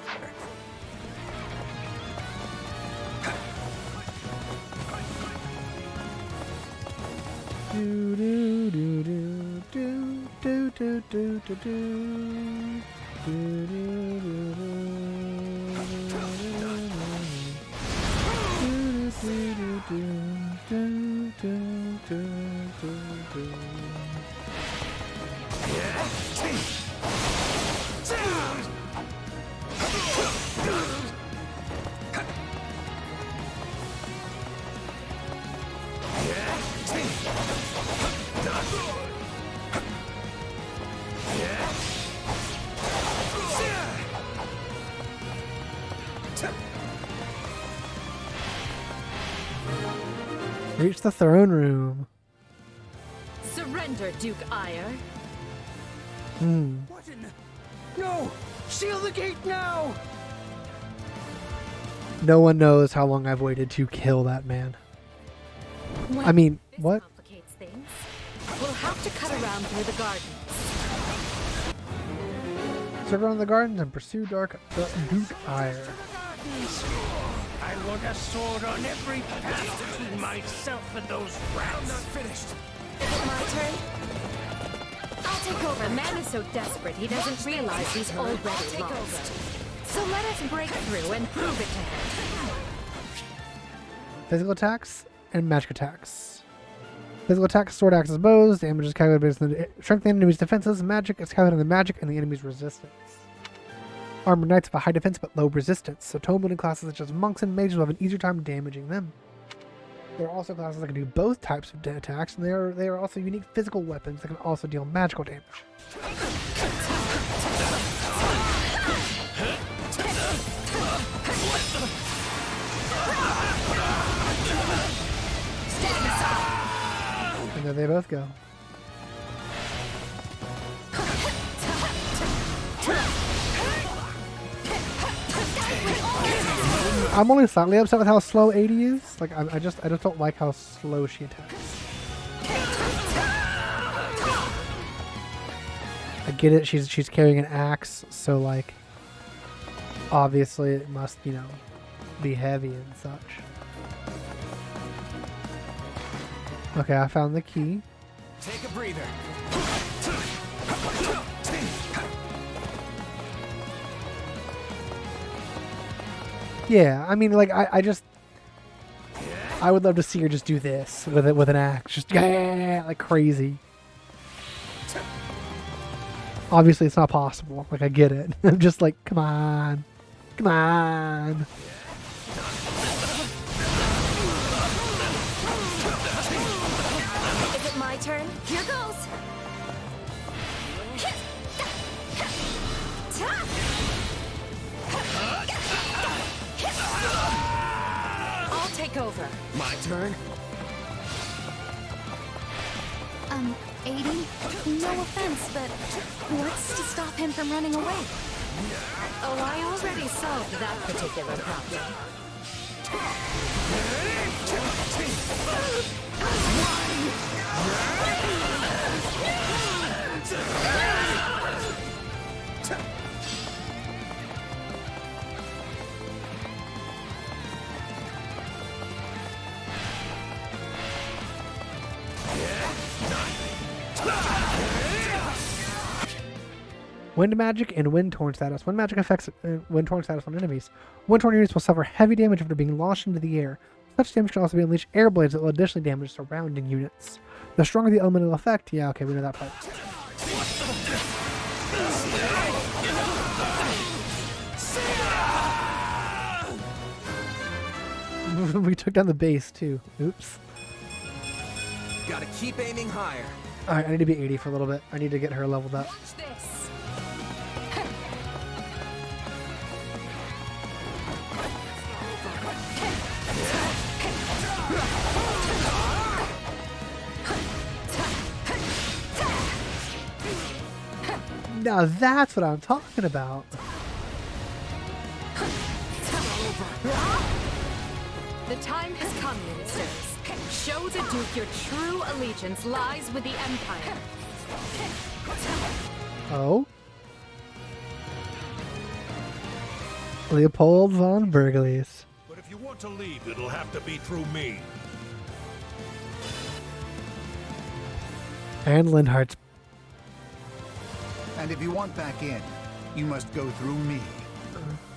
Do do do do do do do do do do. Reach the throne room. Surrender, Duke Ire. What in the... No! Seal the gate now! No one knows how long I've waited to kill that man. I mean, what? Complicates things. We'll have to cut around through the gardens. Circle around the gardens and pursue Duke Ire. I want a sword on every path between myself and those rats. I'm not finished. Is it my turn? I'll take over. The man is so desperate he doesn't realize he's already lost. So let us break through and prove it to him. Physical attacks and magic attacks. Physical attacks, sword axes, bows. Damage is calculated based on the strength of the enemy's defenses. Magic is calculated on the magic and the enemy's resistance. Armored knights have a high defense but low resistance, so tome wielding classes such as monks and mages will have an easier time damaging them. There are also classes that can do both types of attacks, and they are also unique physical weapons that can also deal magical damage. And there they both go. I'm only slightly upset with how slow 80 is. Like I just don't like how slow she attacks. I get it. She's carrying an axe, so like obviously it must, you know, be heavy and such. Okay, I found the key. Take a breather. Yeah, I mean, like I would love to see her just do this with an axe, just like crazy. Obviously, it's not possible. Like I get it. I'm just like, come on, come on. Is it my turn? Here goes! I'll take over. My turn? 80? No offense, but what's to stop him from running away? Oh, I already solved that particular problem. Wind magic and wind torn status. Wind magic affects wind torn status on enemies. Wind torn units will suffer heavy damage after being launched into the air. Such damage can also be unleashed air blades that will additionally damage surrounding units. The stronger the elemental effect, yeah, okay, we know that part. We took down the base too. Oops. Gotta keep aiming higher. Alright, I need to be 80 for a little bit. I need to get her leveled up. Watch this. Now that's what I'm talking about. The time has come, ministers. Show the Duke your true allegiance lies with the Empire. Oh? Leopold von Bergelies. But if you want to leave, it'll have to be through me. And Lindhart's. And if you want back in, you must go through me.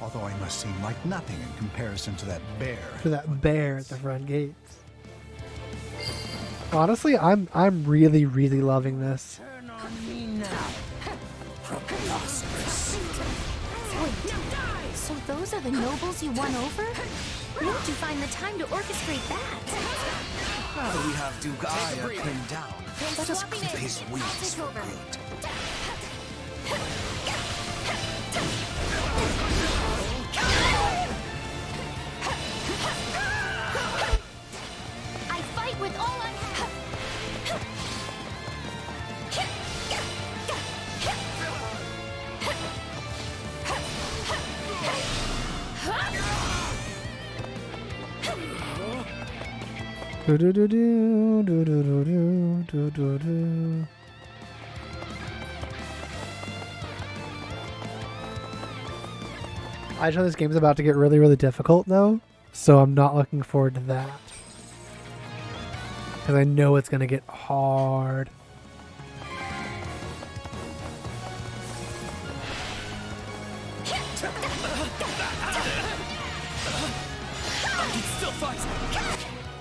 Although I must seem like nothing in comparison to that bear. To that bear at the front gates. Honestly, I'm really, really loving this. Turn on me now. Wait, so those are the nobles you won over? Where'd you find the time to orchestrate that? Now that we have Duke Aya pinned down, let us swapping clip it. his I'll wings take for over. good. I fight with all I have. Do do do do do do do do do do. I know this game's about to get really, really difficult though, so I'm not looking forward to that. Because I know it's gonna get hard.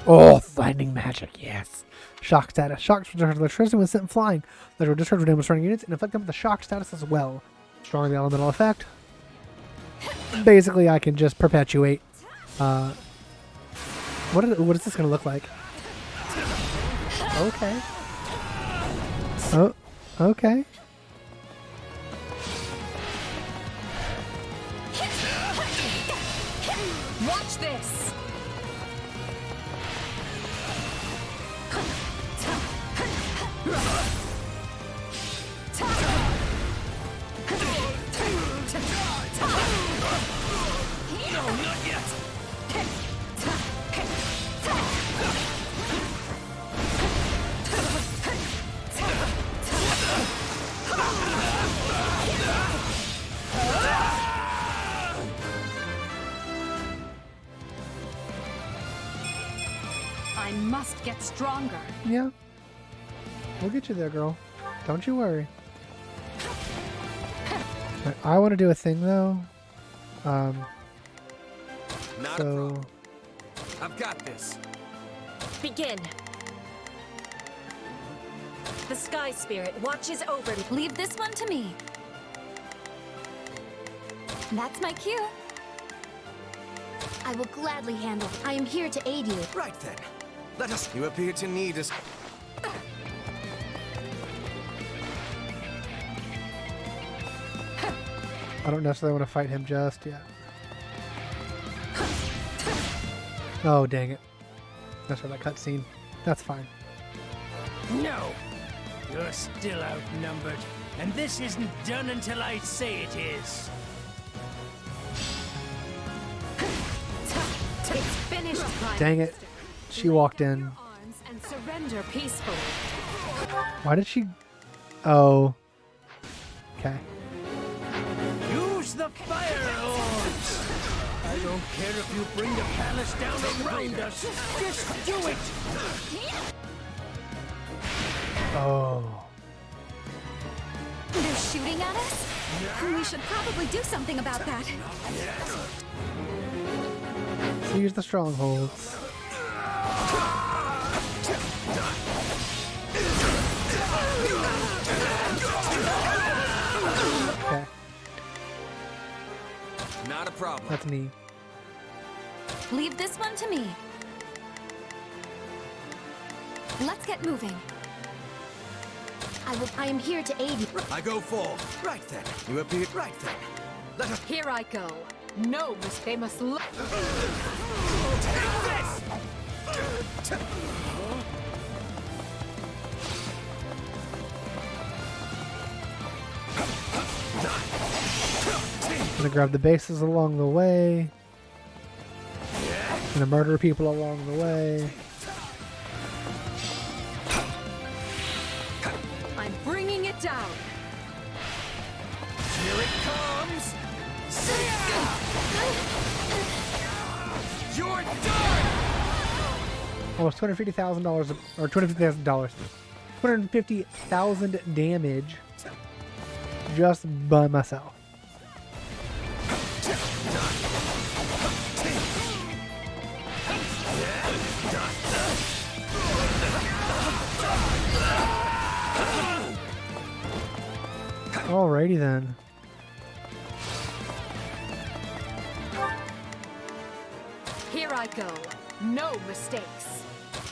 Oh, lightning magic, yes. Shock status. Shock electricity when sent flying. Electrical discharge for damage units and affect them with the shock status as well. Strong the elemental effect. Basically, I can just perpetuate. What is this going to look like? Okay. Oh, okay. Watch this! No, not yet! I must get stronger. Yeah. We'll get you there, girl. Don't you worry. Right, I want to do a thing, though. Not a So... problem. I've got this. Begin. The Sky Spirit watches over me. Leave this one to me. That's my cue. I will gladly handle it. I am here to aid you. Right then. Let us. You appear to need us. I don't necessarily want to fight him just yet. Oh, dang it. That's for that cutscene. That's fine. No! You're still outnumbered, and this isn't done until I say it is. It's finished, Prime Dang it. She walked in. Arms and surrender peacefully. Why did she... Oh. Okay. Use the fire orbs! I don't care if you bring the palace down around us. Just do it! Oh. They're shooting at us? We should probably do something about that. Seize the strongholds. Okay. Not a problem. That's me. Leave this one to me. Let's get moving. I am here to aid you. I go full. Right then. You appear. Right then. Let us. Here I go. Gnomes, they must look. Gonna grab the bases along the way. Gonna murder people along the way. I'm bringing it down. Here it comes! You're done! Almost $250,000 or $250,000. 250,000 damage just by myself. Alrighty then. Here I I go. No mistakes.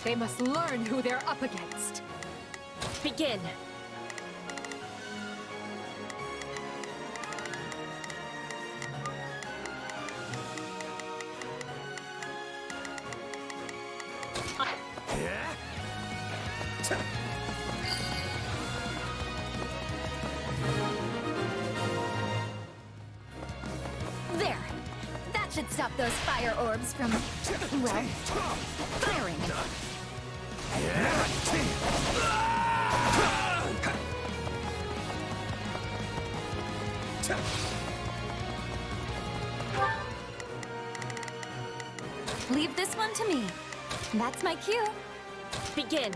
They must learn who they're up against. Begin. There. That should stop those fire orbs from, well, firing. Leave this one to me. That's my cue. Begin.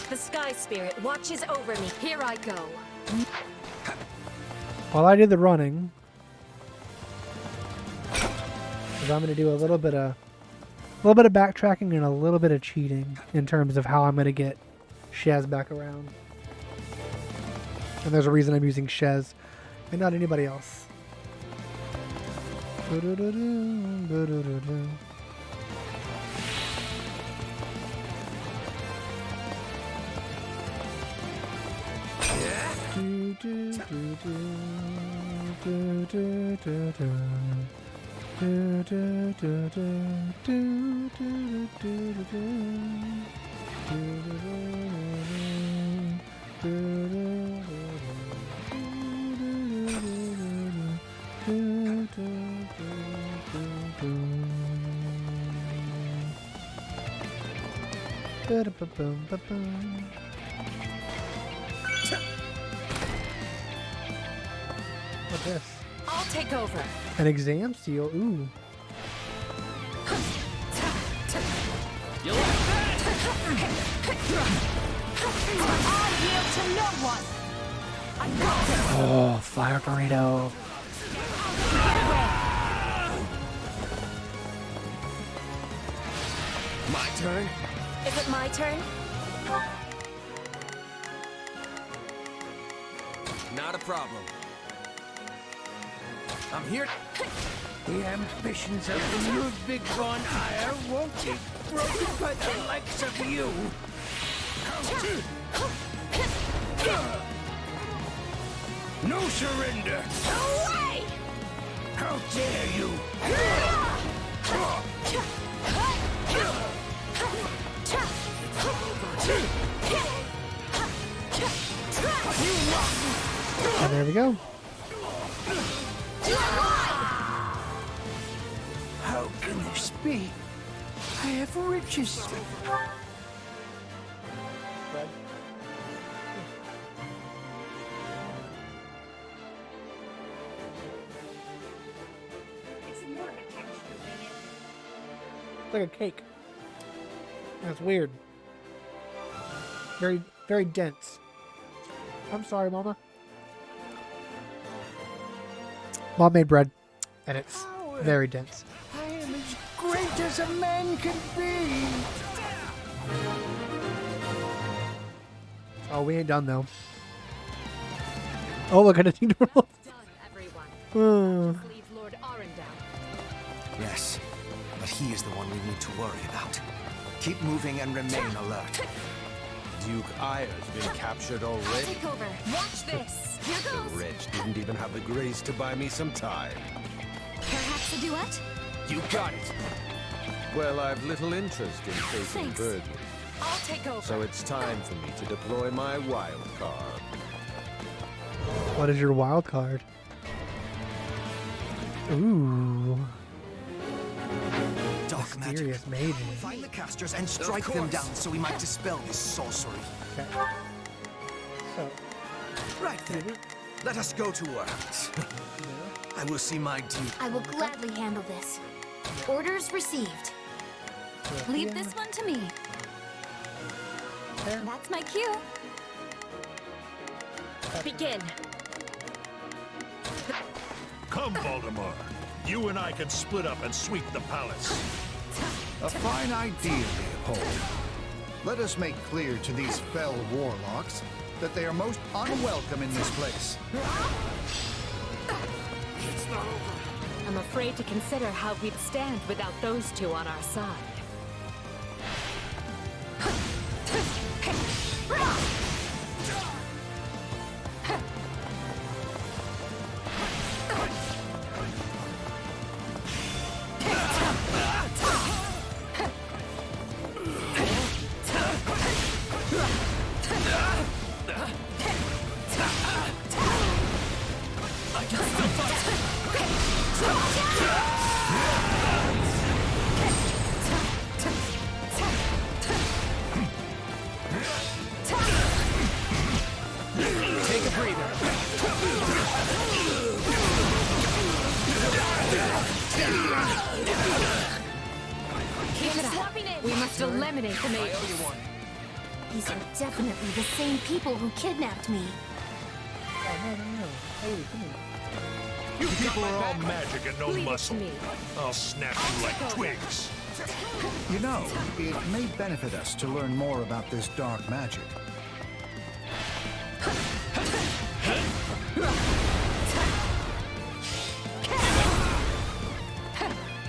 The Sky Spirit watches over me. Here I go. While I do the running, I'm going to do a little bit of backtracking and a little bit of cheating in terms of how I'm going to get Shez back around. And there's a reason I'm using Shez and not anybody else. What's this? I'll take over. An exam seal. Ooh. You like that? I'll yield to no one. I got it. Oh, fire tornado. My turn? Is it my turn? Not a problem. I'm here. The ambitions of Ludwig von Eyre won't be broken by the likes of you. No surrender! Away! How dare you! And there we go. How can this be? I have riches. It's like a cake. That's weird. Very, very dense. I'm sorry, Mama. Mom made bread, and it's very dense. I am as great as a man can be. Oh, we ain't done though. Oh, look at it. Leave Lord Arundel. Yes, but he is the one we need to worry about. Keep moving and remain alert. Duke Ayre's been captured already. Take over. Watch this. Here The goes. wretch didn't even have the grace to buy me some time. Perhaps a duet? You got it. Well, I've little interest in facing Thanks. burden. I'll take over. So it's time for me to deploy my wild card. What is your wild card? Ooh. Dark magic. Mysterious mages. Find the casters and strike them down so we might dispel this sorcery. Okay. So. Right then. Let us go to work. I will see my duty. I will gladly handle this. Orders received. Leave this one to me. That's my cue. Begin. Come, Voldemort. You and I can split up and sweep the palace. A fine idea, Leopold. Let us make clear to these fell warlocks that they are most unwelcome in this place. It's not over. I'm afraid to consider how we'd stand without those two on our side. Eliminate the mages. These are definitely the same people who kidnapped me. No. Hey, come here. You people are all magic and no muscle. I'll snap you like twigs. You know, it may benefit us to learn more about this dark magic.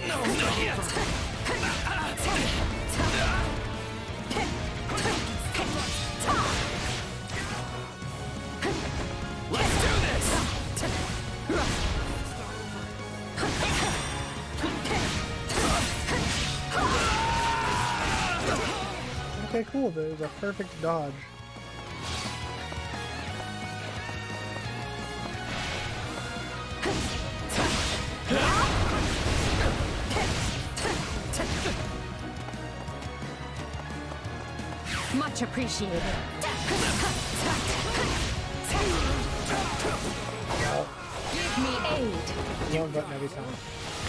No, not yet. Let's do this! Okay, cool. That was a perfect dodge. Much appreciated. Give me aid. One button every time.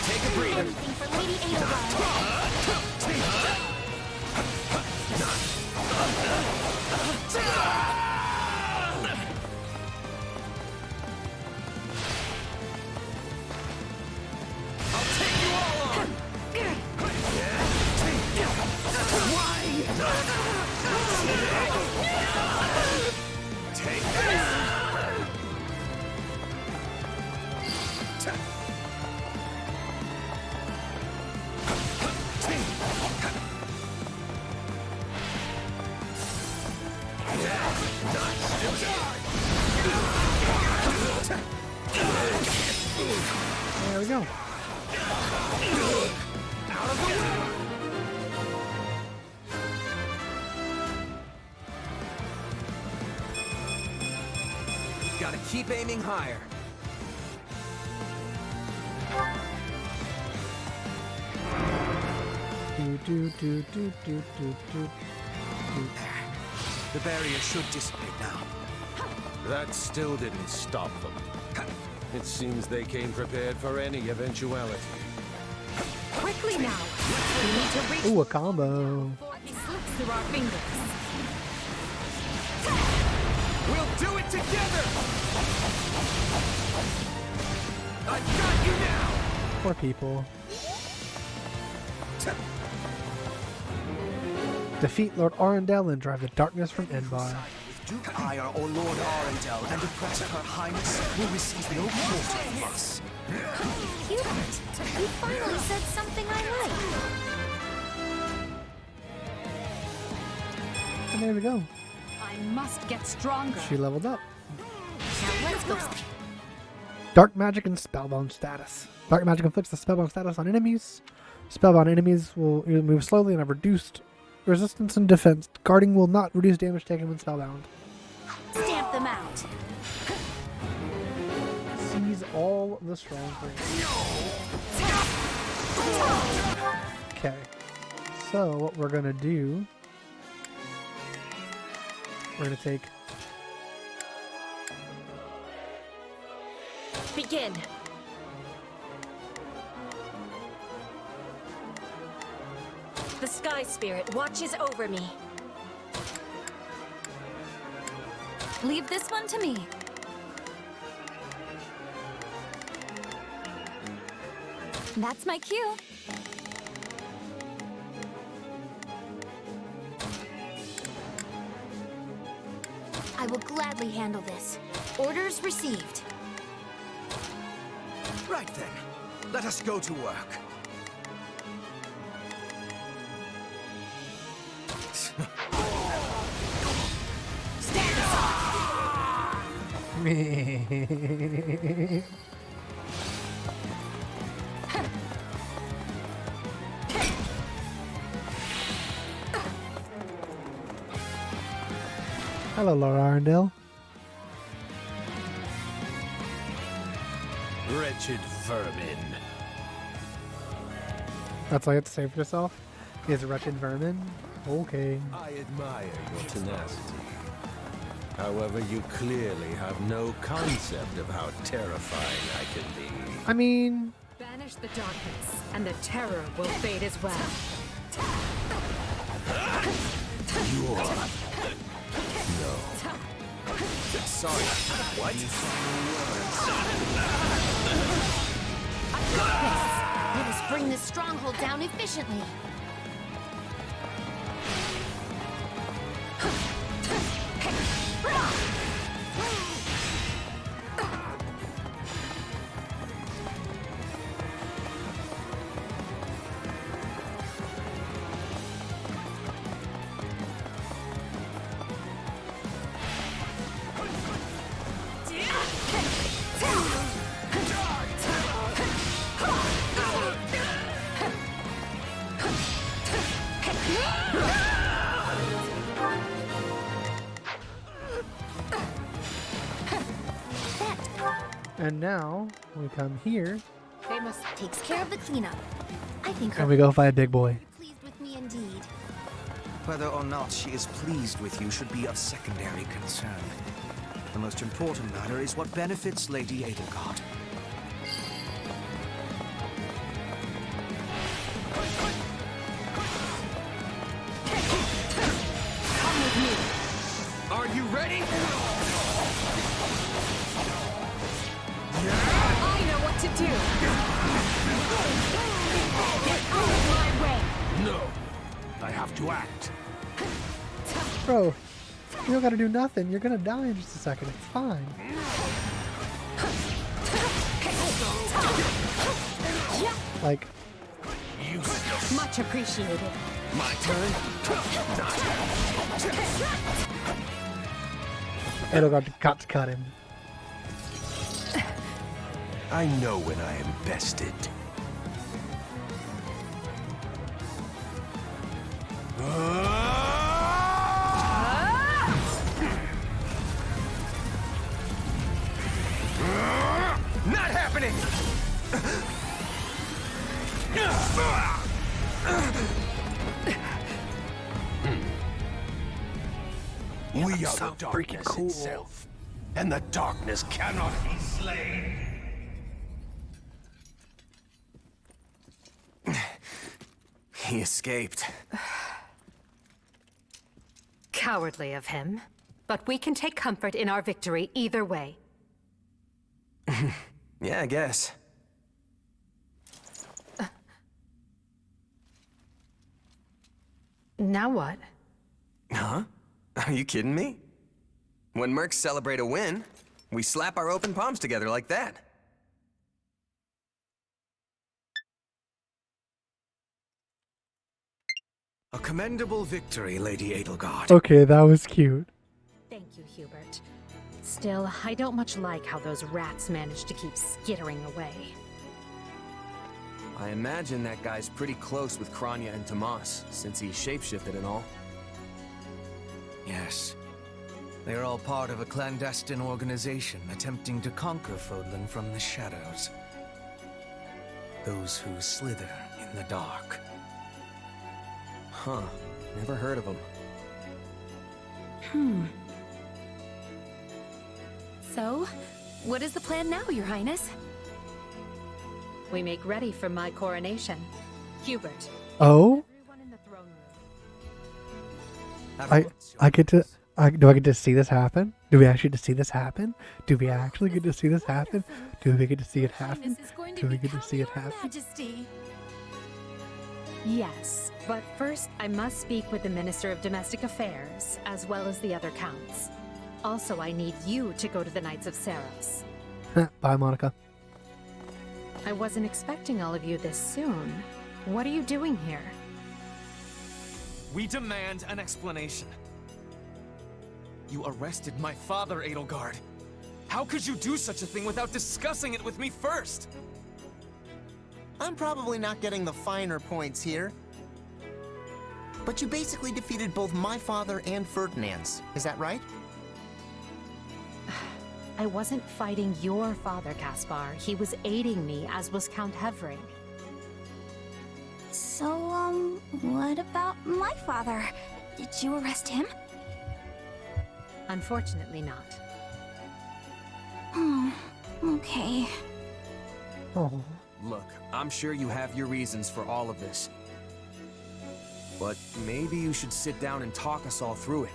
Take a breather. Anything for Lady Edelgard. I'll take you all on. Take this. There we go. Out of the way. Gotta keep aiming higher. The barrier should dissipate now. That still didn't stop them. It seems they came prepared for any eventuality. Quickly now. We need to reach. Ooh, a combo. He slips through our fingers. We'll do it together. I've got you now. Poor people. Defeat Lord Arundel and drive the darkness from Endbar. Duke Ire or Lord Arundel and oppressed Her Highness will receive no quarter from us. Cupid, you finally said something I like. And there we go. I must get stronger. She leveled up. Now let's go. Dark magic and spellbound status. Dark magic inflicts the spellbound status on enemies. Spellbound enemies will move slowly and have reduced resistance and defense. Guarding will not reduce damage taken when spellbound. Stamp them out. Seize all the strong things. Okay. So what we're gonna do, we're gonna take Begin. The Sky Spirit watches over me. Leave this one to me. That's my cue. I will gladly handle this. Orders received. Right then. Let us go to work. Hello, Lord Arundel. Wretched vermin. That's all you have to say for yourself? He is a wretched vermin? Okay. I admire your tenacity. However, you clearly have no concept of how terrifying I can be. I mean... Banish the darkness, and the terror will fade as well. No. Sorry. What? I got this! Let us bring this stronghold down efficiently. And now, we come here. They must takes care of the cleanup. I think her And we go fight Big Boy. pleased with me indeed. Whether or not she is pleased with you should be of secondary concern. The most important matter is what benefits Lady Edelgard. Come with me. Are you ready? I know what to do! Get out of my way! No, I have to act. Bro, you don't gotta do nothing. You're gonna die in just a second. It's fine. Like, Much appreciated. My turn? Edelgard got to cut him. I know when I am bested. Not happening! We are the darkness itself, and the darkness cannot be slain. He escaped. Cowardly of him. But we can take comfort in our victory either way. Yeah, I guess. Now what? Huh? Are you kidding me? When mercs celebrate a win, we slap our open palms together like that. A commendable victory, Lady Edelgard. Okay, that was cute. Thank you, Hubert. Still, I don't much like how those rats managed to keep skittering away. I imagine that guy's pretty close with Kranya and Tomas, since he shapeshifted and all. Yes. They are all part of a clandestine organization attempting to conquer Fódlan from the shadows. Those who slither in the dark. Huh. Never heard of him. So, what is the plan now, Your Highness? We make ready for my coronation. Hubert. Oh? Everyone in the throne room. I get to... do I get to see this happen? Do we actually get to see this happen? Do we actually get to see this happen? Do we get to see it happen? Do we get to see it happen? Majesty. Yes, but first I must speak with the Minister of Domestic Affairs, as well as the other counts. Also, I need you to go to the Knights of Seros. Bye, Monica. I wasn't expecting all of you this soon. What are you doing here? We demand an explanation. You arrested my father, Edelgard. How could you do such a thing without discussing it with me first? I'm probably not getting the finer points here. But you basically defeated both my father and Ferdinand's. Is that right? I wasn't fighting your father, Caspar. He was aiding me, as was Count Hevering. So, what about my father? Did you arrest him? Unfortunately not. Okay. Oh. Look, I'm sure you have your reasons for all of this. But maybe you should sit down and talk us all through it.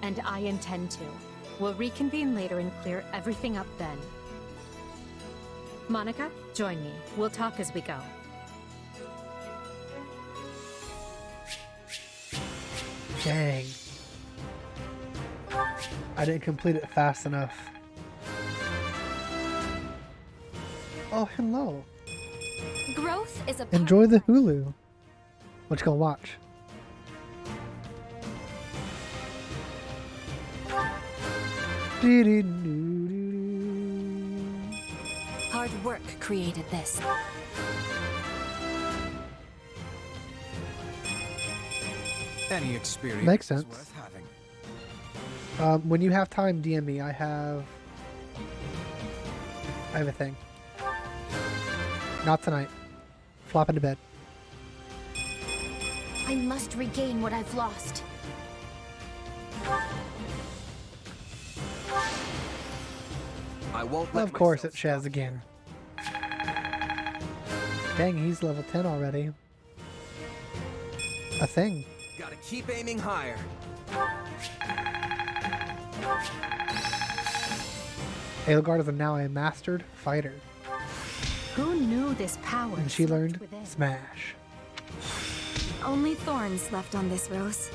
And I intend to. We'll reconvene later and clear everything up then. Monica, join me. We'll talk as we go. Dang. I didn't complete it fast enough. Oh, hello. Growth is a Enjoy the Hulu. What you gonna watch? Hard work created this. Any experience Makes is sense. worth having. When you have time, DM me. I have a thing. Not tonight. Flop into bed. I must regain what I've lost. I won't let Of course, it's Shez again. Dang, he's level 10 already. A thing. Gotta keep aiming higher. Edelgard is now a mastered fighter. Who knew this power? And she learned within? Smash. Only thorns left on this rose.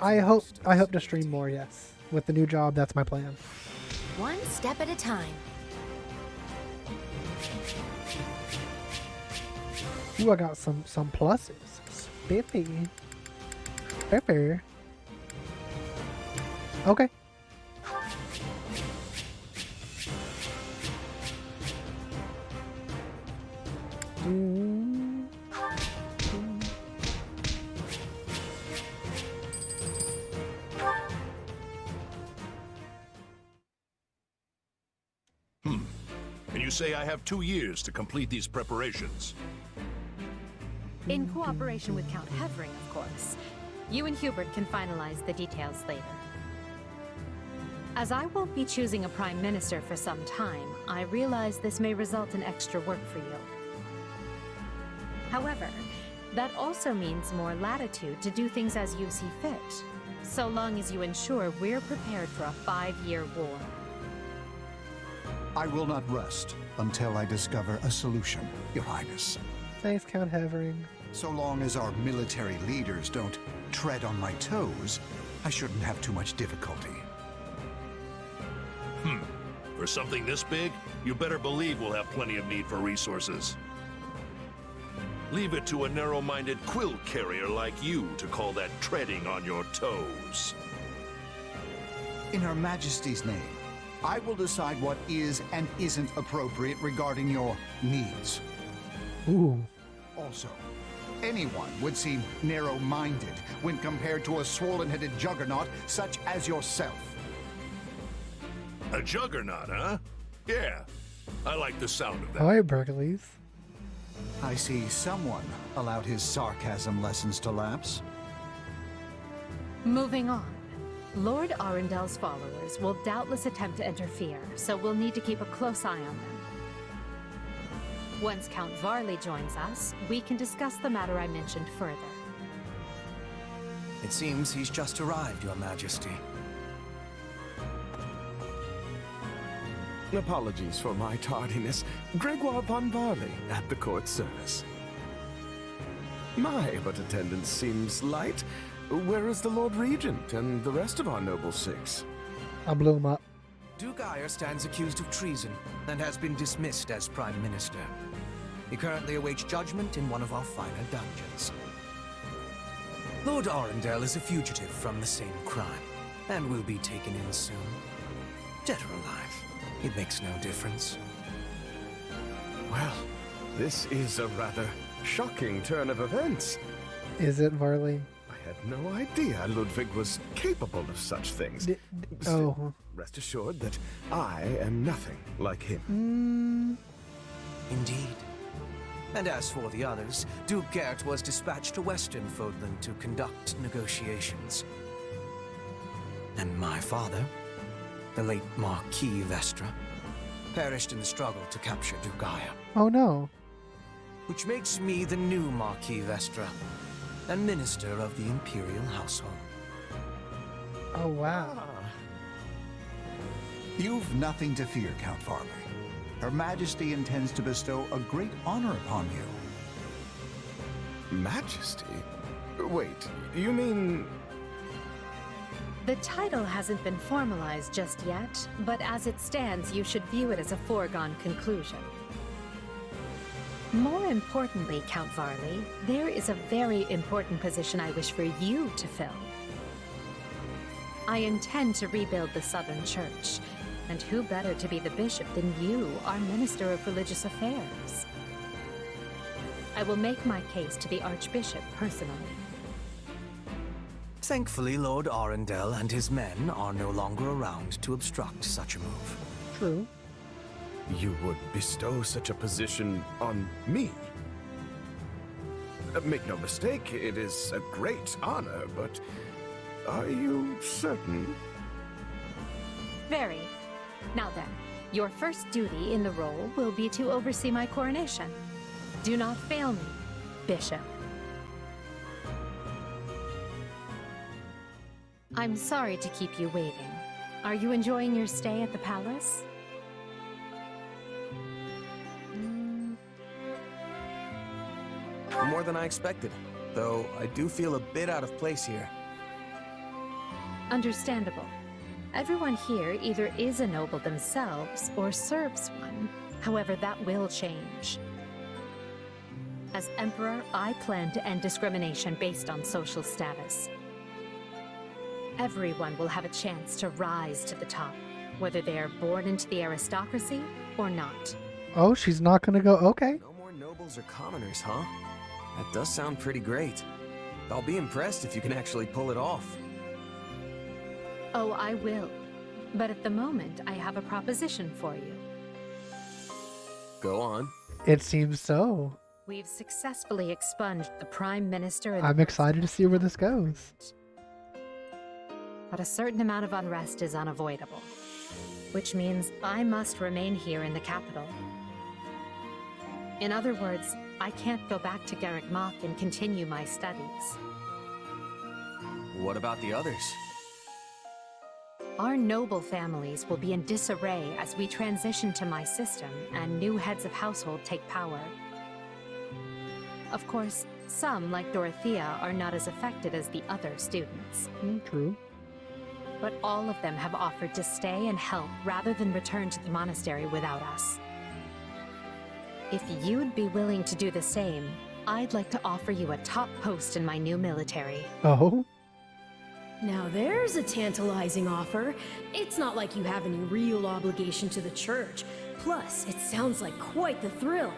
I hope to stream more, yes. With the new job, that's my plan. One step at a time. Ooh, I got some pluses. Spiffy. Spiffy. Okay. And you say I have 2 years to complete these preparations. In cooperation with Count Hevering, of course. You and Hubert can finalize the details later. As I won't be choosing a Prime Minister for some time, I realize this may result in extra work for you. However, that also means more latitude to do things as you see fit, so long as you ensure we're prepared for a 5-year war. I will not rest until I discover a solution, Your Highness. Thanks, Count Hevering. So long as our military leaders don't tread on my toes, I shouldn't have too much difficulty. For something this big, you better believe we'll have plenty of need for resources. Leave it to a narrow-minded quill carrier like you to call that treading on your toes. In Her Majesty's name, I will decide what is and isn't appropriate regarding your needs. Ooh. Also, anyone would seem narrow-minded when compared to a swollen-headed juggernaut such as yourself. A juggernaut, huh? Yeah, I like the sound of that. Hi, Berkeley's. I see someone allowed his sarcasm lessons to lapse. Moving on. Lord Arendel's followers will doubtless attempt to interfere, so we'll need to keep a close eye on them. Once Count Varley joins us, we can discuss the matter I mentioned further. It seems he's just arrived, Your Majesty. Apologies for my tardiness. Gregoire von Varley at the court service. My, but attendance seems light. Where is the Lord Regent and the rest of our noble six? I blew him up. Duke Ire stands accused of treason and has been dismissed as Prime Minister. He currently awaits judgment in one of our finer dungeons. Lord Arundel is a fugitive from the same crime, and will be taken in soon. Dead or alive, it makes no difference. Well, this is a rather shocking turn of events. Is it, Varley? I had no idea Ludwig was capable of such things. Oh. Rest assured that I am nothing like him. Indeed. And as for the others, Duke Gert was dispatched to Western Fódlan to conduct negotiations. And my father, the late Marquis Vestra, perished in the struggle to capture Duke Ire. Oh no. Which makes me the new Marquis Vestra, and Minister of the Imperial Household. Oh wow. You've nothing to fear, Count Varley. Her Majesty intends to bestow a great honor upon you. Majesty? Wait, you mean... The title hasn't been formalized just yet, but as it stands, you should view it as a foregone conclusion. More importantly, Count Varley, there is a very important position I wish for you to fill. I intend to rebuild the Southern Church, and who better to be the bishop than you, our Minister of Religious Affairs? I will make my case to the Archbishop personally. Thankfully, Lord Arundel and his men are no longer around to obstruct such a move. True. You would bestow such a position on me? Make no mistake, it is a great honor, but are you certain? Very. Now then, your first duty in the role will be to oversee my coronation. Do not fail me, Bishop. I'm sorry to keep you waiting. Are you enjoying your stay at the palace? More than I expected, though I do feel a bit out of place here. Understandable. Everyone here either is a noble themselves or serves one. However, that will change. As Emperor, I plan to end discrimination based on social status. Everyone will have a chance to rise to the top, whether they are born into the aristocracy or not. Oh, she's not gonna go. Okay. No more nobles or commoners, huh? That does sound pretty great. I'll be impressed if you can actually pull it off. Oh, I will. But at the moment, I have a proposition for you. Go on. It seems so. We've successfully expunged the Prime Minister and I'm excited to see where this goes. But a certain amount of unrest is unavoidable, which means I must remain here in the capital. In other words, I can't go back to Garrick Mach and continue my studies. What about the others? Our noble families will be in disarray as we transition to my system and new heads of household take power. Of course, some, like Dorothea, are not as affected as the other students. True. But all of them have offered to stay and help rather than return to the monastery without us. If you'd be willing to do the same, I'd like to offer you a top post in my new military. Oh? Now there's a tantalizing offer. It's not like you have any real obligation to the church. Plus, it sounds like quite the thrill.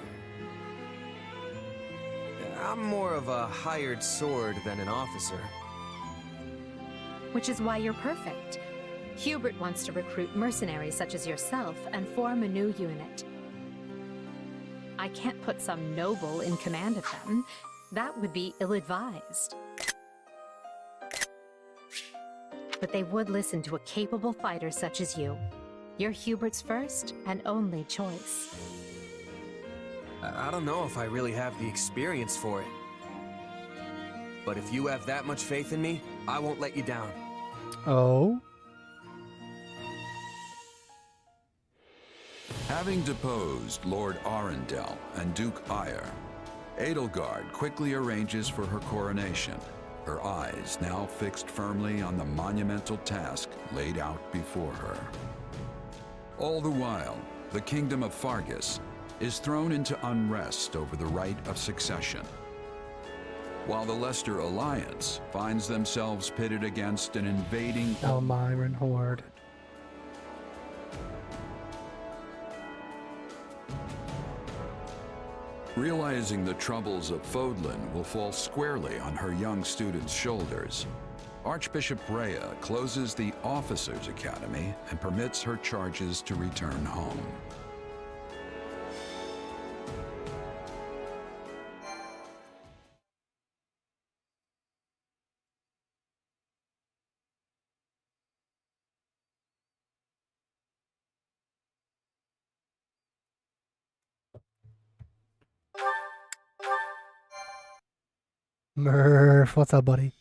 I'm more of a hired sword than an officer. Which is why you're perfect. Hubert wants to recruit mercenaries such as yourself and form a new unit. I can't put some noble in command of them. That would be ill-advised. But they would listen to a capable fighter such as you. You're Hubert's first and only choice. I don't know if I really have the experience for it. But if you have that much faith in me, I won't let you down. Oh? Having deposed Lord Arundel and Duke Ire, Edelgard quickly arranges for her coronation, her eyes now fixed firmly on the monumental task laid out before her. All the while, the kingdom of Fargus is thrown into unrest over the right of succession, while the Leicester Alliance finds themselves pitted against an invading Elmiran horde. Realizing the troubles of Fódlan will fall squarely on her young students' shoulders, Archbishop Rhea closes the Officers' Academy and permits her charges to return home. Murph, what's up, buddy?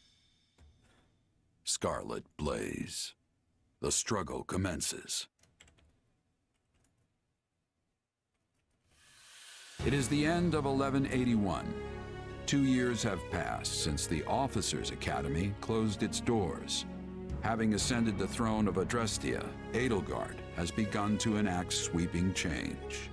Scarlet blaze. The struggle commences. It is the end of 1181. 2 years have passed since the Officers' Academy closed its doors. Having ascended the throne of Adrestia, Edelgard has begun to enact sweeping change.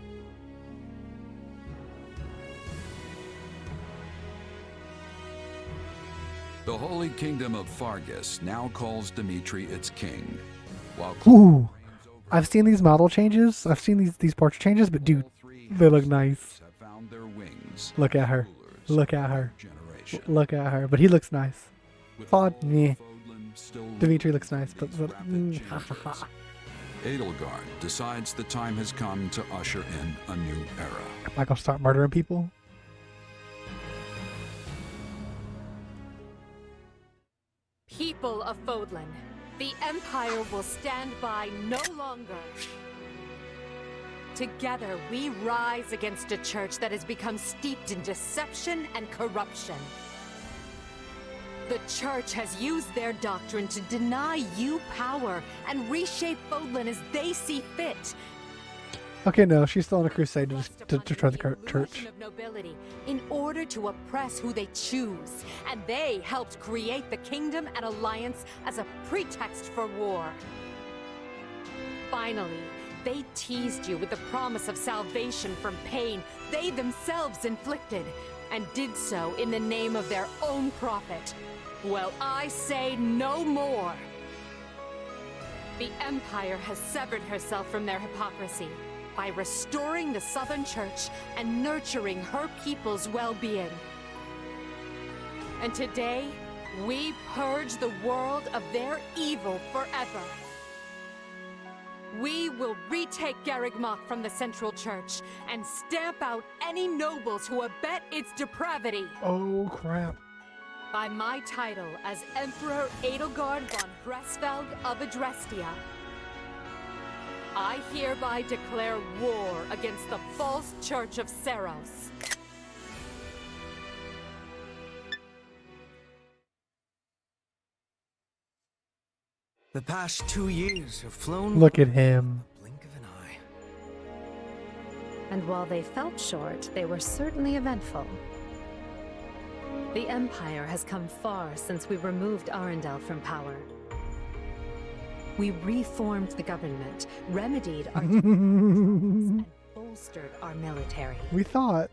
The Holy Kingdom of Fargus now calls Dimitri its king, while Ooh, I've seen these model changes. I've seen these portrait changes, but dude, they look nice. Look at her. Look at her. Look at her. But he looks nice. Meh. Dimitri looks nice, but Edelgard decides the time has come to usher in a new era. Am I gonna start murdering people? People of Fódlan, the Empire will stand by no longer. Together, we rise against a church that has become steeped in deception and corruption. The church has used their doctrine to deny you power and reshape Fódlan as they see fit. Okay, no, she's still on a crusade to try the church. Of nobility in order to oppress who they choose, and they helped create the kingdom and alliance as a pretext for war. Finally, they teased you with the promise of salvation from pain they themselves inflicted, and did so in the name of their own profit. Well, I say no more. The Empire has severed herself from their hypocrisy by restoring the Southern Church and nurturing her people's well-being. And today, we purge the world of their evil forever. We will retake Garrigmach from the Central Church and stamp out any nobles who abet its depravity. Oh, crap. By my title as Emperor Edelgard von Bresfeld of Adrestia, I hereby declare war against the false Church of Seiros. The past 2 years have flown. Look at him. Blink of an eye. And while they felt short, they were certainly eventful. The Empire has come far since we removed Arundel from power. We reformed the government, remedied our and bolstered our military. We thought.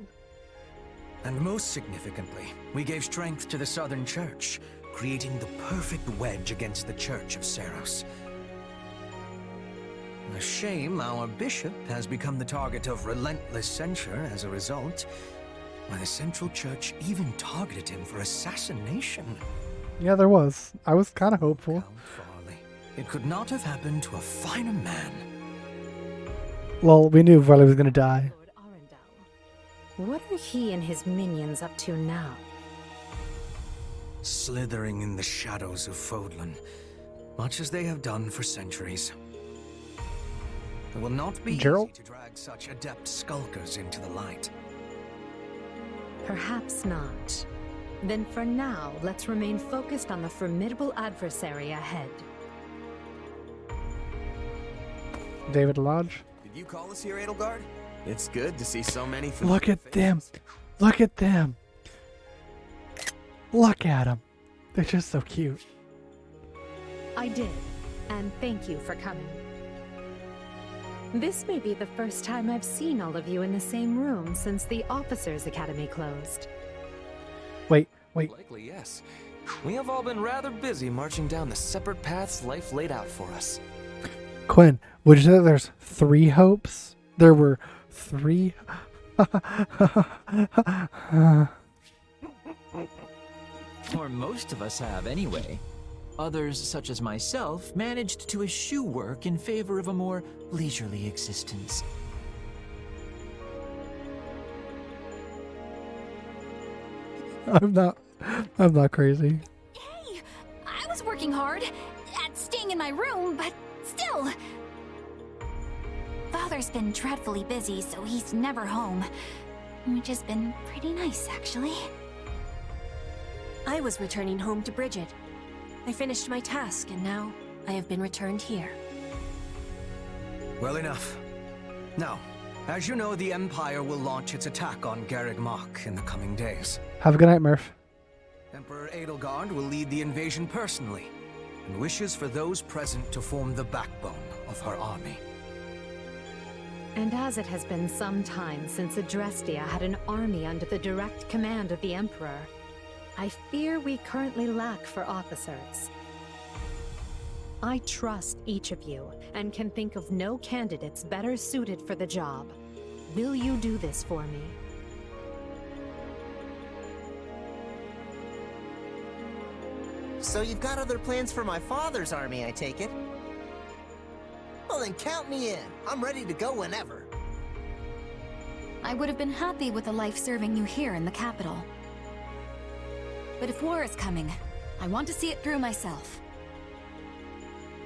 And most significantly, we gave strength to the Southern Church, creating the perfect wedge against the Church of Seiros. A shame our bishop has become the target of relentless censure as a result. Why, the Central Church even targeted him for assassination. Yeah, there was. I was kind of hopeful. It could not have happened to a finer man. Well, we knew Varley was gonna die. What are he and his minions up to now? Slithering in the shadows of Fódlan, much as they have done for centuries. It will not be easy to drag such adept skulkers into the light. Perhaps not. Then for now, let's remain focused on the formidable adversary ahead. David Lodge. Did you call us here, Edelgard? It's good to see so many. Look at them. Look at them. Look at them. They're just so cute. I did, and thank you for coming. This may be the first time I've seen all of you in the same room since the Officers' Academy closed. Wait. Likely, yes. We have all been rather busy marching down the separate paths life laid out for us. Quinn, would you say that there's 3 hopes? There were 3. Or most of us have, anyway. Others, such as myself, managed to eschew work in favor of a more leisurely existence. I'm not crazy. Hey, I was working hard at staying in my room, but still. Father's been dreadfully busy, so he's never home, which has been pretty nice, actually. I was returning home to Bridget. I finished my task, and now I have been returned here. Well enough. Now, as you know, the Empire will launch its attack on Garreg Mach in the coming days. Have a good night, Murph. Emperor Edelgard will lead the invasion personally, and wishes for those present to form the backbone of her army. And as it has been some time since Adrestia had an army under the direct command of the Emperor, I fear we currently lack for officers. I trust each of you, and can think of no candidates better suited for the job. Will you do this for me? So you've got other plans for my father's army, I take it? Well then count me in. I'm ready to go whenever. I would have been happy with a life serving you here in the capital. But if war is coming, I want to see it through myself.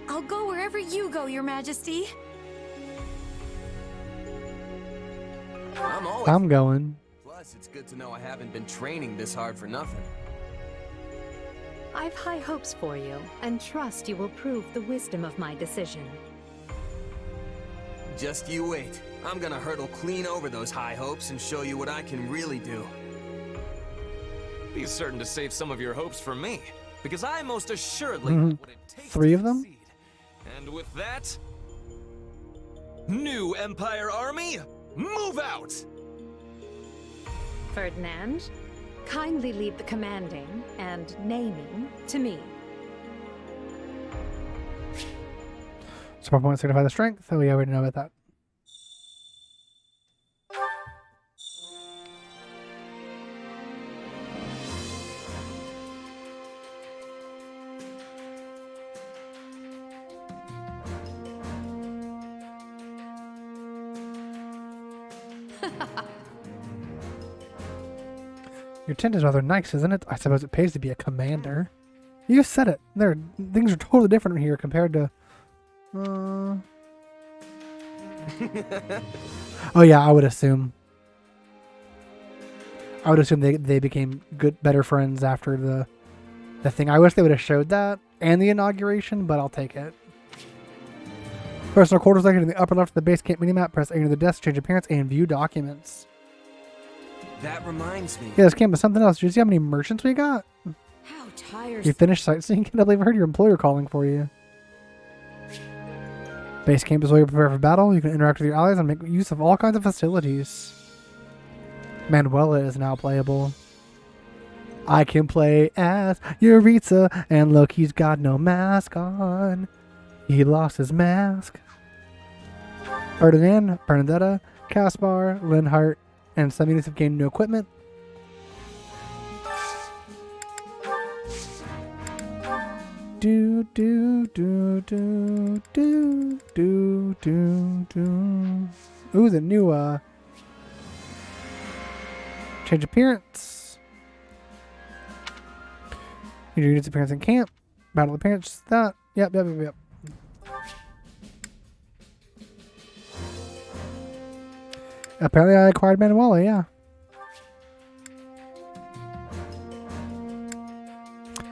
I'll go wherever you go, Your Majesty. I'm going. Plus, it's good to know I haven't been training this hard for nothing. I've high hopes for you, and trust you will prove the wisdom of my decision. Just you wait. I'm gonna hurtle clean over those high hopes and show you what I can really do. Be certain to save some of your hopes for me, because I most assuredly Mm-hmm. know what it takes. 3 of them? And with that, new Empire Army, move out! Ferdinand, kindly leave the commanding and naming to me. Support points signify the strength, so we already know about that. Your tent is rather nice, isn't it? I suppose it pays to be a commander. You said it. Things are totally different here compared to... Oh yeah, I would assume. They became better friends after the thing. I wish they would have showed that and the inauguration, but I'll take it. Personal quarters located in the upper left of the base camp minimap. Press A to the desk, change appearance, and view documents. That reminds me. Yeah, this camp is something else. Did you see how many merchants we got? How tiresome. You finished sightseeing? Can't believe I heard your employer calling for you. Base camp is where you prepare for battle. You can interact with your allies and make use of all kinds of facilities. Manuela is now playable. I can play as Yuritsa, and look, he's got no mask on. He lost his mask. Ferdinand, Bernadetta, Caspar, Linhart, and some units have gained new equipment. Do do do do do do do do. Ooh, the new change appearance. Your unit's appearance in camp. Battle appearance. That. Yep. Apparently I acquired Manuela, yeah.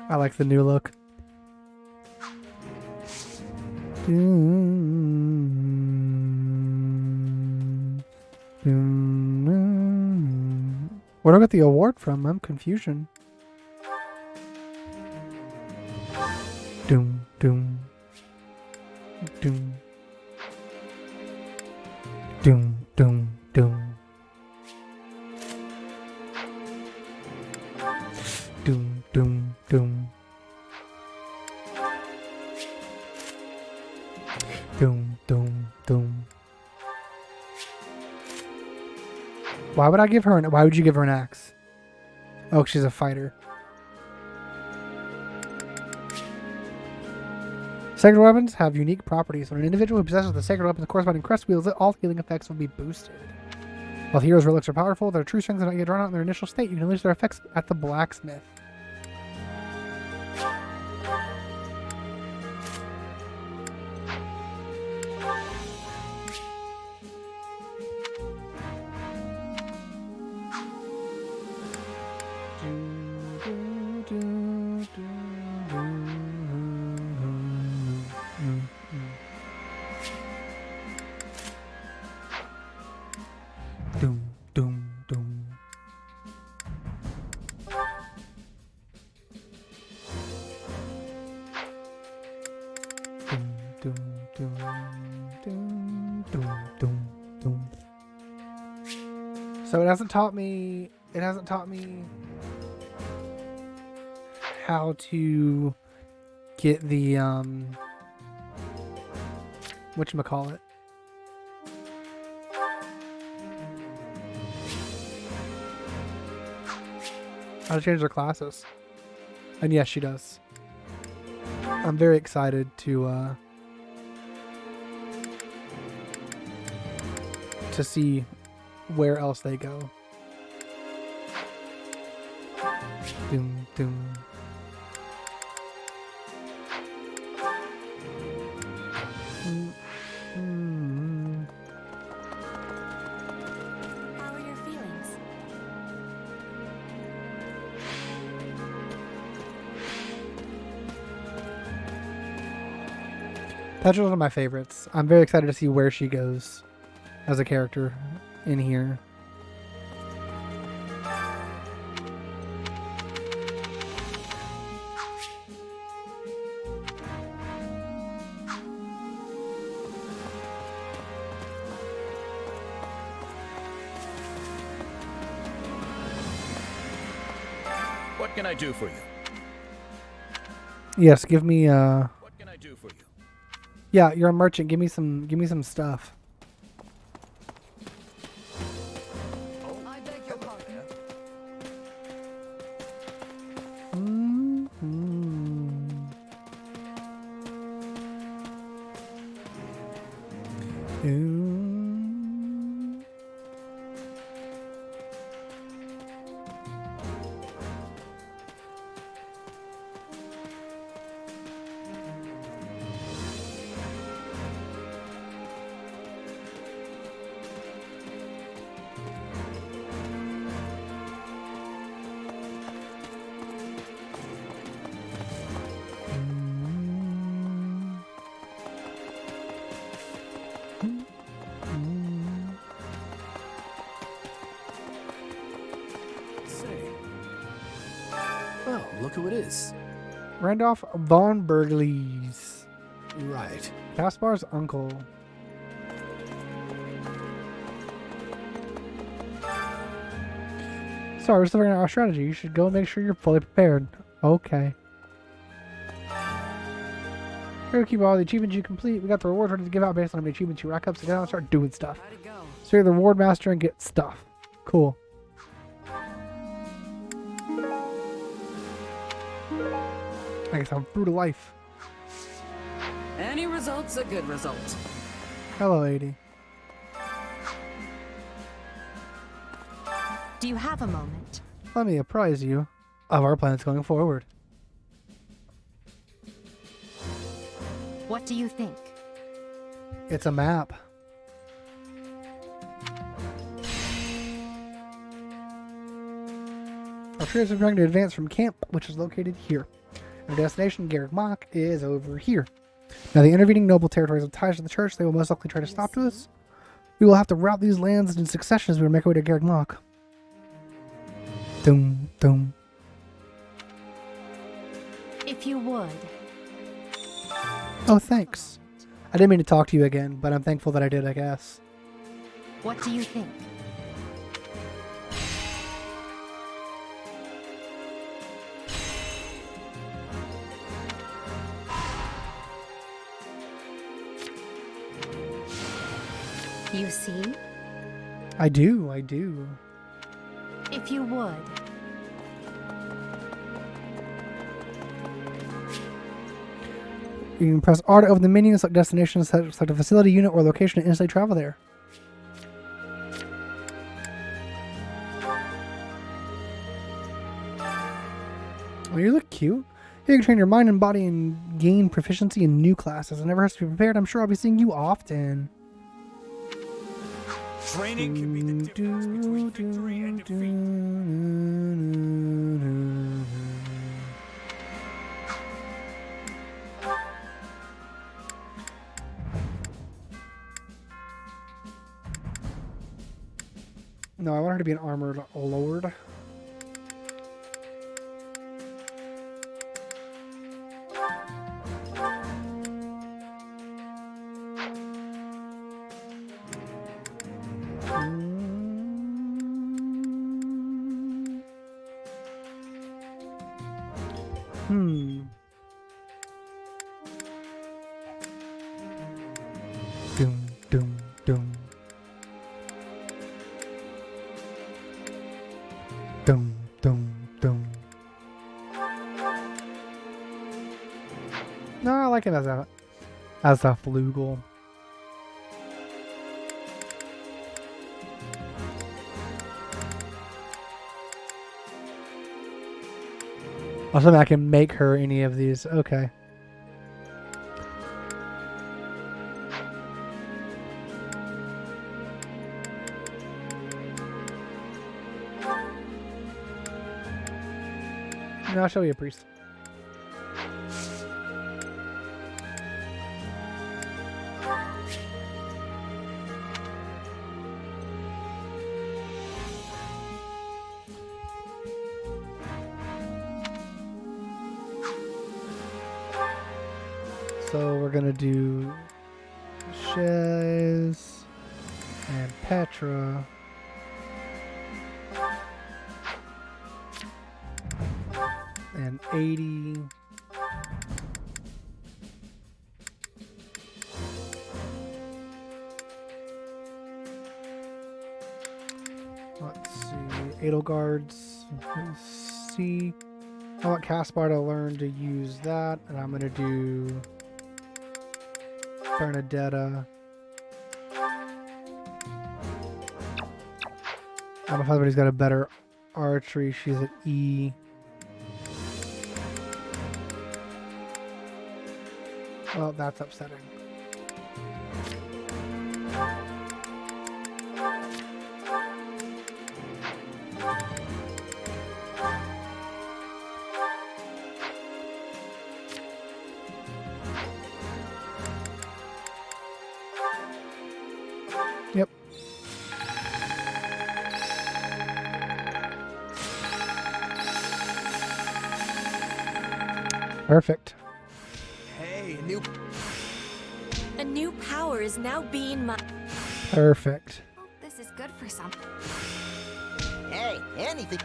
I like the new look. Where do I get the award from? I'm confusion. Doom, doom, doom. Doom, doom, doom. Doom, doom, doom. Doom, doom, doom. Why would you give her an axe? Oh, she's a fighter. Sacred weapons have unique properties. When an individual who possesses the sacred weapon's corresponding crest wields it, all healing effects will be boosted. While heroes' relics are powerful, their true strengths are not yet drawn out in their initial state. You can lose their effects at the blacksmith. Doom, doom, doom. Doom, doom, doom, doom, doom, doom. So it hasn't taught me how to get the whatchamacallit. How to change their classes. And yes, she does. I'm very excited to see where else they go. Doom, doom. How are your feelings? Petrol's one of my favorites. I'm very excited to see where she goes as a character in here. What can I do for you? Yes, give me What can I do for you? Yeah, you're a merchant. Give me some stuff. I beg your pardon. Oh, look who it is. Randolph von Bergles. Right. Caspar's uncle. Sorry, we're still figuring out our strategy. You should go and make sure you're fully prepared. Okay. Here, keep all the achievements you complete. We got the rewards ready to give out based on how many achievements you rack up, so get out and start doing stuff. So you're the reward master and get stuff. Cool. I guess I'm fruit of life. Any result's a good result. Hello, 80. Do you have a moment? Let me apprise you of our plans going forward. What do you think? It's a map. Our troops are trying to advance from camp, which is located here. Our destination, Garrick Mach, is over here. Now, the intervening noble territories have ties to the church. They will most likely try to stop to us. We will have to route these lands in succession as we make our way to Garrick Mach. Doom, doom. If you would. Oh, thanks. I didn't mean to talk to you again, but I'm thankful that I did, I guess. What do you think? You see? I do. If you would. You can press R to open the menu, select destination, select a facility, unit, or location, and instantly travel there. Oh, you look cute. You can train your mind and body and gain proficiency in new classes. It never has to be prepared. I'm sure I'll be seeing you often. Training can be the difference between victory and defeat. No, I want her to be an armored lord. No, I like him as a flugel. Also, I can make her any of these. Okay. No, I'll show you a priest. So we're gonna do Shez and Petra. And 80. Let's see. Edelgard's. Let's see. I want Caspar to learn to use that, and I'm gonna do Bernadetta. I don't know if anybody's got a better archery. She's at E. Well, that's upsetting. Yep. Perfect. A new power is now being my. Perfect. This is good for something. Hey, anything.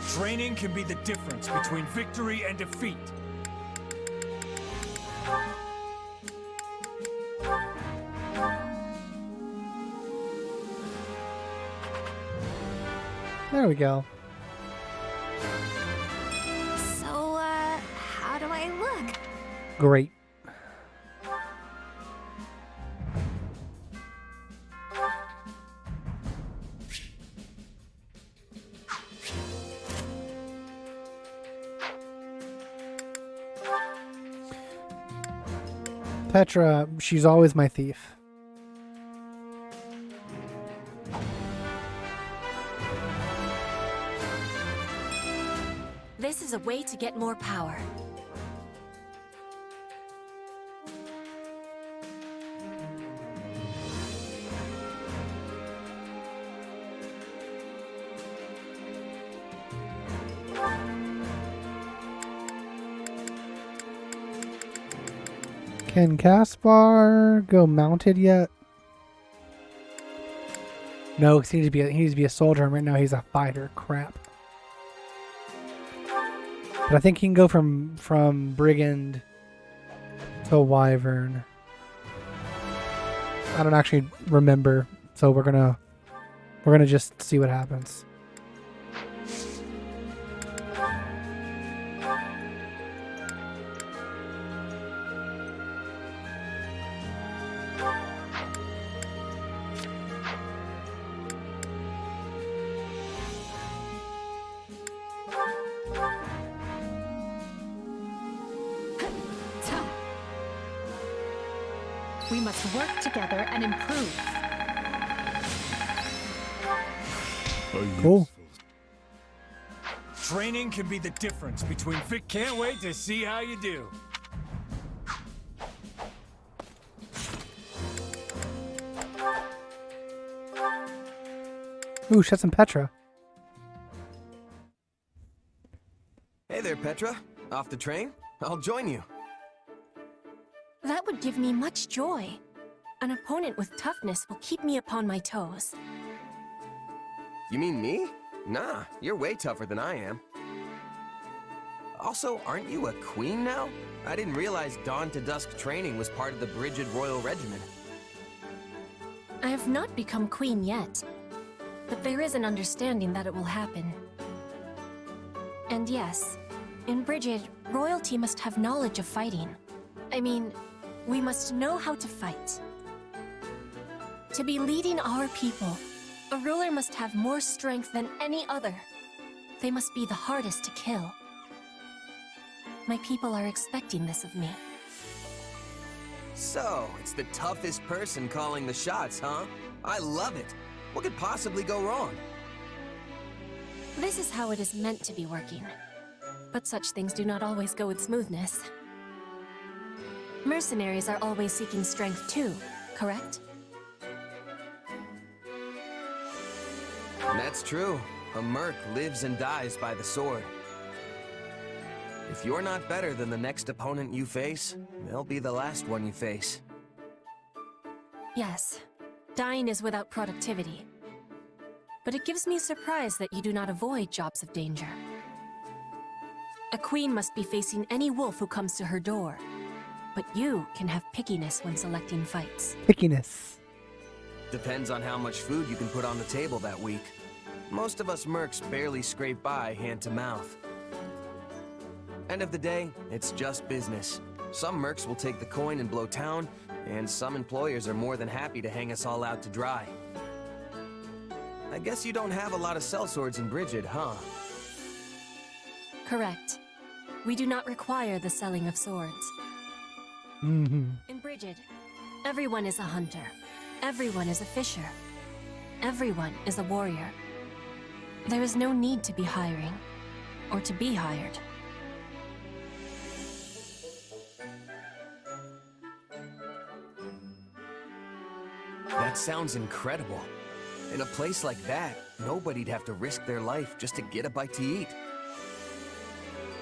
Training can be the difference between victory and defeat. There we go. So, how do I look? Great. Petra, she's always my thief. This is a way to get more power. Can Caspar go mounted yet? No, he needs to be a soldier, and right now he's a fighter. Crap. But I think he can go from brigand to wyvern. I don't actually remember, so we're gonna just see what happens. We must work together and improve. Cool. Training can be the difference between fit. Can't wait to see how you do. Ooh, Shez and Petra. Hey there, Petra. Off the train? I'll join you. That would give me much joy. An opponent with toughness will keep me upon my toes. You mean me? Nah, you're way tougher than I am. Also, aren't you a queen now? I didn't realize dawn to dusk training was part of the Brigid Royal Regiment. I have not become queen yet, but there is an understanding that it will happen. And yes, in Brigid, royalty must have knowledge of fighting. I mean, we must know how to fight. To be leading our people, a ruler must have more strength than any other. They must be the hardest to kill. My people are expecting this of me. So, it's the toughest person calling the shots, huh? I love it. What could possibly go wrong? This is how it is meant to be working. But such things do not always go with smoothness. Mercenaries are always seeking strength too, correct? That's true. A merc lives and dies by the sword. If you're not better than the next opponent you face, they'll be the last one you face. Yes, dying is without productivity. But it gives me surprise that you do not avoid jobs of danger. A queen must be facing any wolf who comes to her door. But you can have pickiness when selecting fights. Pickiness. Depends on how much food you can put on the table that week. Most of us mercs barely scrape by hand to mouth. End of the day, it's just business. Some mercs will take the coin and blow town, and some employers are more than happy to hang us all out to dry. I guess you don't have a lot of sellswords in Brigid, huh? Correct. We do not require the selling of swords. Mm-hmm. In Brigid, everyone is a hunter. Everyone is a fisher. Everyone is a warrior. There is no need to be hiring, or to be hired. That sounds incredible. In a place like that, nobody'd have to risk their life just to get a bite to eat.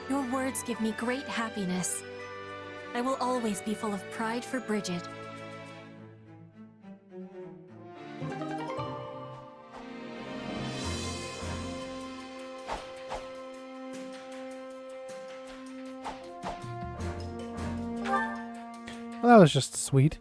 Your words give me great happiness. I will always be full of pride for Brigid. Well, that was just sweet.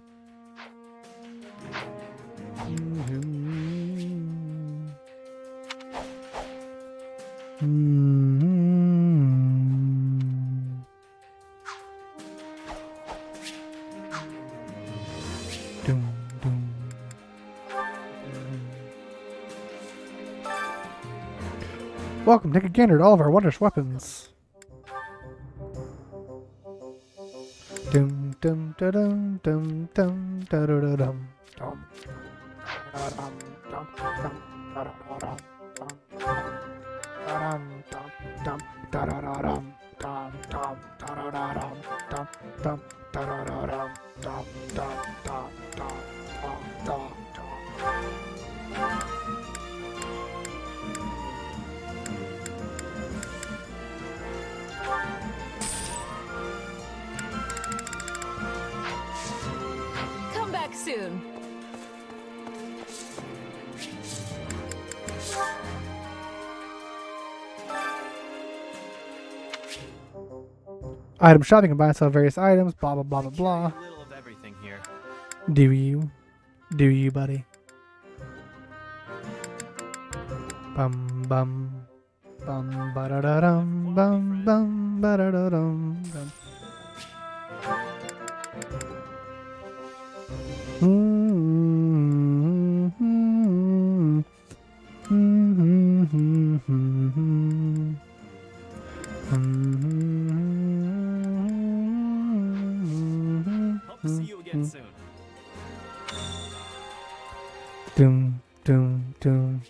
Welcome, take a gander at all of our wondrous weapons. Dum dum da dum dum dum da da da dum dum Come back soon. Item shopping can buy and sell various items. Blah blah blah blah blah. A little of everything here. Do you? Do you, buddy? Bum bum bum ba da da dum bum bum ba da da dum bum. Hope to see you again soon. Doom doom doom.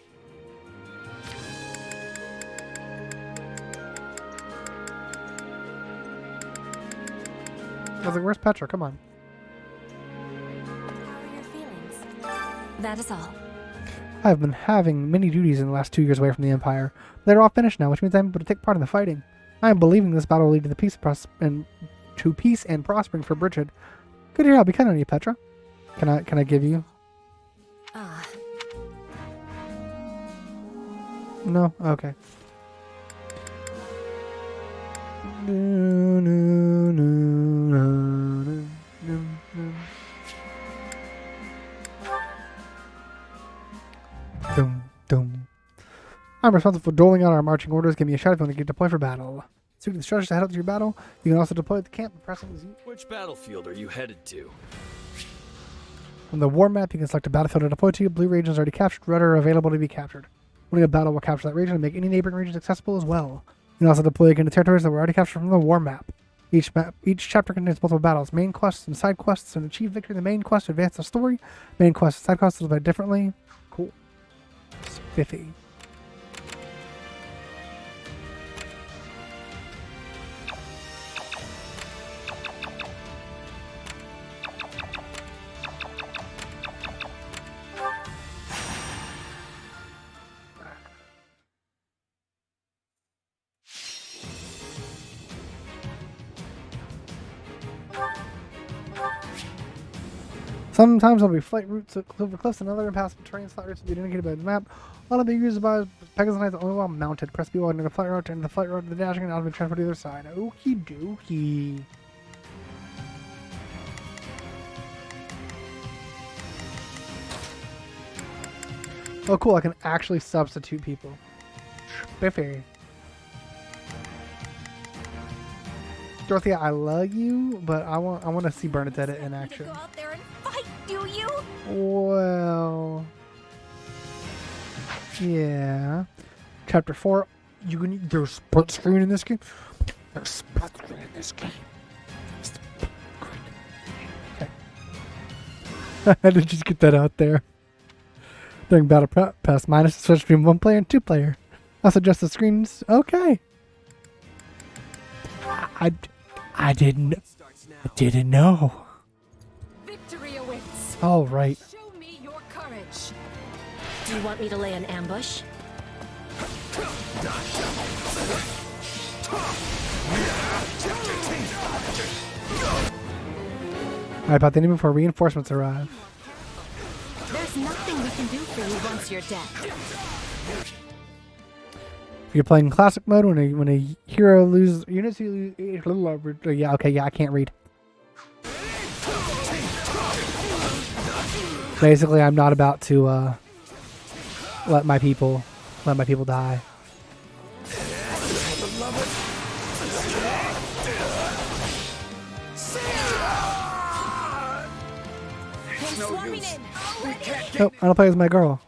I was like, where's Petra? Come on. That is all. I've been having many duties in the last 2 years away from the Empire. They're all finished now, which means I'm able to take part in the fighting. I am believing this battle will lead to the peace and prospering for Bridget. Good to hear. I'll be counting on you, Petra. Can I give you? No? Okay. Dum, dum. I'm responsible for doling out our marching orders. Give me a shout if you want to get deployed for battle. Suiting the strategies to head out to your battle. You can also deploy at the camp. Pressing Z. Which battlefield are you headed to? On the war map, you can select a battlefield to deploy to. Blue regions already captured. Red are available to be captured. Winning a battle will capture that region and make any neighboring regions accessible as well. You can also deploy against territories that were already captured from the war map. Each chapter contains multiple battles, main quests and side quests, and achieve victory in the main quest to advance the story. Main quests and side quests are divided differently. Cool. Spiffy. Sometimes there'll be flight routes over cliffs and other impassable terrain. Flight routes will be indicated by the map. One of the used by Pegasus Knights only while mounted. Press B while entering the flight route to enter the flight route to the dashing and out of the transfer to the other side. Okie dokie. Oh cool, I can actually substitute people. Spiffy. Dorothea, I love you, but I want to see Bernadette in action. Go out there and fight, do you? Well, yeah. Chapter 4. There's split screen in this game. There's split screen in this game. Okay. I had to just get that out there. During battle pass, minus the switch between 1 player and 2 player. I'll adjust the screens. Okay. I didn't know. Victory awaits. All right. Show me your courage. Do you want me to lay an ambush? Alright, about the enemy before reinforcements arrive. There's nothing we can do for you once you're dead. If you're playing classic mode, when a hero loses units, you lose. Yeah, okay, yeah, I can't read. Basically, I'm not about to let my people die. Nope, I don't play as my girl.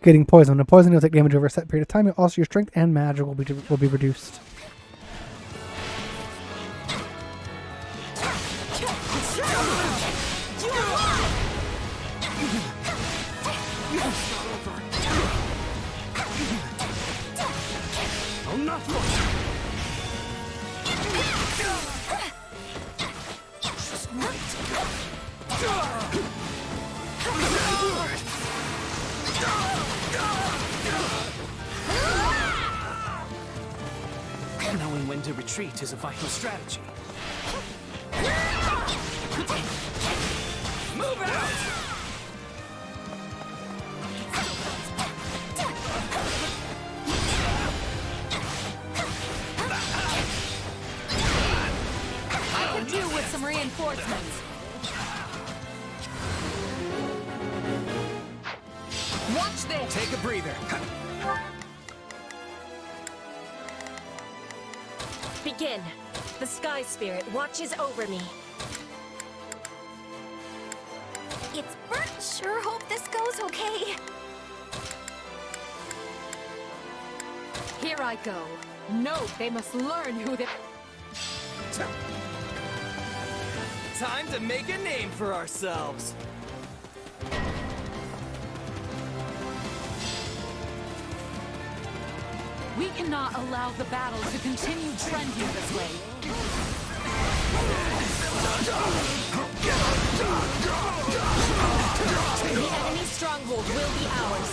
Getting poisoned. When poison, you'll take damage over a set period of time. Also, your strength and magic will be reduced. Knowing when to retreat is a vital strategy. Move out! reinforcements. Watch this. Take a breather. Begin. The Sky Spirit watches over me. It's burnt. Sure hope this goes okay. Here I go. No, they must learn who they... Time to make a name for ourselves. We cannot allow the battle to continue trending this way. The enemy stronghold will be ours.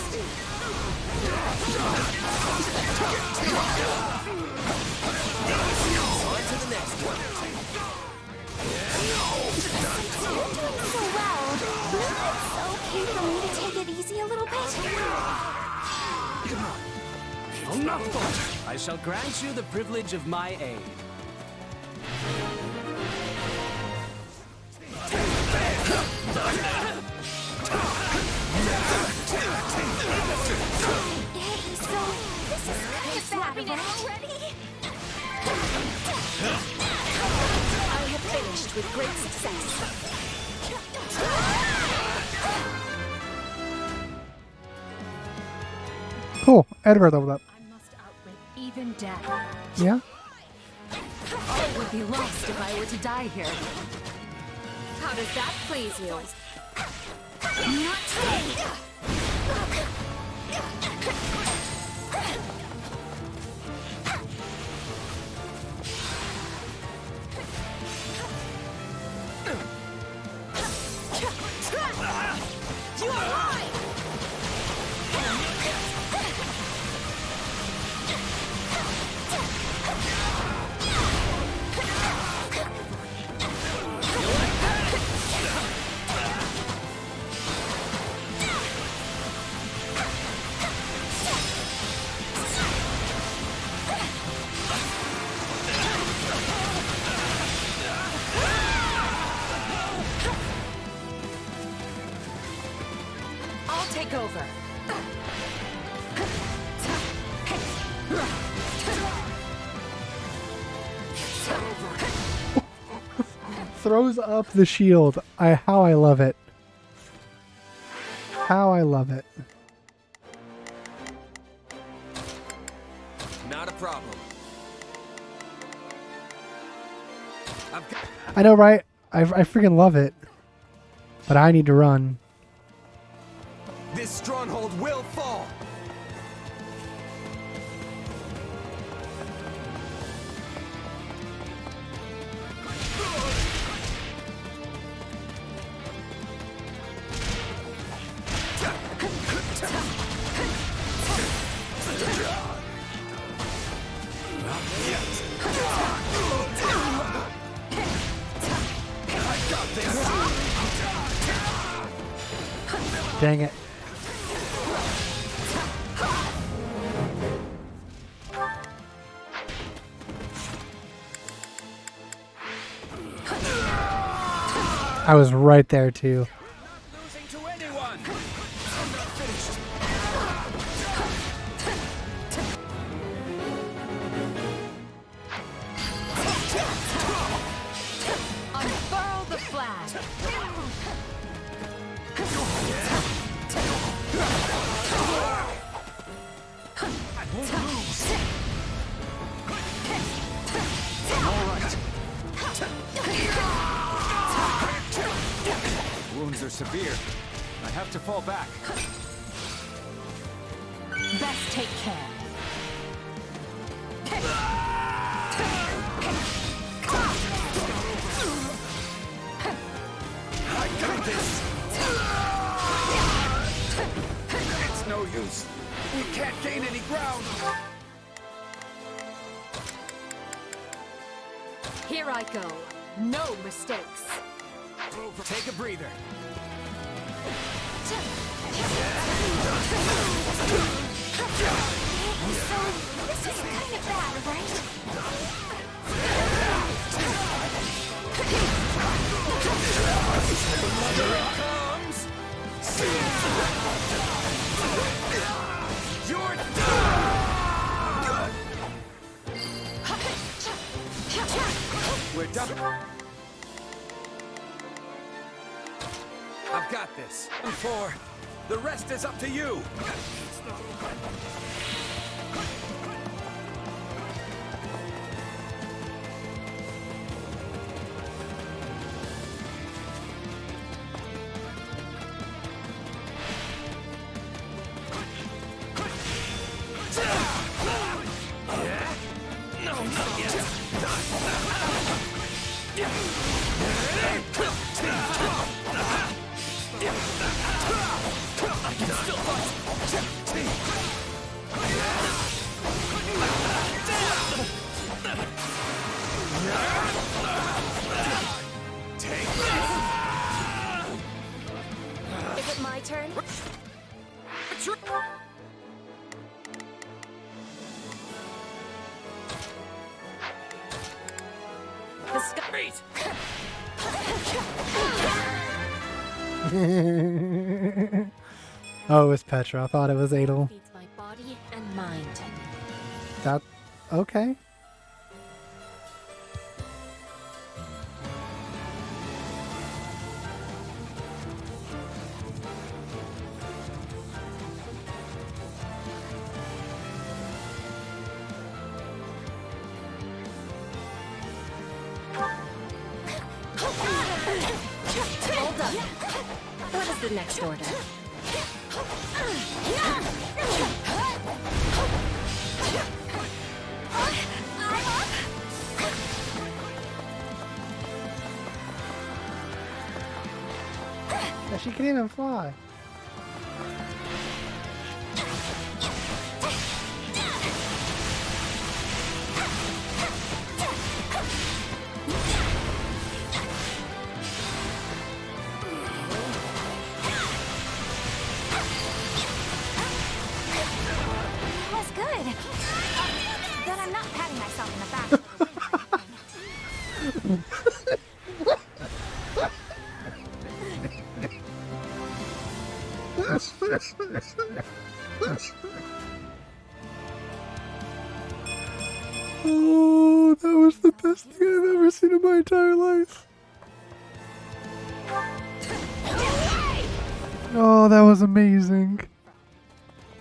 On to the next one. You're doing so well. It's okay for me to take it easy a little bit. I shall grant you the privilege of my aid. Hey, so this is kind of bad, right? I have finished with great success. Cool. Edelgard leveled up. Even death. Yeah? I would be lost if I were to die here. How does that please you? Not today! You are mine! I'll take over. Throws up the shield. How I love it. How I love it. Not a problem. I know, right? I freaking love it. But I need to run. This stronghold will fall. Dang it. I was right there too. Losing to anyone. Unfurl the flag. I won't lose. All right. Wounds are severe. I have to fall back. Best take care. I got this. It's no use. We can't gain any ground. Here I go. No mistakes. Take a breather. So, this is kind of bad, right? We're done. I've got this. And 4. The rest is up to you. Is it my turn? The street. Oh, it was Petra. I thought it was Adel. Feeds my body and mind. That okay. Hold on. What is the next order? Yeah, she can even fly. Was good. Then I'm not patting myself in the back. Oh, that was the best thing I've ever seen in my entire life. Oh, that was amazing.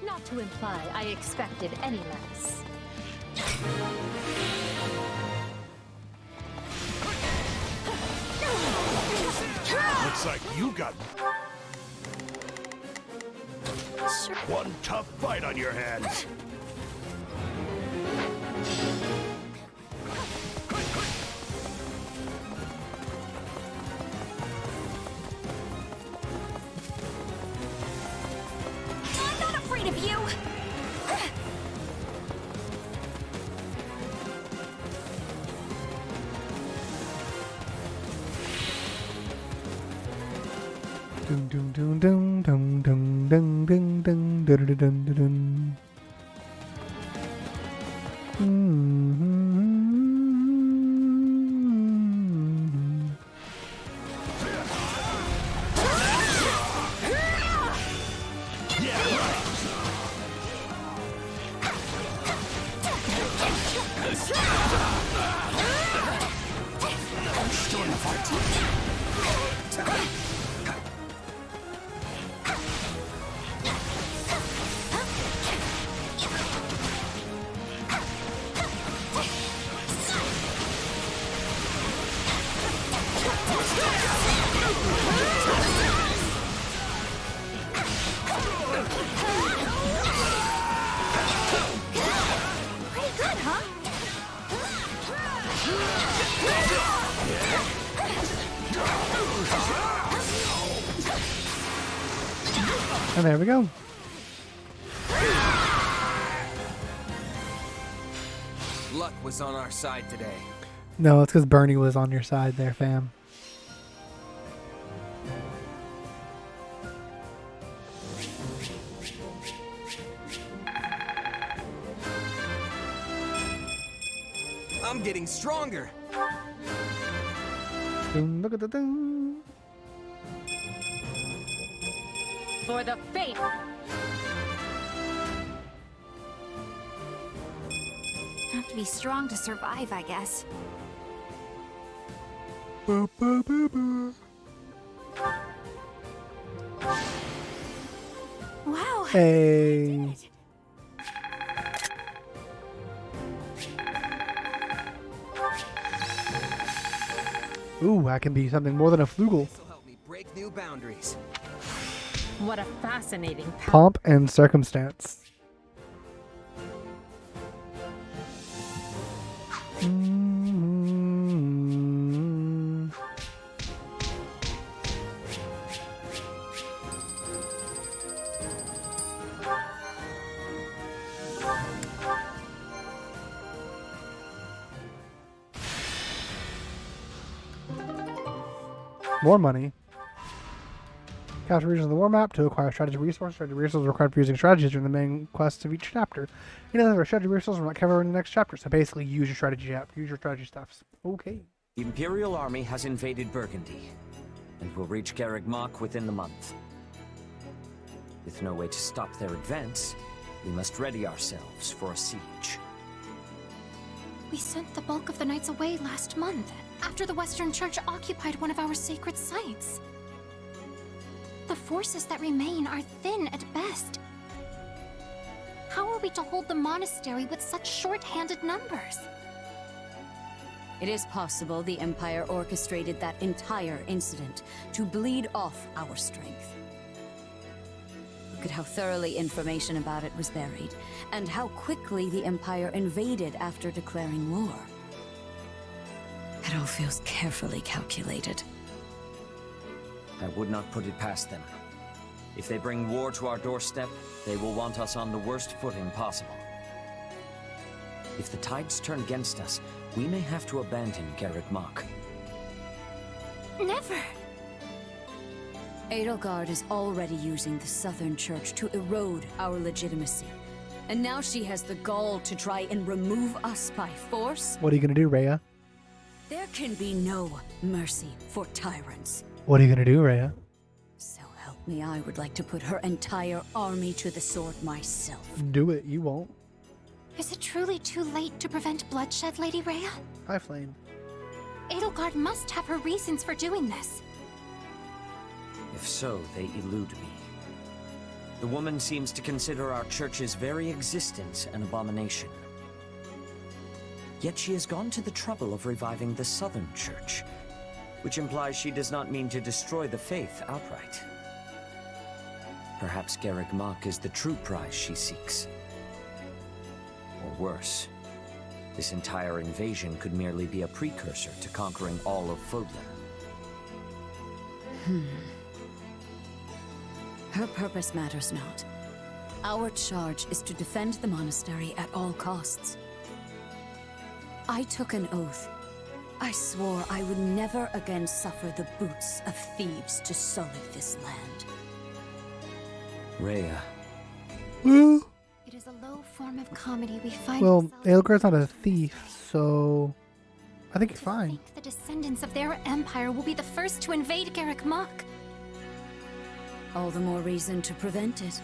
Not to imply I expected any less. Looks like you got one tough fight on your hands. I'm not afraid of you. Dun dun dun dun dun dun dun dun dun dun dun dun dun. Pretty good, huh? And there we go. Luck was on our side today. No, it's because Bernie was on your side there, fam. I'm getting stronger. Dun, look at the dun. For the faith. Have to be strong to survive, I guess. Wow. Hey. Ooh, I can be something more than a flugel. This'll help me break new boundaries. What a fascinating path. Pomp and circumstance. More money. Capture regions on the war map to acquire strategy resources. Strategy resources required for using strategies during the main quests of each chapter. Our strategy resources will not cover in the next chapter, so basically use your strategy app. Use your strategy stuffs. Okay. The Imperial Army has invaded Burgundy, and will reach Garreg Mach within the month. With no way to stop their advance, we must ready ourselves for a siege. We sent the bulk of the knights away last month, after the Western Church occupied one of our sacred sites. The forces that remain are thin at best. How are we to hold the monastery with such short-handed numbers? It is possible the Empire orchestrated that entire incident to bleed off our strength. Look at how thoroughly information about it was buried, and how quickly the Empire invaded after declaring war. It all feels carefully calculated. I would not put it past them. If they bring war to our doorstep, they will want us on the worst footing possible. If the tides turn against us, we may have to abandon Garreg Mach. Never! Edelgard is already using the Southern Church to erode our legitimacy. And now she has the gall to try and remove us by force? What are you gonna do, Rhea? There can be no mercy for tyrants. What are you gonna do, Rhea? So help me, I would like to put her entire army to the sword myself. Do it. You won't. Is it truly too late to prevent bloodshed, Lady Rhea? Hi, Flame. Edelgard must have her reasons for doing this. If so, they elude me. The woman seems to consider our church's very existence an abomination. Yet she has gone to the trouble of reviving the Southern Church, which implies she does not mean to destroy the faith outright. Perhaps Garreg Mach is the true prize she seeks. Or worse, this entire invasion could merely be a precursor to conquering all of Fódlan. Her purpose matters not. Our charge is to defend the monastery at all costs. I took an oath. I swore I would never again suffer the boots of thieves to sully this land. Rhea. It is a low form of comedy we find. Well, Edelgard's not a thief, so I think he's fine. The descendants of their empire will be the first to invade Garreg Mach. All the more reason to prevent it.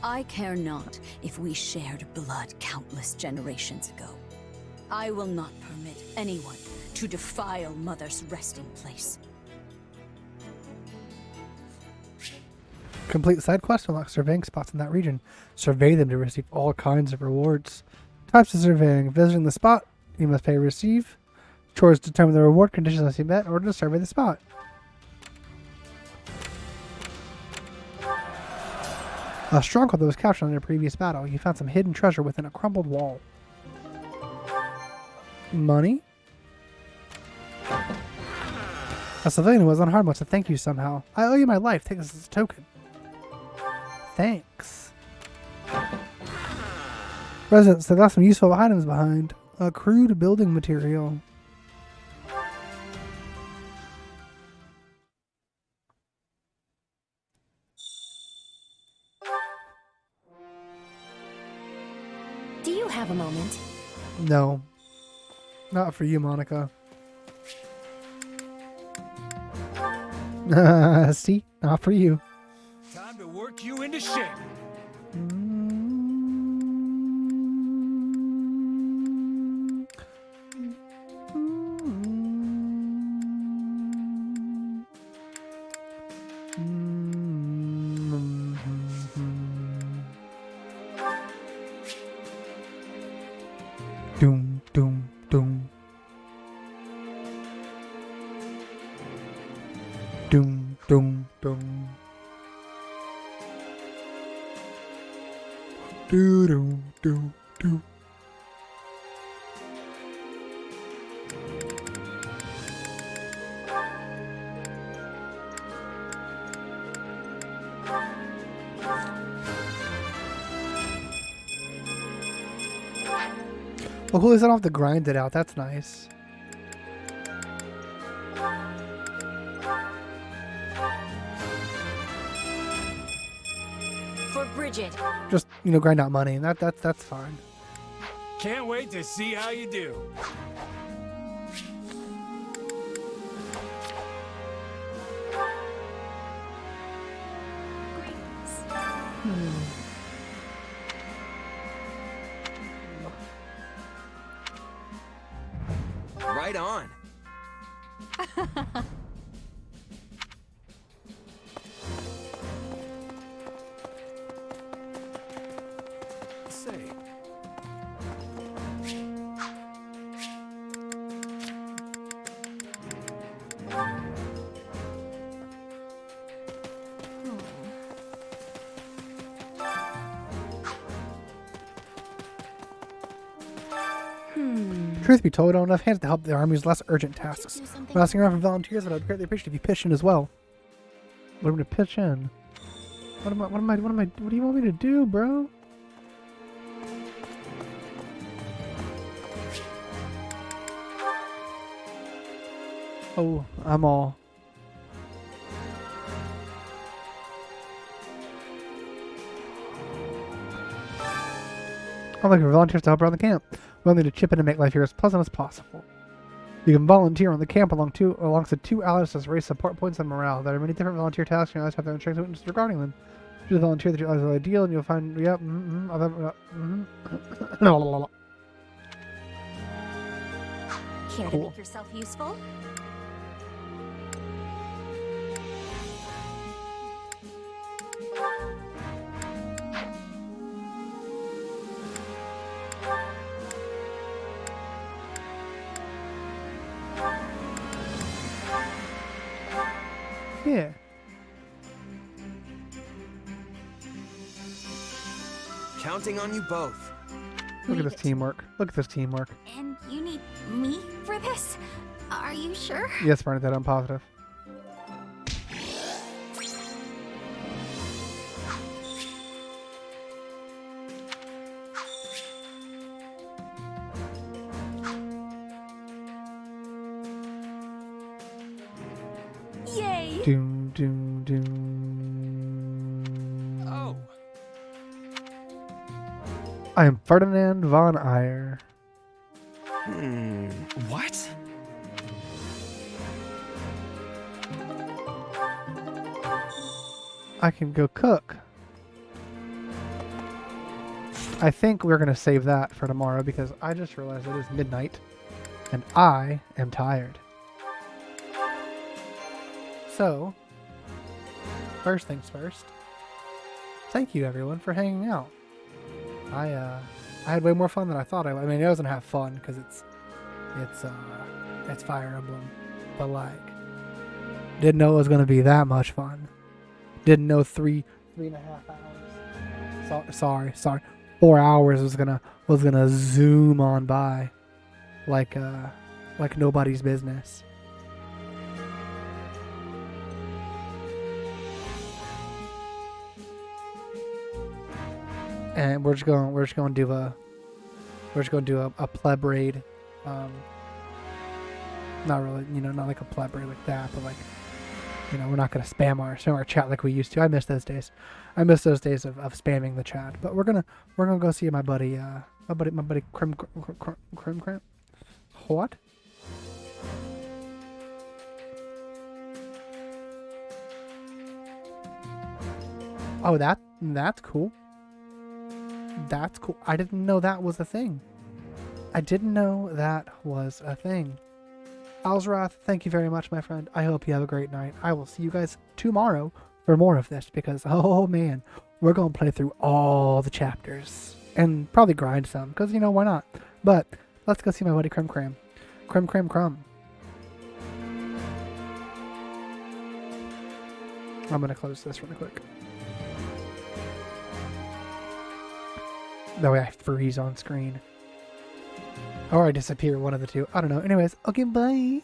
I care not if we shared blood countless generations ago. I will not permit anyone to defile Mother's resting place. Complete side quests to unlock surveying spots in that region. Survey them to receive all kinds of rewards. Types of surveying. Visiting the spot, you must pay or receive. Chores determine the reward conditions must be met in order to survey the spot. A stronghold that was captured in a previous battle. You found some hidden treasure within a crumbled wall. Money? A civilian who was unharmed wants to thank you somehow. I owe you my life. Take this as a token. Thanks. Residents, they left some useful items behind. A crude building material. Do you have a moment? No. Not for you, Monica. See? Not for you. Time to work you into shape. Doom. Doom, doom, doom. Do, do, do, do. Well, cool, I don't have to grind it out. That's nice. For Bridget. Just, grind out money, and that's fine. Can't wait to see how you do. Right on. Say. Truth be told, I don't have enough hands to help the army's less urgent tasks. I'm asking around for volunteers, but I'd greatly appreciate if you pitch in as well. What am I going to pitch in? What do you want me to do, bro? Oh, I'm all. I'm looking for volunteers to help around the camp. We'll need to chip in and make life here as pleasant as possible. You can volunteer on the camp alongside 2 allies as raise support points and morale. There are many different volunteer tasks, and allies have their own strengths and weaknesses regarding them. Choose a volunteer that your allies are ideal, and you'll find, yep, Care to make yourself useful? Yeah. Counting on you both. Look at this teamwork. Look at this teamwork. And you need me for this? Are you sure? Yes, Bernadette, I'm positive. Yay! Doom, doom, doom. Oh. I am Ferdinand von Eyre. What? I can go cook. I think we're going to save that for tomorrow because I just realized it is midnight and I am tired. So, first things first, thank you everyone for hanging out. I had way more fun than I thought I would. I mean, I wasn't have fun because it's Fire Emblem, but like, didn't know it was gonna be that much fun. Didn't know 3.5 hours. Sorry, 4 hours was gonna zoom on by, like nobody's business. And we're just going to do a pleb raid. Not really, not like a pleb raid like that, but like, we're not going to spam our chat like we used to. I miss those days. I miss those days of spamming the chat. But we're gonna go see my buddy Crim. What? Oh, that's cool. That's cool. I didn't know that was a thing. Alzrath, thank you very much, my friend. I hope you have a great night. I will see you guys tomorrow for more of this because, oh man, we're going to play through all the chapters and probably grind some because, why not? But Let's go see my buddy Crumb Cram. Crumb Cram Crumb. I'm gonna close this really quick. That way I freeze on screen. Or I disappear, one of the two. I don't know. Anyways, okay, bye.